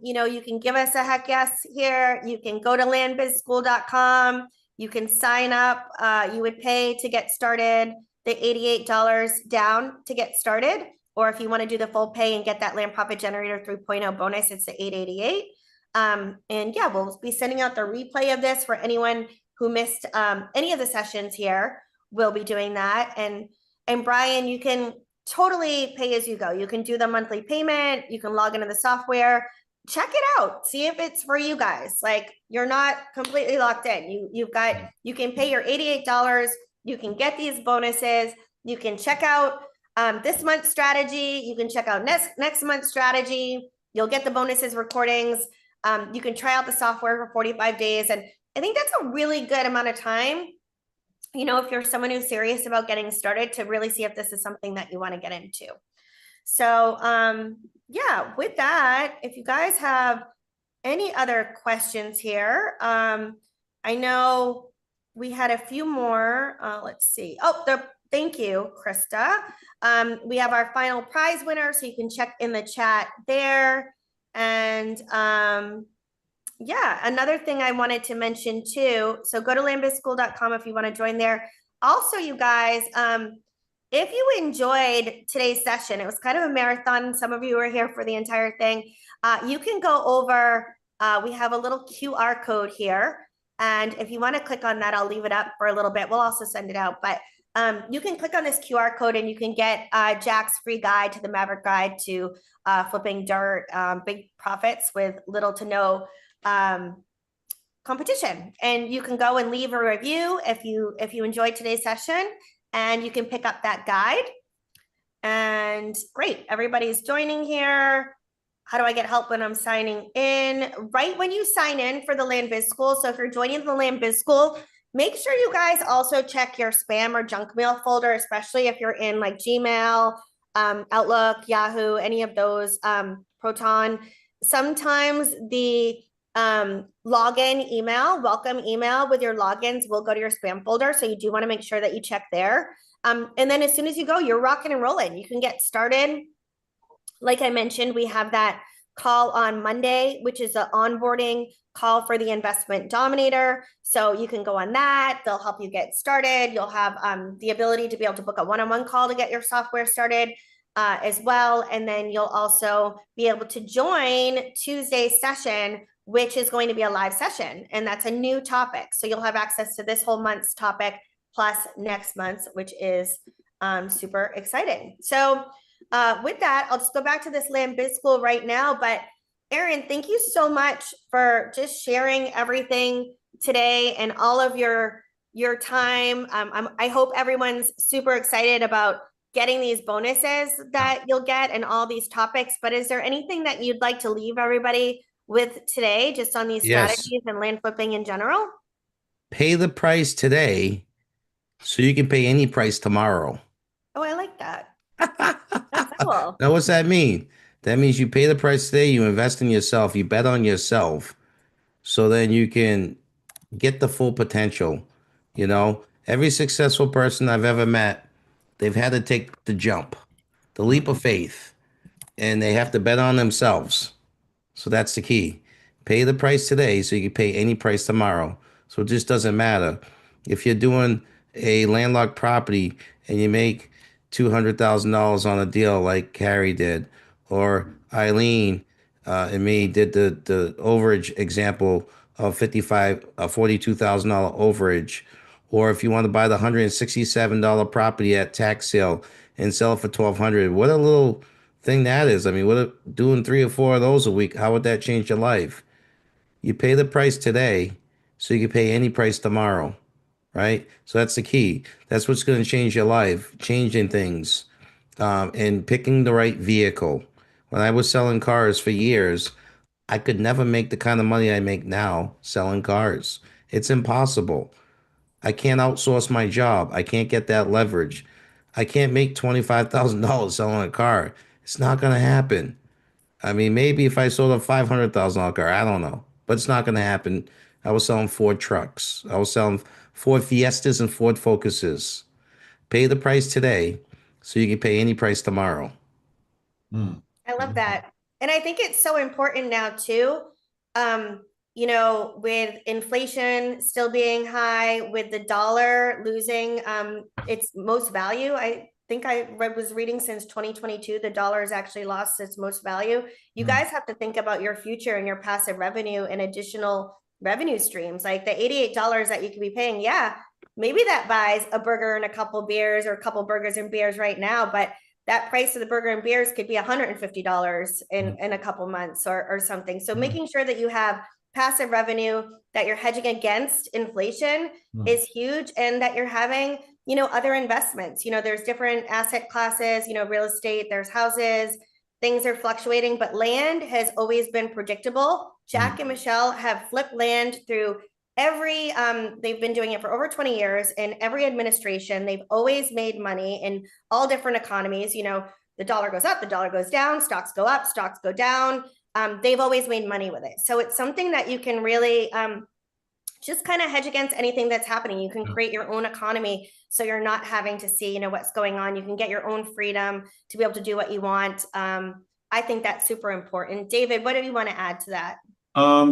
you can give us a heck yes here. You can go to landbizschool.com. You can sign up. You would pay to get started the $88 down to get started. Or if you want to do the full pay and get that Land Profit Generator 3.0 bonus, it's the $888. And yeah, we'll be sending out the replay of this for anyone who missed any of the sessions here. We'll be doing that. And Brian, you can totally pay as you go. You can do the monthly payment. You can log into the software. Check it out. See if it's for you guys. Like, you're not completely locked in. You can pay your $88. You can get these bonuses. You can check out this month's strategy. You can check out next month's strategy. You'll get the bonuses recordings. You can try out the software for 45 days. And I think that's a really good amount of time, if you're someone who's serious about getting started, to really see if this is something that you want to get into. So, yeah, with that, if you guys have any other questions here, I know we had a few more. Let's see. Thank you, Krista. We have our final prize winner, so you can check in the chat there. And yeah, another thing I wanted to mention too, so go to landbizschool.com if you want to join there. Also, you guys, if you enjoyed today's session, it was kind of a marathon. Some of you were here for the entire thing. You can go over, we have a little QR code here. And if you want to click on that, I'll leave it up for a little bit. We'll also send it out. But you can click on this QR code and you can get Jack's free guide to the Maverick Guide to flipping dirt, big profits with little to no competition. And you can go and leave a review if you enjoyed today's session, and you can pick up that guide. And great, everybody's joining here. How do I get help when I'm signing in? Right when you sign in for the Land Biz School. So if you're joining the Land Biz School, make sure you guys also check your spam or junk mail folder, especially if you're in like Gmail, Outlook, Yahoo, any of those, Proton. Sometimes the login email, welcome email with your logins will go to your spam folder. So you do want to make sure that you check there. And then as soon as you go, you're rocking and rolling. You can get started. Like I mentioned, we have that call on Monday, which is the onboarding call for the Investment Dominator. So you can go on that. They'll help you get started. You'll have the ability to be able to book a one-on-one call to get your software started as well. And then you'll also be able to join Tuesday's session, which is going to be a live session. And that's a new topic. So you'll have access to this whole month's topic plus next month's, which is super exciting. So with that, I'll just go back to this Land Biz School right now. But Erin, thank you so much for just sharing everything today and all of your time. I hope everyone's super excited about getting these bonuses that you'll get and all these topics. But is there anything that you'd like to leave everybody with today, just on these strategies and land flipping in general? Pay the price today so you can pay any price tomorrow. Oh, I like that. That's cool. Now, what's that mean? That means you pay the price today, you invest in yourself, you bet on yourself, so then you can get the full potential. You know, every successful person I've ever met, they've had to take the jump, the leap of faith, and they have to bet on themselves. So that's the key. Pay the price today so you can pay any price tomorrow. So it just doesn't matter. If you're doing a landlocked property and you make $200,000 on a deal like Carrie did, or Eileen and me did the overage example of $42,000 overage, or if you want to buy the $167 property at tax sale and sell it for $1,200, what a little thing that is. I mean, doing 3 or 4 of those a week, how would that change your life? You pay the price today so you can pay any price tomorrow, right? So that's the key. That's what's going to change your life, changing things, and picking the right vehicle. When I was selling cars for years, I could never make the kind of money I make now selling cars. It's impossible. I can't outsource my job. I can't get that leverage. I can't make $25,000 selling a car. It's not going to happen. I mean, maybe if I sold a $500,000 car, I don't know, but it's not going to happen. I was selling Ford trucks. I was selling Ford Fiestas and Ford Focuses. Pay the price today so you can pay any price tomorrow. I love that. And I think it's so important now too. You know, with inflation still being high, with the dollar losing its most value, I think I was reading since 2022, the dollar has actually lost its most value. You guys have to think about your future and your passive revenue and additional revenue streams, like the $88 that you could be paying. Yeah, maybe that buys a burger and a couple beers, or a couple burgers and beers right now, but that price of the burger and beers could be $150 in a couple months or something. So making sure that you have passive revenue, that you're hedging against inflation is huge, and that you're having, you know, other investments. You know, there's different asset classes, you know, real estate, there's houses, things are fluctuating, but land has always been predictable. Jack and Michelle have flipped land through every, they've been doing it for over 20 years in every administration. They've always made money in all different economies. You know, the dollar goes up, the dollar goes down, stocks go up, stocks go down. They've always made money with it. So it's something that you can really just kind of hedge against anything that's happening. You can create your own economy, so you're not having to see, you know, what's going on. You can get your own freedom to be able to do what you want. I think that's super important. David, what do you want to add to that?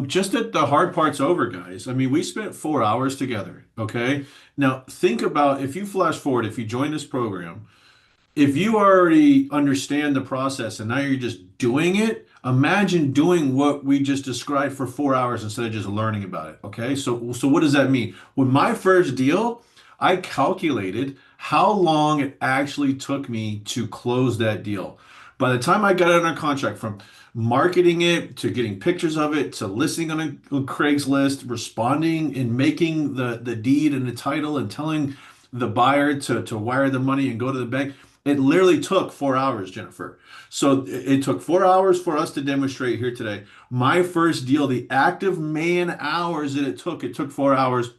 Just that the hard part's over, guys. I mean, we spent 4 hours together. Okay. Now think about, if you flash forward, if you join this program, if you already understand the process and now you're just doing it, imagine doing what we just described for 4 hours instead of just learning about it. Okay. So what does that mean? With my first deal, I calculated how long it actually took me to close that deal. By the time I got it under contract, from marketing it to getting pictures of it to listing on Craigslist, responding and making the deed and the title and telling the buyer to wire the money and go to the bank, it literally took 4 hours, Jennifer. So it took 4 hours for us to demonstrate here today. My first deal, the active man hours that it took 4 hours.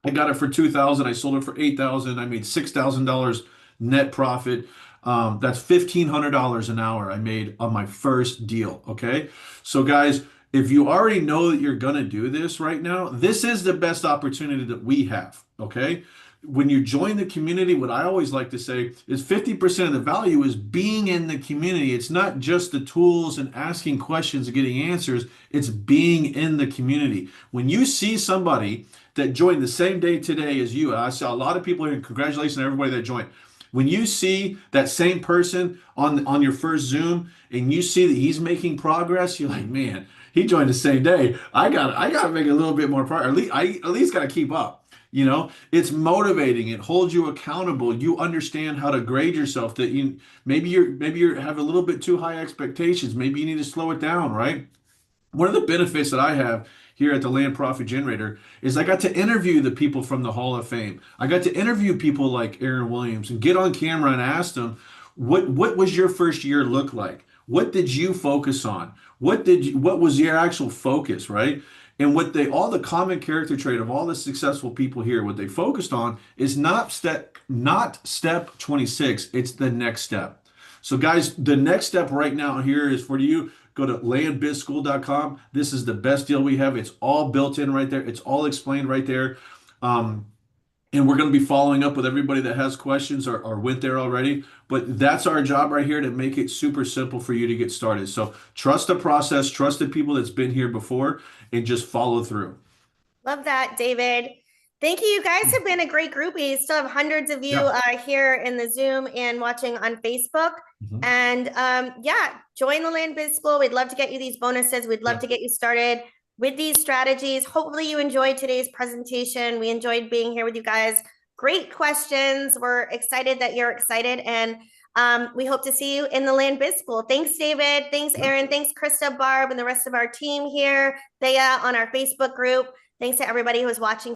I got it for $2,000. I sold it for $8,000. I made $6,000 net profit. That's $1,500 an hour I made on my first deal. Okay. So guys, if you already know that you're going to do this right now, this is the best opportunity that we have. Okay. when you join the community, what I always like to say is 50% of the value is being in the community. It's not just the tools and asking questions and getting answers, it's being in the community. When you see somebody that joined the same day today as you, I saw a lot of people here, congratulations to everybody that joined. When you see that same person on your first Zoom and you see that he's making progress, you're like, man, he joined the same day. I got to make a little bit more progress. At least got to keep up. You know, it's motivating. It holds you accountable. You understand how to grade yourself. That you maybe you have a little bit too high expectations. Maybe you need to slow it down, right? One of the benefits that I have here at the Land Profit Generator is I got to interview the people from the Hall of Fame. I got to interview people like Aaron Williams and get on camera and ask them, what was your first year look like? What did you focus on? What was your actual focus, right? And all the common character trait of all the successful people here, what they focused on is not step 26, it's the next step. So guys, the next step right now here is for you, go to landbizschool.com. This is the best deal we have. It's all built in right there. It's all explained right there. And we're going to be following up with everybody that has questions or went there already. But that's our job right here, to make it super simple for you to get started. So trust the process, trust the people that's been here before, and just follow through. Love that, David. Thank you. You guys have been a great group. We still have hundreds of you here in the Zoom and watching on Facebook. And join the Land Biz School. We'd love to get you these bonuses. We'd love to get you started with these strategies. Hopefully you enjoyed today's presentation. We enjoyed being here with you guys. Great questions. We're excited that you're excited. And we hope to see you in the Land Biz School. Thanks, David. Thanks, Aaron. Thanks, Krista, Barb, and the rest of our team here. Thea on our Facebook group. Thanks to everybody who was watching.